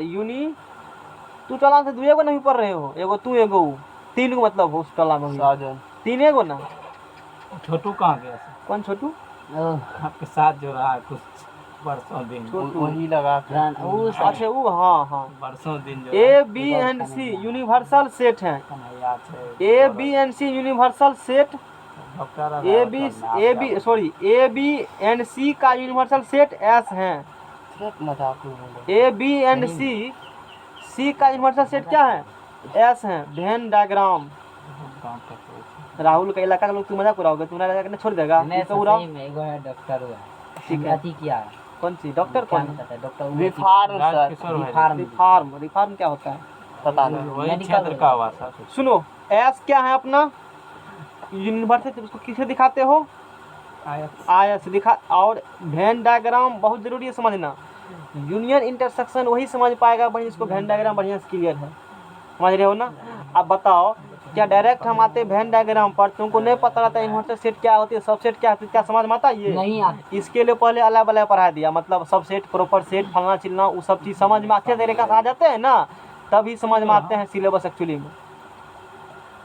तू टला से 2 नहीं पढ़ रहे हो, एगो तू एगो 3 को मतलब हो, उस टला में साजन 3 एगो ना। छोटू कहाँ गया सर? कौन छोटू, आपके साथ जो रहा है कुछ बरसों दिन, वही लगा के। अच्छा वो, हाँ बरसों दिन जो ABNC यूनिवर्सल सेट है। याद है ABNC यूनिवर्सल सेट, ABNC का यूनिवर्सल सेट S है। मजाक ABNC C का यूनिवर्सल सेट क्या है, S है। वेन डायग्राम, राहुल का इलाका का लोग तू मजाक उड़ाओगे, तुम्हारा इलाका छोड़ देगा, तो उड़ाओ। डॉक्टर हुआ ठीक है, अति किया, कौन सी डॉक्टर, कौन डॉक्टर रिफार्म क्या होता है, पता नहीं। वही क्षेत्र का हुआ सर। सुनो। S क्या है अपना यूनिवर्सल, उसको किसे दिखाते हो, आयत से दिखा। और वेन डायग्राम बहुत जरूरी है समझना, यूनियन इंटरसेक्शन वही समझ पाएगा भाई, इसको वेन डायग्राम बढ़िया से क्लियर है, समझ रहे हो ना। अब बताओ, क्या डायरेक्ट हम आते वेन डायग्राम पर, तुमको नहीं पता रहता यूनिवर्सल सेट क्या होती है, सबसेट क्या होती है, क्या समझ में आता है ये नहीं आता। इसके लिए पहले अलग अलग पढ़ा दिया, मतलब सबसेट, प्रॉपर सेट, फलना चिलना, वो सब चीज़ समझ में अच्छे तरीके से आ जाते हैं ना, तभी समझ में आते हैं सिलेबस। एक्चुअली में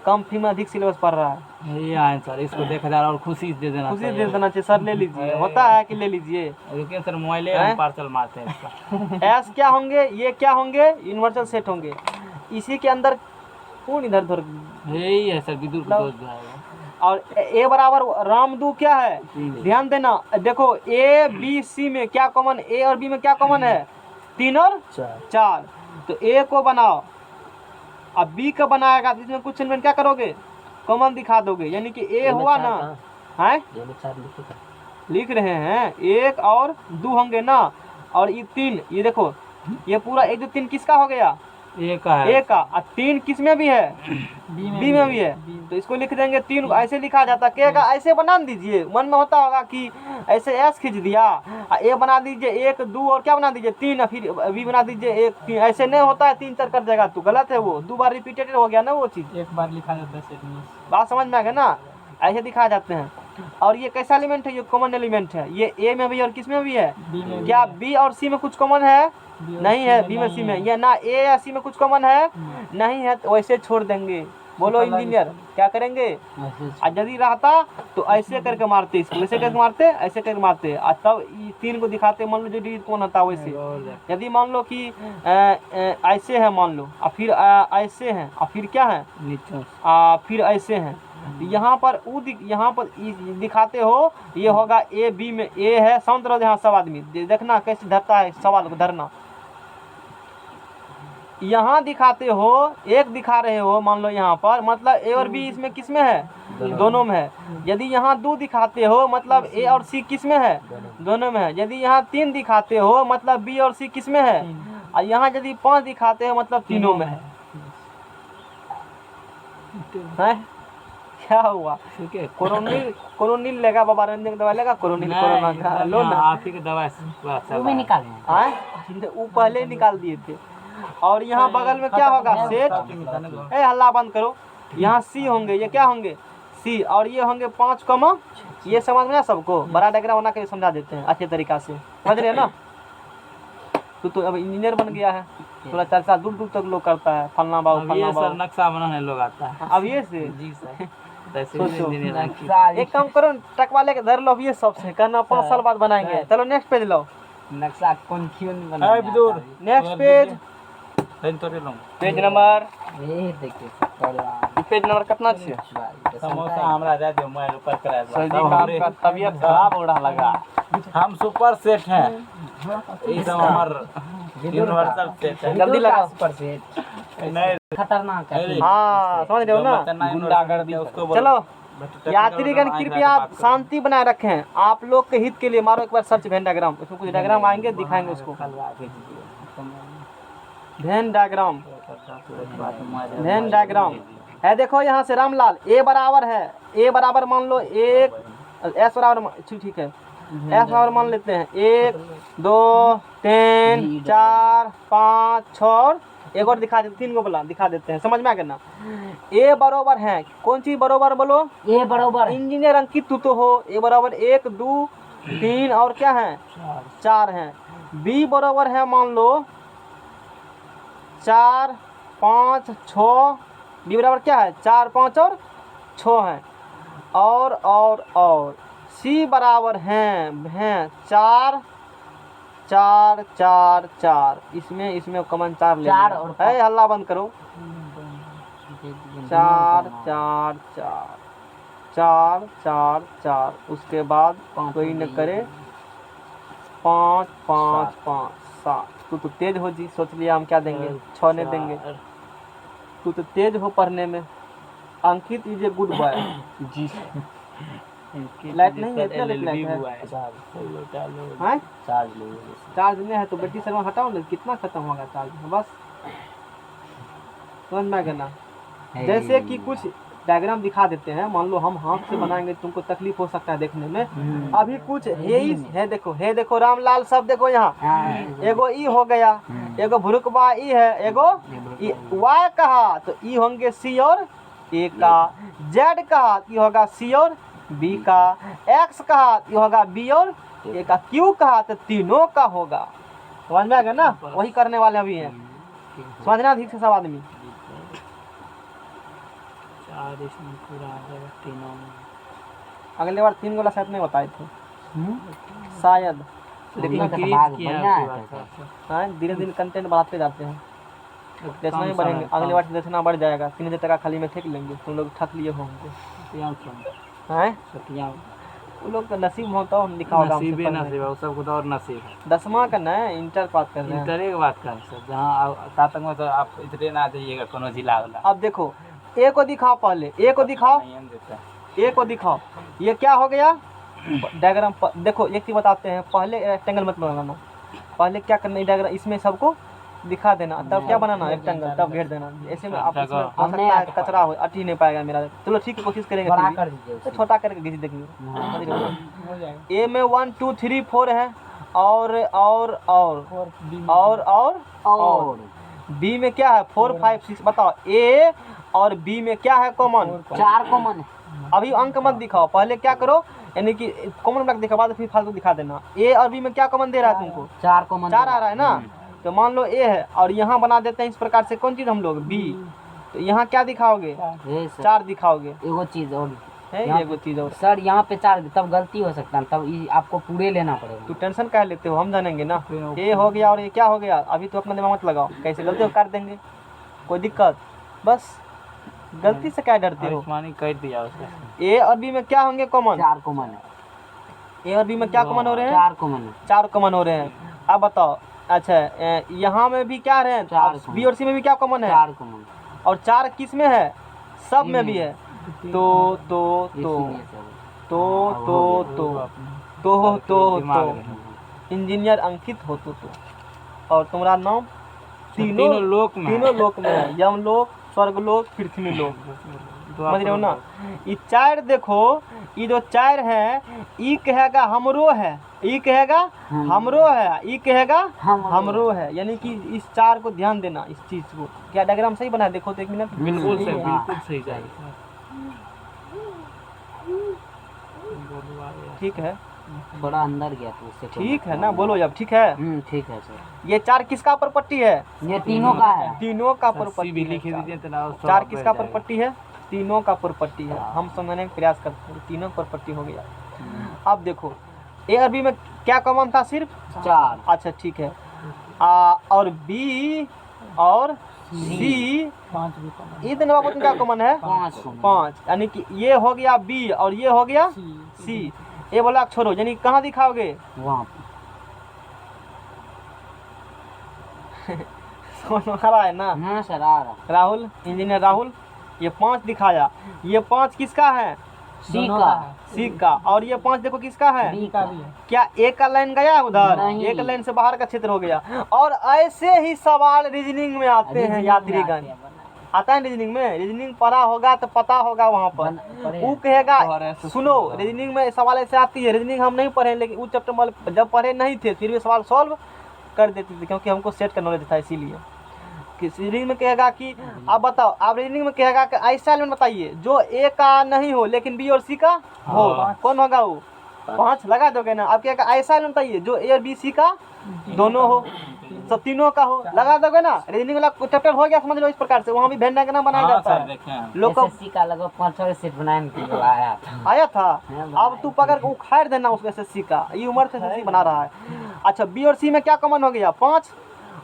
कम फी में अधिक सिलेबस पढ़ रहा है, ये आए सर, इसको देखा जा रहा और खुशी दे देना खुशी दे देना चाहिए। सर ले लीजिए, होता है कि ले लीजिए। रुकिए सर, मोबाइल हम पार्सल मारते हैं इसका। एस क्या होंगे, ये क्या होंगे, यूनिवर्सल सेट होंगे। इसी के अंदर कौन इधर उधर, यही है सर, विदुर को दोष जाएगा। और ए बराबर रामदू क्या है, ध्यान देना। देखो ABC में क्या कॉमन, A और B में क्या कॉमन है, 3 और 4। तो A को बनाओ, अब B का बनाएगा, इसमें कुछ एलिमेंट क्या करोगे, कॉमन दिखा दोगे, यानी कि A हुआ ना, है लिख रहे हैं 1 और 2 होंगे ना, और ये 3, ये देखो ये पूरा 1 2 3 किसका हो गया, ए का है, A का। और 3 किस में भी है, B में भी है। तो इसको लिख देंगे 3 को, ऐसे लिखा जाता है। का ऐसे बना दीजिए, मन में होता होगा कि ऐसे S खींच दिया, A बना दीजिए 1 2 और क्या बना दीजिए 3, और फिर B बना दीजिए 1 3। ऐसे नहीं होता है, 3 4 कर जाएगा, तो गलत है वो, 2 बार रिपीटेड हो गया ना वो चीज़। एक बार लिखा जाता है सेट में। बात समझ में आ गया ना, ऐसे दिखाए जाते हैं। और ये कैसा एलिमेंट है, ये कॉमन एलिमेंट है, ये A में भी और किस में भी है। क्या B और C में कुछ कॉमन है, नहीं है। B में C में, ये ना A या C में कुछ कॉमन है, नहीं है, तो वैसे छोड़ देंगे। बोलो इंजीनियर क्या करेंगे, और यदि रहता तो ऐसे करके मारते, इसको वैसे करके मारते, ऐसे करके मारते, और तब 3 को दिखाते। मान लो जो डी कौन होता है वैसे, यदि मान लो कि ऐसे है मान लो, और फिर ऐसे हैं, और फिर क्या है नीचे फिर ऐसे हैं, यहाँ पर यहाँ पर दिखाते हो, ये होगा ए, बी में ए है, शांत रहो यहाँ सब आदमी, देखना कैसे धरता है सवाल को धरना। यहाँ दिखाते हो, एक दिखा रहे हो मान लो यहाँ पर, मतलब ए और बी इसमें किस में है, दोनों में है। यदि यहाँ 2 दिखाते हो मतलब ए और सी किस में है, दोनों में है। यदि यहाँ 3 दिखाते हो मतलब बी और सी किस में है, और यहाँ यदि 5 दिखाते हो मतलब तीनों में है। क्या हुआ? कोरोनिल लेगा बाबा रंजन की दवाई लेगा, कोरोनिल कोरोना का लो ना, आप ही की दवाई वो भी निकाले वो पहले निकाल दिए थे। और यहाँ बगल में क्या होगा, सेट, हल्ला बंद करो। यहाँ सी होंगे, ये क्या होंगे, सी, और ये होंगे 5 कमा, ये समझ में सबको, बड़ा डायग्राम बना के समझा देते हैं अच्छे तरीका से, समझ रहे हैं ना। तू तो अब इंजीनियर बन गया है, थोड़ा चर्चा दूर दूर तक लोग करता है, फलना बाबू अब फलना ये बाबू। सर नक्शा बनाने लोग आता है। अब ये से जी सर सोचो। इंजीनियर एक काम करो, टक वाले के धर लो, ये सबसे कहना 5 साल बाद बनाएंगे। चलो नेक्स्ट पेज लो, नक्शा कौन क्यों नहीं बना नेक्स्ट पेज, पेज नंबर, ये देखिए कला पेज नंबर कितना छे? समोसा हमरा दे दो, मोबाइल ऊपर करा दो। सर जी का आपका तबीयत खराब हो रहा लगा। हम सुपर सेट हैं, ये सब हमार यूनिवर्सल सेट है। जल्दी लगा। सुपर से नहीं खतरनाक है। हाँ समझ रहे हो ना। गुंडागर्दी उसको बोलो। चलो यात्रीगण कृपया शांति बनाए रखें, आप लोग के हित के लिए मारो एक बार सर्च वेन डायग्राम, उसमें कुछ डायग्राम आएंगे दिखाएंगे उसको। वेन डायग्राम, वेन डायग्राम है, देखो यहाँ से रामलाल, ए बराबर है, ए बराबर मान लो 1, एस बराबर ठीक है, एस बराबर मान लेते हैं 1 2 3 4 5 6 और एक और दिखा देते, 3 को बोला दिखा देते हैं, समझ में आ गया ना। ए बराबर है, कौन चीज बराबर बोलो, ये बराबर इंजीनियर अंकित तू तो हो। ए बराबर 1 2 3 और क्या है 4 है। बी बराबर है मान लो 4 5 6, बी बराबर क्या है 4 5 और 6 है। और सी बराबर हैं 4 4 4 4, इसमें कमन 4 ले 4 और है, हल्ला बंद करो। 4 4 4 4 4 4, उसके बाद कोई न करे 5 5 5 7। तू तो तेज हो जी, सोच लिया हम क्या देंगे, 6 नहीं देंगे। तू तो तेज हो पढ़ने में। Ankit is a good boy जी। लाइट नहीं है, इतना लाइट है हैं? चार्ज नहीं है तो बैटरी शर्मा हटाओ ना, कितना खत्म होगा चार्ज, बस समझ में आ गया ना। जैसे कि कुछ डायग्राम दिखा देते हैं, मान लो हम हाथ से बनाएंगे, तुमको तकलीफ हो सकता है देखने में। अभी कुछ है देखो रामलाल सब देखो यहाँ, एगो ई हो गया, एगो भुरुकबा ई है, एगो वाई कहा तो ई होंगे सी और ए का, जेड कहा तो होगा सी और बी का, एक्स कहा तो होगा बी और ए का, क्यू कहा तो तीनों का होगा। समझ में आ गया ना, वही करने वाले अभी हैं, समझना ठीक से सब आदमी। अगले बार 3 गोला शायद नहीं बताए थे शायद, लेकिन धीरे धीरे कंटेंट बढ़ाते जाते हैं, दक्षिणा भी बढ़ेंगे। अगले बार दक्षिणा बढ़ जाएगा, 3000 टका खाली में फेंक लेंगे, तुम लोग ठक लिए होंगे हैं। वो लोग का नसीब होता है, लिखा होगा नसीब है, वो सब खुदा और नसीब है। 10वां का ना इंटर बात कर रहे हैं, इंटर की बात कर सर, जहाँ तक में तो आप इतने ना जाइएगा कोनो जिला वाला। अब देखो ए को दिखाओ, पहले ए को दिखाओ, ए को दिखाओ, ये क्या हो गया डायग्राम। देखो एक चीज बताते हैं, पहले रेक्टेंगल मत बनाना, पहले क्या करना है डायग्राम इसमें सबको दिखा देना, तब क्या बनाना रेक्टेंगल, तब घेर देना। ऐसे में आप इसमें हो सकता है कचरा हो, अटी नहीं पाएगा मेरा। चलो ठीक है, कोशिश करेंगे, तो छोटा करके घिस देंगे। ए में 1 2 3 4 है, और बी में क्या है 4 5 6, बताओ ए और बी में क्या है कॉमन, 4 कॉमन है। अभी अंक मत दिखाओ, पहले क्या करो, यानी कि कॉमन ब्लॉक दिखा, बाद फिर फालतू दिखा देना। ए और बी में क्या कॉमन दे रहा है तुमको, 4 कॉमन, 4 आ रहा है ना, तो मान लो ए है और यहाँ बना देते हैं इस प्रकार से, कौन चीज हम लोग बी, तो यहाँ क्या दिखाओगे 4 दिखाओगे, एगो चीज और है एगो चीज और सर, यहाँ पे 4 तब गलती हो सकता है, तब आपको पूरे लेना पड़ेगा। तू टेंशन काहे लेते हो, हम जानेंगे ना। ए हो गया और ये क्या हो गया, अभी तो अपना दिमाग मत लगाओ, कैसे गलती काट देंगे, कोई दिक्कत, बस गलती से क्या डरते हो? आयुष्मानी कर दिया उसका। ए और बी में क्या होंगे कॉमन? 4 कॉमन है, ए और बी में क्या कॉमन हो रहे हैं? 4 कॉमन है। 4 कॉमन हो रहे हैं। अब बताओ, अच्छा यहाँ में भी क्या रहे हैं? चार बी और सी में भी क्या कॉमन है? 4 कॉमन, और 4 किस में है? सब में भी है। तो इसीलिए सब। तो इंजीनियर अंकित हो तो और तुम्हारा नाम तीनों लोक में तीनों लोक में है, यमलोक, स्वर्गलोक, पृथ्वी लोक। समझ रहे हो ना? ये 4 देखो, ये जो 4 है, ई कहेगा हमरो है, ई कहेगा हमरो है, ई कहेगा हमरो है, यानी कि इस 4 को ध्यान देना, इस चीज को। क्या डायग्राम सही बना है? देखो तो 1 मिनट। बिल्कुल सही, बिल्कुल सही जाएगा। ठीक है, थोड़ा अंदर गया तो उससे कोई ठीक है ना, बोलो जब। ठीक है, ठीक है सर। ये 4 किसका प्रॉपर्टी है? ये तीनों का है। तीनों का सी प्रॉपर्टी भी है। लिख दीजिए तो ना 4 किसका प्रॉपर्टी है? तीनों का प्रॉपर्टी है। हम समझने का प्रयास करते हैं, तीनों प्रॉपर्टी हो गया। अब देखो, ए और बी में क्या कॉमन था? सिर्फ 4। अच्छा ठीक है। और बी और सी, 5 भी कॉमन। ये दोनों में क्या कॉमन है? 5, यानी कि ये हो गया बी और ये हो गया सी। ये बोला छोड़ो, यानी कहाँ दिखाओगे? वहाँ समझ में आ रहा है ना? हाँ सर, आ रहा। राहुल, इंजीनियर राहुल, ये 5 दिखाया। ये 5 किसका है? सी का, सी का। और ये 5 देखो किसका है? बी का का। भी है। क्या एक का लाइन गया उधर? नहीं। एक लाइन से बाहर का क्षेत्र हो गया। और ऐसे ही सवाल रीजनिंग में आते हैं यात्रीगण। आता है रीजनिंग में? रीजनिंग पढ़ा होगा तो पता होगा वहाँ पर। वो कहेगा, सुनो, रीजनिंग में सवाल ऐसे आती है। रीजनिंग हम नहीं पढ़े, लेकिन उस चैप्टर में जब पढ़े नहीं थे फिर भी सवाल सॉल्व कर देते थे, क्योंकि हमको सेट का नॉलेज था। इसीलिए रीजनिंग में कहेगा कि आप बताओ, आप रीजनिंग में कहेगा कि ऐसा एलिमेंट बताइए जो ए का नहीं हो लेकिन बी और सी का हो। कौन होगा वो? 5 लगा दोगे ना? आप कहेगा ऐसा एलिमेंट बताइए जो ए और बी सी का दोनों हो, सब तीनों का हो। लगा दोगे ना? रीजनिंग वाला चैप्टर हो गया, समझ लो इस प्रकार से। वहाँ भी वेन डायग्राम बनाया जाता है। लोग को एसएससी का लगभग 5-6 सेट बनाने के लिए आया था। आया था। अब तू पकड़ के उखाड़ देना उसको एसएससी का। ये उम्र से एसएससी बना रहा है। अच्छा, बी और सी में क्या कॉमन हो गया? 5।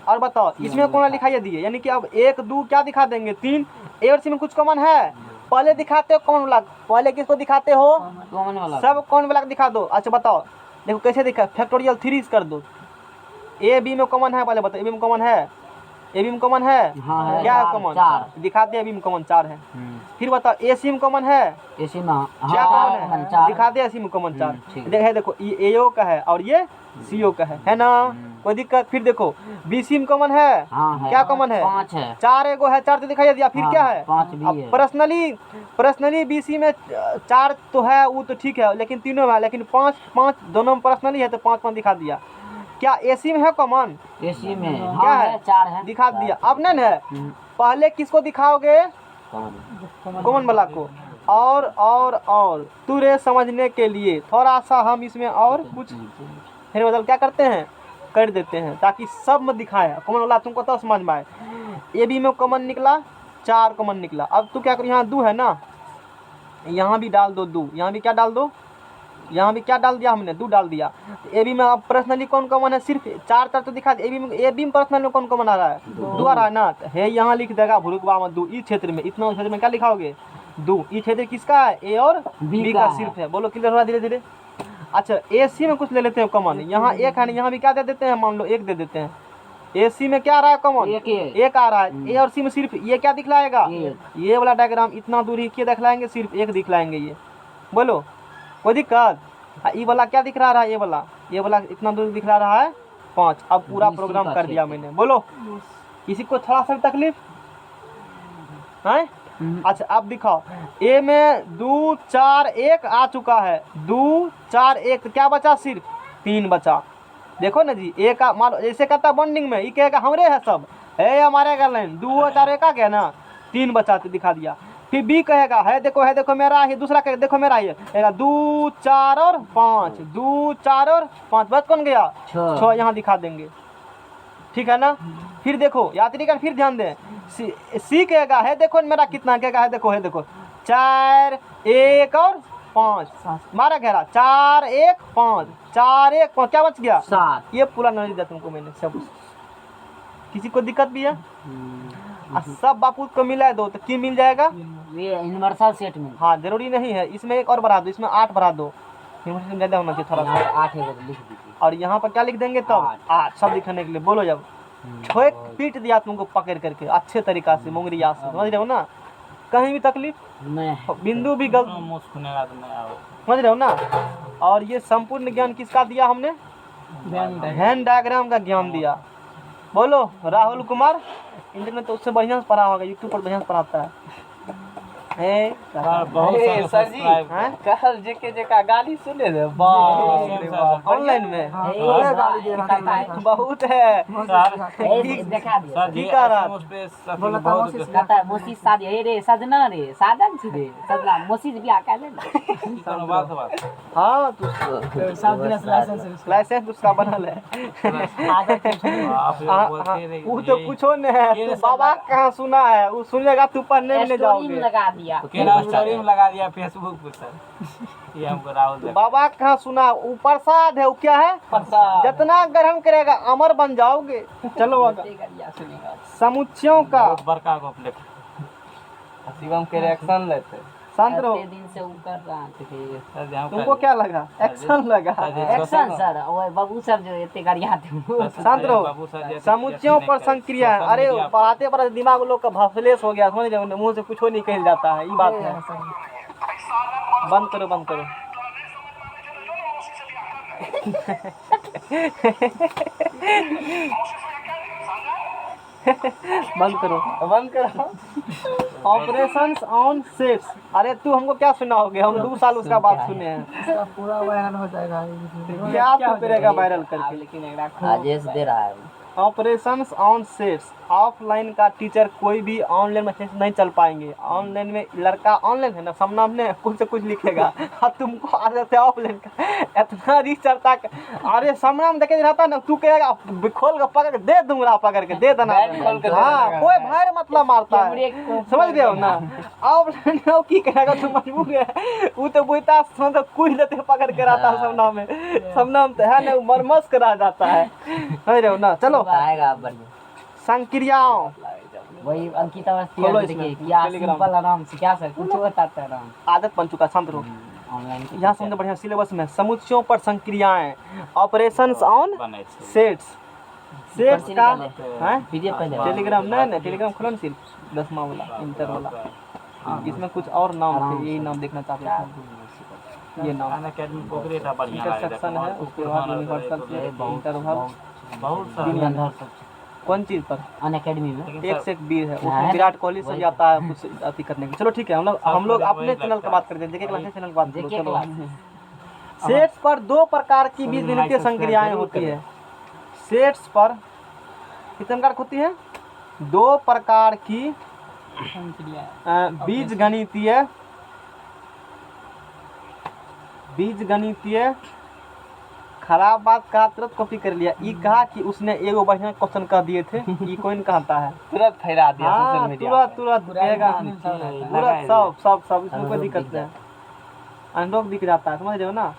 और बताओ इसमें कौन लिखाइए दिए, यानी कि अब 1 2 क्या दिखा देंगे? 3। ए और सी में कुछ कॉमन है? पहले दिखाते हो कौन वाला? पहले किसको दिखाते हो? कॉमन वाला। सब कौन वाला दिखा दो। अच्छा बताओ, देखो कैसे दिखा, फैक्टोरियल 3 कर दो। ए बी में कॉमन है? पहले बताओ, ए बी में कॉमन है? ए बी में कॉमन है? हाँ है। क्या है कॉमन? 4 दिखाते हैं, ए बी में कॉमन 4 है। फिर बताओ ए सी में कॉमन है? एसी में क्या कॉमन है? 4 दिखाते हैं ए सी में कॉमन 4। ठीक है। देखो ये एओ का है और ये सीओ का है ना? कोई दिक्कत? फिर देखो बी सी में कॉमन है? हाँ है। क्या कॉमन है? 5 है। 4 एगो है, 4 तो दिखाई दिया। फिर क्या है? 5 भी है। पर्सनली बीसी में 4 तो है, वो तो ठीक है, लेकिन तीनों में है। लेकिन 5 दोनों में पर्सनली है तो 5 दिखा दिया। क्या एसी में है कॉमन? एसी में क्या हाँ है? 4 है। दिखा दिया। अब नहीं है, पहले किसको दिखाओगे? कॉमन वाला को। और तुरे समझने के लिए थोड़ा सा हम इसमें और कुछ फिर बदल क्या करते हैं, कर देते हैं, ताकि सब में दिखाए। कॉमन वाला तुमको तो समझ में आए। ए बी में कॉमन निकला, 4 कॉमन निकला। अब तू क्या करो, यहाँ 2 है ना, यहाँ भी डाल दो 2। यहाँ भी क्या डाल दो? यहाँ भी क्या डाल दिया हमने? 2 डाल दिया। ए बी में अब पर्सनली कौन कॉमन है? सिर्फ 4 तो दिखा। ए बी में पर्सनल में कौन कॉमन आ रहा है? 2 आ रहा है ना। है यहाँ लिख देगा भुरुकवा में 2। इस क्षेत्र में, इतना क्षेत्र में क्या लिखाओगे? 2। इस क्षेत्र किसका है? ए और बी का सिर्फ है। बोलो क्लियर हो रहा धीरे धीरे? अच्छा, ए सी में कुछ ले लेते हैं कॉमन। यहाँ 1 है, यहाँ भी क्या दे देते हैं? मान लो 1 दे देते हैं। ए सी में क्या आ रहा है कॉमन? 1 आ रहा है। ए और सी में सिर्फ ये क्या दिखलाएगा? ये वाला डायग्राम इतना दूर ही क्या दिखलाएंगे? सिर्फ 1 दिखलाएंगे। ये बोलो कोई दिक्कत? ये वाला क्या दिख रहा है? ये वाला इतना दूर दिखला रहा है 5। अब पूरा प्रोग्राम कर दिया मैंने। बोलो किसी को थोड़ा सा भी तकलीफ है? अच्छा अब दिखाओ, ए में 2 4 1 आ चुका है। 2 4 1 तो क्या बचा? सिर्फ 3 बचा। देखो ना जी, ए का मान जैसे कहता बॉन्डिंग में, ये कहेगा हमरे है सब है, हमारे का लाइन 2 4 1 का क्या ना 3 बचा तो दिखा दिया। फिर बी कहेगा है देखो मेरा है। दूसरा कहेगा देखो मेरा है, कहेगा 2 4 और 5, 2 4 और 5 बच कौन गया? 6। यहाँ दिखा देंगे, ठीक है ना? फिर देखो यात्रीगण, फिर ध्यान दें, सी कहेगा है देखो मेरा कितना, कहेगा है देखो 4 1 और 5 मारा कह रहा 4 1 5 4 1 5 क्या बच गया? 7। ये पूरा नॉलेज दिया तुमको मैंने सब। किसी को दिक्कत भी है? सब बापू को मिला दो तो की मिल जाएगा? ये यूनिवर्सल सेट में हाँ जरूरी नहीं है, इसमें एक और बढ़ा दो, इसमें 8 बढ़ा दो, यूनिवर्सल ज़्यादा होना चाहिए थोड़ा सा। यहाँ 8 है वो लिख दीजिए। और यहाँ पर क्या लिख देंगे तब 8 सब लिखने के लिए। बोलो जब छोक पीट दिया तुमको पकड़ करके अच्छे तरीका से मुंगरिया से, समझ रहे हो ना, कहीं भी तकलीफ नहीं बिंदु भी गलत, मुंह खुनेगा तो नहीं आओ। समझ रहे हो ना। और ये संपूर्ण ज्ञान किसका दिया हमने, वेन डायग्राम का ज्ञान दिया। बोलो राहुल कुमार, इंटरनेट तो उससे बढ़िया से पढ़ा होगा, यूट्यूब पर बढ़िया से पढ़ाता है। बहुत ए, सारे सर जी सब्सक्राइब हैं? कल जेके जेका गाली सुने रे, बाप रे बाप। ऑनलाइन में बहुत है। देखा दिया सर जी ठीक है रात। उस पे सभी बहुत कहता है मोसी शादी हे रे सजना रे साधन छी रे सजना मोसी से बियाह कर ले कोनो बात हाँ तू सब दिन लाइसेंस लाइसेंस उसका बनल है। आप हाँ, बोलते हाँ, रहे वो तो कुछो नहीं है, तू बाबा कहाँ सुना है, वो सुनेगा तू पढ़ने में नहीं स्टोरी में जाओगे। लगा दिया केना स्टोरी में लगा दिया फेसबुक पे सर। ये हमको राहुल देखा। बाबा कहाँ सुना, वो प्रसाद है, वो क्या है, प्रसाद। जितना ग्रहण करेगा अमर बन जाओगे। चलो आगे। समुच्चयों का बहुत बड़का कॉम्प्लेक्स। शिवम के रिएक्शन लेते। शांत रहो। इतने दिन से वो कर रहा थे सर जी हम तुमको क्या लगा, एक्शन लगा। एक्शन सर वो बाबू सर जो इतने गरिया थे शांत रहो। समुच्चयों पर संक्रिया है। अरे पढ़ाते पढ़ाते दिमाग लोग का भसलेस हो गया, समझ रहे हो, मुंह से कुछ नहीं कह जाता है, ये बात है। बंद करो बंद करो। बंद करो बंद करो। Operations on sets. अरे तू हमको क्या सुनाओगे, हम 2 साल उसका बात सुने हैं। पूरा वायरल हो जाएगा क्या तू करेगा वायरल करके। लेकिन एक आदेश दे रहा है ऑपरेशंस ऑन सेट्स। ऑफलाइन का टीचर कोई भी ऑनलाइन में नहीं चल पाएंगे। ऑनलाइन में लड़का ऑनलाइन है ना, सामने कुछ से कुछ लिखेगा और तुमको आदत है ऑफलाइन का इतना रिचरता। अरे सामने में देखे रहता ना, तू कहेगा खोल कर पकड़ के दे दूंगा, पकड़ के दे देना। खोल के दे हाँ देगा। कोई भैर मतलब मारता है, समझ रहे हो ना। ऑफलाइन में की कहेगा तू मजबूर है, वो तो बुझता तो कुछ देते पकड़ के रहता है सामना में तो है ना, मरमस करा जाता है, समझ रहे हो ना। चलो आएगा बढ़िया संक्रियाओं। वही अंकिता अवस्थी खोलो देखिए इसमें, क्या टेलीग्राम। सिंपल आराम से क्या सर कुछ बताता है आराम आदत बन चुका, शांत रहो। ऑनलाइन यहाँ समझो बढ़िया सिलेबस में समुच्चयों पर संक्रियाएं, ऑपरेशंस ऑन बने छे। सेट्स। सेट्स का हैं पीडीएफ पहले टेलीग्राम नहीं टेलीग्राम खोलो ना, सिर्फ 10वां वाला इंटर वाला। इसमें कुछ और नाम थे, यही नाम देखना चाहते थे। ये नाम अन अकेडमी पोखरी था बढ़िया इंटर सेक्शन है, उसके बाद यूनिवर्सल से इंटरवल। बहुत दुनिया सारा भर सब कौन चीज पर अन अकेडमी में एक से एक 20 है, उसमें विराट कोहली से जाता है कुछ अति करने की। चलो ठीक है, हम लोग अपने चैनल की बात करते हैं, जेके क्लासेस चैनल की बात करो। चलो सेट्स पर 2 प्रकार की बीजगणितीय संक्रियाएं होती है। सेट्स पर कितने प्रकार होती है, 2 प्रकार की बीजगणितीय खराब बात का तुरंत कॉपी कर लिया। ई कहा कि उसने एगो बढ़िया क्वेश्चन कह दिए थे, ई कौन कहता है। तुरंत फैला दिया सोशल हाँ मीडिया तुरंत देगा, तुरंत सब इसमें कोई दिक्कत नहीं, अनरोक दिख जाता है, समझ रहे हो ना।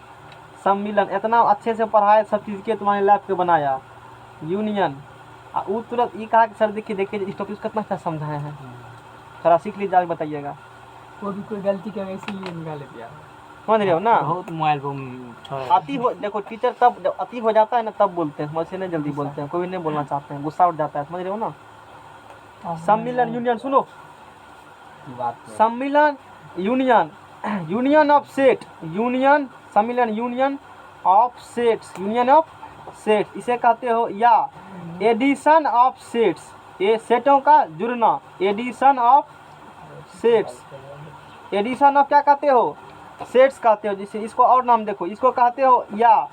सम्मिलन इतना अच्छे से पढ़ाए, सब चीज़ के तुम्हारे लैब पे बनाया। यूनियन वो तुरंत ये कहा कि सर देखिए इस टॉपिक कितना अच्छा समझाए हैं, थोड़ा सीख लीजिए, आगे बताइएगा। कोई गलती करे इसीलिए निकाल दिया। समझ रहे हो ना। बहुत मोबाइल पर अति हो, देखो टीचर तब जब अति हो जाता है ना तब बोलते हैं, मुझसे नहीं जल्दी बोलते हैं, कोई नहीं बोलना चाहते हैं, गुस्सा उठ जाता है, समझ रहे हो ना। सम्मिलन यूनियन सुनो, सम्मिलन union, union of set, union सम्मिलन union of sets, union of sets इसे कहते हो, या एडिशन ऑफ सेट्स, ये सेटों का जुड़ना, addition of sets, addition of क्या कहते हो, सेट्स कहते हो। जिसे इसको और नाम देखो, इसको कहते हो या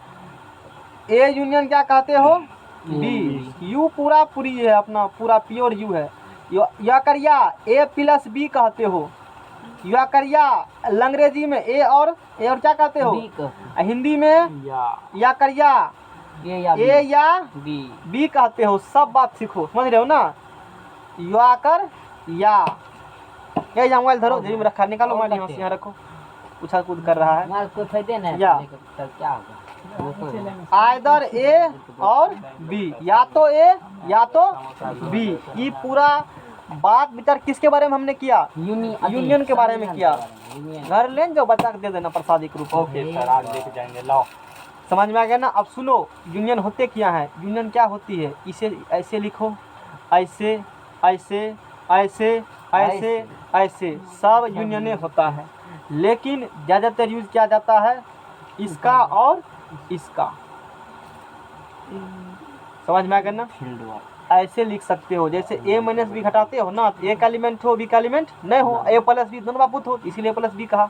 ए यूनियन क्या कहते हो, बी। यू पूरा पूरी है, अपना पूरा प्योर यू है। या करिया ए प्लस बी कहते हो, या करिया अंग्रेजी में ए और क्या कहते हो, हिंदी में या करिया ए या बी कहते हो। सब बात सीखो, समझ रहे हो ना। या कर या मोबाइल धरो, जेब में रखा, निकालो मोबाइल यहाँ से, यहाँ रखो, उछल कूद कर रहा है। कोई फायदे नहीं या क्या होगा, आइदर ए और बी, या तो ए या तो बी। ये पूरा बात विचार किसके बारे में हमने किया? यूनियन के बारे में किया। घर ले जाओ, बच्चा को दे देना प्रसादी के रूप में। ओके सर, आज लेके जाएंगे। लाओ, समझ में आ गया ना? अब सुनो, यूनियन होते क्या है? यूनियन क्या होती है? इसे ऐसे लिखो, ऐसे ऐसे ऐसे ऐसे ऐसे, सब यूनियन होता है। लेकिन ज़्यादातर यूज किया जाता है इसका और इसका। समझ में आ गया ना? ऐसे लिख सकते हो, जैसे a माइनस बी घटाते हो ना, तो a का एलिमेंट हो, b का एलिमेंट नहीं हो, a प्लस बी दोनों बापुत हो, इसीलिए प्लस बी कहा।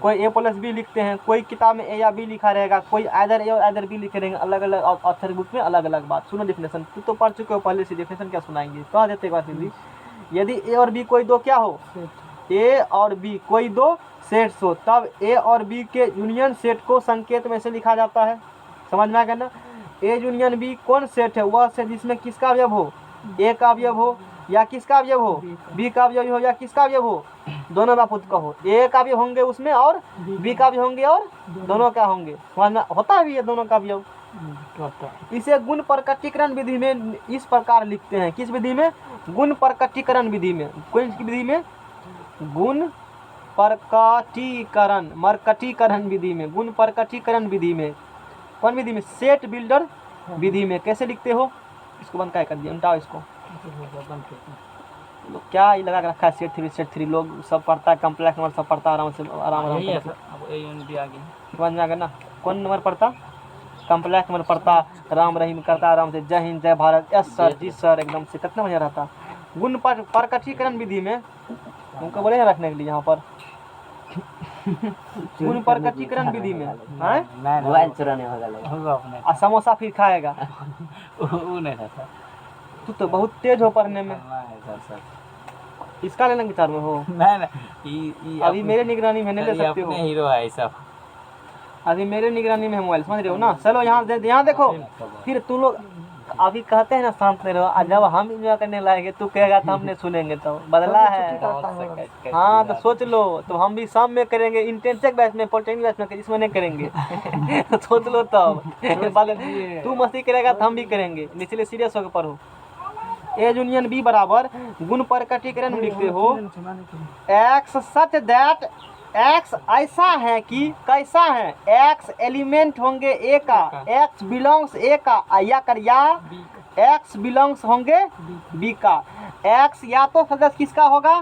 कोई a प्लस बी लिखते हैं, कोई किताब में a या b लिखा रहेगा, कोई आइदर a और आइदर b लिखे रहेंगे, अलग अलग ऑथर बुक में अलग अलग बात। सुनो डेफिनेशन, तू तो पढ़ चुके हो पहले से, डेफिनेशन क्या सुनाएंगे? कह देते एक बार फिर भी। यदि a और b कोई दो क्या हो, a और b कोई दो सेट्स हो, तब a और b के यूनियन सेट को संकेत में से लिखा जाता है। समझ में आ गया ना? ए यूनियन बी कौन सेट है? वह सेट जिसमें किसका अवयव हो? ए का अवयव हो या किसका अवयव हो? बी का अवयव हो या किसका अवयव हो? दोनों बापुत का हो। ए का अवयव होंगे उसमें और बी का अवयव होंगे और दोनों क्या होंगे? समझ में होता है भी ये दोनों का अवयव। इसे गुण प्रकटीकरण विधि में इस प्रकार लिखते हैं। किस विधि में? गुण प्रकटीकरण विधि में। कौन सी विधि में? गुण प्रकटीकरण, मरकटीकरण विधि में, गुण प्रकटीकरण विधि में। कौन विधि में? सेट बिल्डर विधि में। कैसे लिखते हो? इसको बंद कर दिया, उल्टाओ इसको। क्या ये लगा के रखा है? सेट थ्री लोग सब पढ़ता है, कम्प्लेक्स नंबर सब पढ़ता है आराम से, आराम यही है से। सर, अब ए यूनिट भी आ गई। समझ में आ गया ना? कौन नंबर पढ़ता? कम्प्लेक्स नंबर पढ़ता, राम रहीम करता आराम से। जय हिंद, जय भारत, यस सर, जी सर, एकदम से कितना बढ़िया रहता। गुण प्रकटीकरण विधि में उनको बोले रखने के लिए यहाँ पर गुण प्रकटीकरण विधि में मोबाइल चुराने वाला लोग। होगा अपने और समोसा फिर खाएगा। वो नहीं था सर। तू तो बहुत तेज हो पढ़ने में। नहीं सर। इसका लेना विचार में हो? नहीं अभी मेरे निगरानी में नहीं ले सकते हो। अपने हीरो है सब। अभी मेरे निगरानी में है मोबाइल, समझ रहे हो ना? चलो यहाँ देखो। फिर तू लोग अभी कहते हैं ना शांत नहीं रहो, और जब हम इंजॉय करने लाएंगे तू कहेगा तो हमने सुनेंगे, तो बदला है। हाँ तो सोच लो, तो हम भी शाम में करेंगे, इंटेंसिव बैच में, पॉलिटेक्निक बैच में, इसमें नहीं करेंगे। सोच लो तब। तू मस्ती करेगा तो हम भी करेंगे, इसलिए सीरियस होकर पढ़ो। ए यूनियन बी बराबर गुण प्रकटीकरण लिखते हो। एक्स सच दैट एक्स ऐसा है कि कैसा है? एक्स एलिमेंट होंगे ए का, एक्स बिलोंग्स ए का, या कर या एक्स बिलोंग्स होंगे बी का। एक्स या तो सदस्य किसका होगा?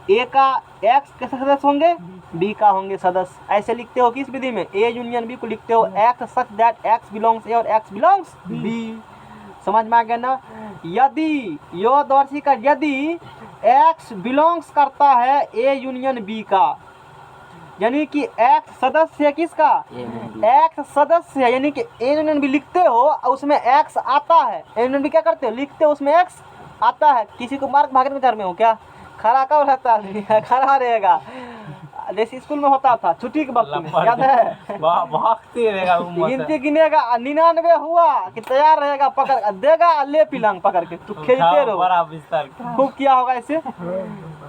ए का। एक्स कैसे सदस्य होंगे? बी का होंगे सदस्य। ऐसे लिखते हो किस विधि में? ए यूनियन बी को लिखते हो x such that x belongs A और एक्स बिलोंग्स बी। समझ में आ गया ना? यदि यो दर्शी का यदि एक्स बिलोंग्स करता है ए यूनियन बी का, यानी कि एक्स सदस्य है किसका? एक्स सदस्य है, यानी कि ए यूनियन बी लिखते हो और उसमें एक्स आता है। ए यूनियन बी क्या करते हो? लिखते हो उसमें एक्स आता है। किसी को मार्क भागने विचार में हो क्या? खड़ा कब रहता है? खड़ा रहेगा, जैसे स्कूल में होता था छुट्टी के वक्त में, याद है? भागते रहेगा, गिनती गिनेगा, 99 हुआ कि तैयार रहेगा, पकड़ देगा, ले पिलंग पकड़ के तू खेलते रहो। बड़ा विस्तार खूब किया होगा इसे।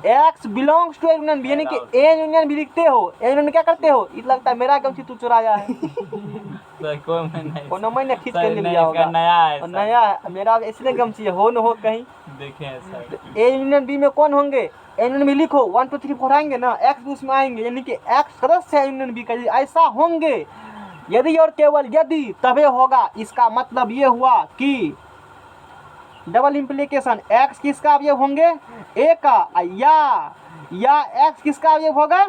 X belongs to A union B, यानी कि ए यूनियन बी लिखते हो। ए यूनियन क्या करते हो? इस लगता है मेरा गमछी तू चुराया है। कोनो मैंने खींच के ले लिया होगा, नया है मेरा, इसलिए गमछी है, हो न हो कहीं। देखें ए यूनियन बी में कौन होंगे? ए यूनियन बी लिखो 1 2 3 4 आएंगे ना, एक्स भी उसमें आएंगे, यानी कि एक्स सदस्य है यूनियन बी का। ऐसा होंगे यदि और केवल यदि तबे होगा। इसका मतलब ये हुआ कि डबल इम्प्लीकेशन, एक्स किसका अवयव होंगे? ए का, या एक्स किसका अवयव होगा?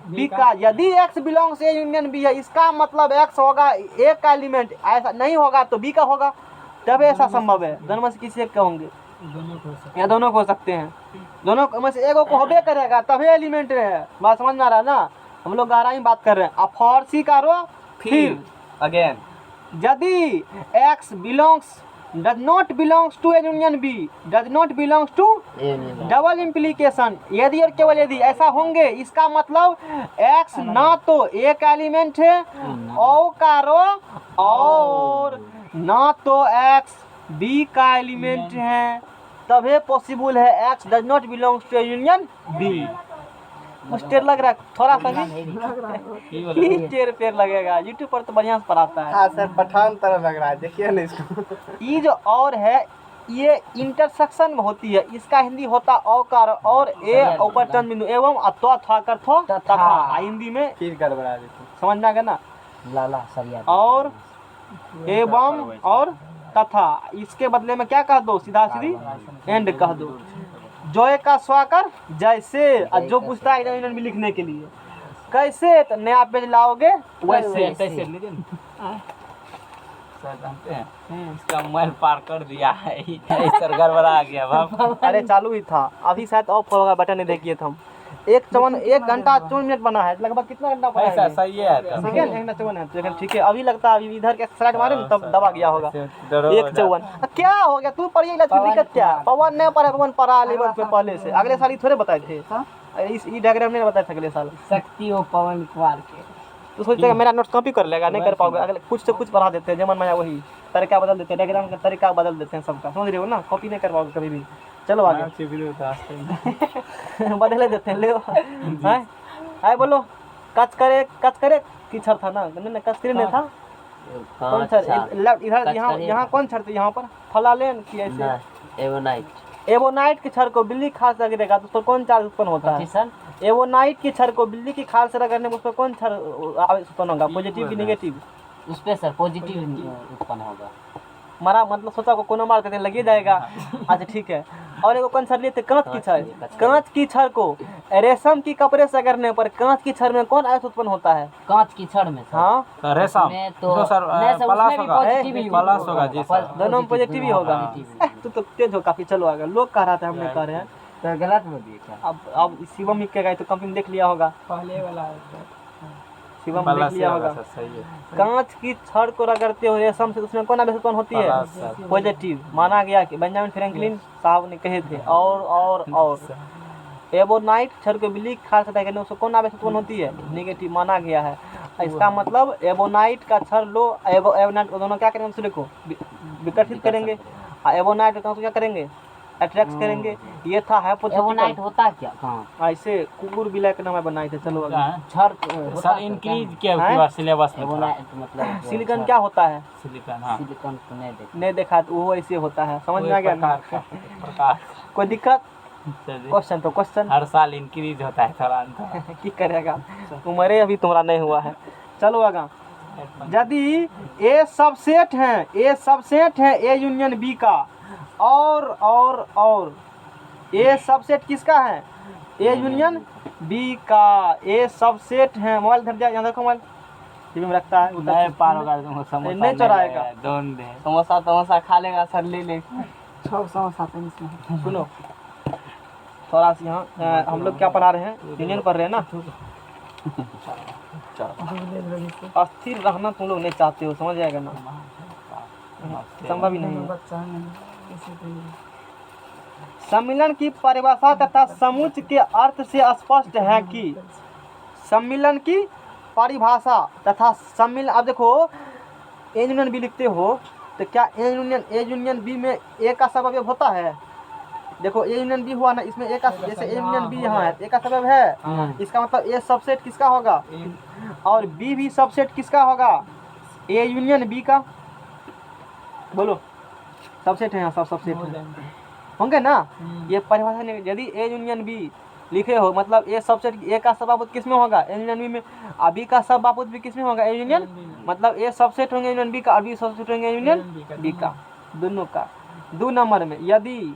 बी का। यदि X belongs A union B है, इसका मतलब एक्स होगा ए का एलिमेंट, ऐसा नहीं होगा तो बी का होगा, तब ऐसा संभव है। दोनों में से किसी एक का होंगे या दोनों को हो सकते हैं, दोनों में से एक को होबे करेगा तभी एलिमेंट है। बात समझ में आ रहा है ना? हम लोग गहराई में बात कर रहे हैं। अब फॉर्सी करो फिर अगेन, यदि X belongs does not belongs to a union B, does not belongs to double implication, यदि और केवल यदि ऐसा होंगे, इसका मतलब x ना तो a का एलिमेंट है और ना तो x b का एलिमेंट है, तभी पॉसिबल है x does not belongs to a union B। कुछ टेर लग रहा है थोड़ा सा भी टेर पेर लगेगा। यूट्यूब पर तो बढ़िया से पढ़ाता है। हाँ सर, पठान तरह लग रहा है, देखिए ना इसको। ये जो और है ये इंटरसेक्शन में होती है, इसका हिंदी होता औकार और ए ऊपर चंद बिंदु एवं अथवा था कर थो तथा, हिंदी में फिर गड़बड़ा देते। समझ में आ गया ना। लाला सब याद और एवं और तथा, इसके बदले में क्या कह दो, सीधा सीधी एंड कह दो। जोए का स्वाकर जैसे, और जो पूछता है एग्जामिनर में लिखने के लिए कैसे, तो नया पेज लाओगे वैसे। कैसे लीजिए ना सर जानते हैं इसका मोबाइल पार कर दिया है सर गड़बड़ा गया बाप। अरे चालू ही था, अभी शायद ऑफ होगा, बटन नहीं देखिए थे हम। 1 घंटा 54 मिनट बना है, लगभग कितना घंटा पड़ा ऐसा है? सही है तो ठीक है, 1:54 है, तो ठीक है। अभी लगता है अभी इधर के स्लाइड मारे ना तब दबा गया होगा। 1:54 क्या हो गया, तू पढ़िए दिक्कत क्या? पवन नहीं पढ़ा, पवन पढ़ा लेवल पे पहले से, अगले साल ही थोड़े बताए थे, इस डायग्राम नहीं बताए थे अगले साल। शक्ति हो पवन कुमार के। तो सोचते मेरा नोट कॉपी कर लेगा, नहीं कर पाओगे, अगले कुछ से कुछ पढ़ा देते हैं, जमन माया वही तरीका बदल देते हैं, डायग्राम का तरीका बदल देते हैं सबका, समझ रहे हो ना, कॉपी नहीं कर पाओगे कभी भी। चलो आगे बदले देते हैं, ले हाय बोलो। कच करे किचर था ना, नहीं कच करे नहीं था, कौन छर इधर यहाँ कौन छर थे, यहाँ पर फलालेन की ऐसे एवोनाइट के छर को बिल्ली खाल से गिरेगा तो उस पर कौन चार्ज उत्पन्न होता है? एवोनाइट के छर को बिल्ली की खाल से रगड़ने में उस पर कौन छर उत्पन्न होगा, पॉजिटिव की नेगेटिव? उस पे सर पॉजिटिव उत्पन्न होगा। मारा मतलब सोचा को कोनो मार करने लगे जाएगा। अच्छा ठीक है। और एगो कौन छर लिए थे, कांच की छर। कांच की छर को रेशम की कपड़े से करने पर कांच की छर में कौन आयत उत्पन्न होता है? कांच की छड़ में सर। हाँ रेशम तो सर पलाश होगा जी सर, दोनों में पॉजिटिव ही होगा। तू तो तेज हो काफी। चलो आगे, लोग कह रहा था हम नहीं कह रहे हैं। तो गलत बोल दिए क्या? अब शिवम ही कहेगा, तो कंपनी देख लिया होगा, पहले वाला शिवम देख लिया होगा। सही है। कांच की छड़ को रगड़ते हो रेशम से, उसमें कौन आवेश उत्पन्न होती है? पॉजिटिव। माना गया कि बेंजामिन फ्रैंकलिन साहब ने कहे थे। और एवोनाइट छड़ को बिल्ली खा सकता है, उसको कौन आवेश उत्पन्न होती है? नेगेटिव माना गया है। इसका मतलब एवोनाइट का छड़ लो, एवोनाइट दोनों क्या करेंगे, दूसरे को विकसित करेंगे, और एवोनाइट का क्या करेंगे, अट्रैक्ट करेंगे। ये था एवोनाइट होता क्या? हाँ ऐसे कुकुर बिलाई के नाम बनाए थे। चलो छड़ सर इंक्रीज क्या हुआ सिलेबस में? एवोनाइट मतलब सिलिकॉन क्या होता है? सिलिकॉन। हाँ सिलिकॉन को नहीं देखा तो वो ऐसे होता है, समझ में आ गया ना? प्रकार कोई दिक्कत? चलिए। क्वेश्चन तो क्वेश्चन हर साल इंक्रीज होता है थोड़ा की करेगा, उम्र अभी तुम्हारा नहीं हुआ है। चलो आगा। यदि ए सबसेट है ए यूनियन बी का, और ए सबसेट किसका है? ए यूनियन बी का। ए सबसेट है। मोबाइल धर दिया, यहाँ देखो मोबाइल टीवी में रखता है, नहीं पार होगा तुमको समोसा नहीं चुराएगा। दोन दे समोसा खा लेगा सर, ले ले। सब समोसा पे इसमें। सुनो थोड़ा सा यहाँ हम लोग क्या पढ़ा रहे हैं, यूनियन पढ़ रहे हैं ना। अस्थिर रहना तुम लोग नहीं चाहते हो, समझ आएगा ना, संभव ही नहीं है। बच्चा नहीं कैसे करेंगे? सम्मिलन की परिभाषा तथा समुच्च के अर्थ से स्पष्ट है कि सम्मिलन की परिभाषा तथा सम्मिलन। अब देखो ए यूनियन बी लिखते हो तो क्या ए यूनियन बी में ए का सबब होता है? देखो ए यूनियन बी हुआ ना, इसमें ए का, जैसे ए यूनियन बी यहाँ है, ए का सबब है, इसका मतलब ए सबसेट किसका होगा? और बी भी सबसेट किसका होगा? ए यूनियन बी का। बोलो सबसेट है यहाँ, सब सबसेट होंगे ना। ये परिभाषा नहीं, यदि ए यूनियन बी लिखे हो मतलब ए सबसेट, ए का सभापति किस में होगा? ए यूनियन बी में। और बी का सभापति भी किस में होगा? ए यूनियन, मतलब ए सबसेट होंगे यूनियन बी का, और बी सबसेट होंगे यूनियन बी का, दोनों का। 2 नंबर में यदि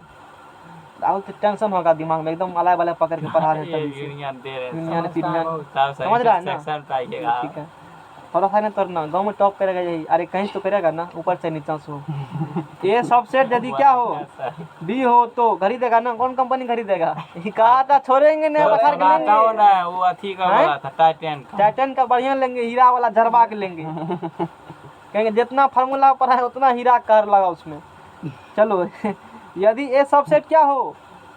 टेंशन होगा दिमाग में, एकदम अलाय वाला पकड़ के पढ़ा रहे हैं यूनियन दे रहे यूनियन हैं समझ रहा है ना? सेक्शन पाइएगा। ठीक है, थोड़ा सा ना तोड़ना, गाँव में टॉप करेगा यही, अरे कहीं तो करेगा ना, ऊपर से नीचा से हो। ये सबसेट यदि क्या हो बी हो तो खरीदेगा ना, कौन कंपनी खरीदेगा? कहा था छोड़ेंगे नहीं, बखर के लेंगे ना, वो अथी का बोला था टाइटन का बढ़िया लेंगे, हीरा वाला झरवा के लेंगे। कहेंगे जितना फार्मूला पढ़ा है उतना हीरा कर लगा उसमें। चलो यदि ए सबसेट क्या हो?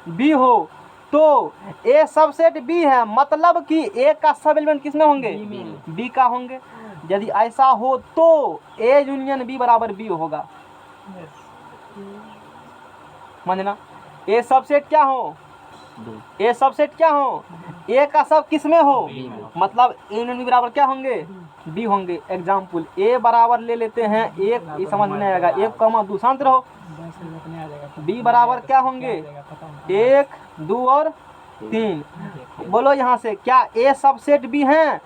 बी हो तो ए सबसेट बी है, मतलब कि ए का सब एलिमेंट किसमें होंगे? बी का होंगे। यदि ऐसा हो तो ए यूनियन बी बराबर बी होगा, समझना। ए सबसेट क्या हो? ए सबसेट क्या हो? ए का सब किस में हो? मतलब ए यूनियन बी बराबर क्या होंगे? बी होंगे। एग्जाम्पल ए बराबर ले लेते हैं 1, ये समझ में आएगा, 1, 2 शांत रहो। बी बराबर क्या होंगे 1 2 और 3। बोलो यहाँ से क्या ए सबसेट बी है?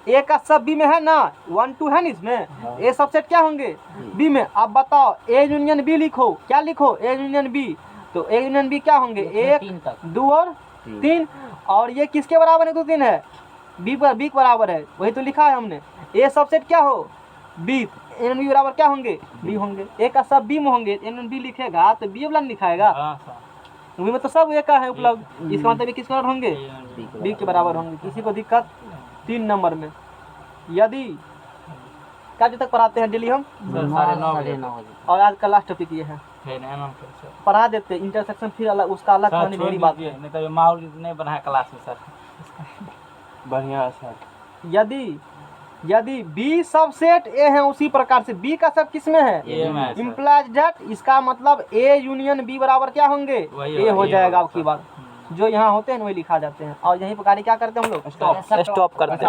ए का सब बी में है ना, 1 2 है ना इसमें, ए सबसेट क्या होंगे बी में। अब बताओ ए यूनियन बी लिखो, क्या लिखो ए यूनियन बी, तो ए यूनियन बी क्या होंगे 1 2 और 3। और ये किसके बराबर है 2 3 है, बी के बराबर है, वही तो लिखा है हमने। ए सबसेट क्या हो बी, एन बी बराबर क्या होंगे बी होंगे। ए का सब बी में होंगे, एन बी लिखेगा तो बी वाला लिखाएगा, हाँ सर, बी में तो सब ए का है उपलब्ध, इसका मतलब ये किसके बराबर होंगे बी के बराबर होंगे। किसी को दिक्कत? 3 नंबर में यदि क्या बजे तक पढ़ाते हैं डेली हम, सर 9:30 बजे। और आज का लास्ट टॉपिक ये है, फिर एमएम फिर सर। पढ़ा देते इंटरसेक्शन, फिर अलग उसका अलग सर कहानी छोड़ ढेरी बात दीजिए, है। नहीं तो ये माहौल नहीं बना है क्लास में सर। बढ़िया सर। यदि बी सबसेट ए है, उसी प्रकार से बी का सब किस में है ए में है सर। इम्प्लाइज दैट, इसका मतलब ए यूनियन बी बराबर क्या होंगे वही ए हो वही जाएगा होगा आपकी सर। बात। जो यहाँ होते हैं वही लिखा जाते हैं। और यहीं पर कार्य क्या करते हैं हम लोग स्टॉप। स्टॉप करते हैं।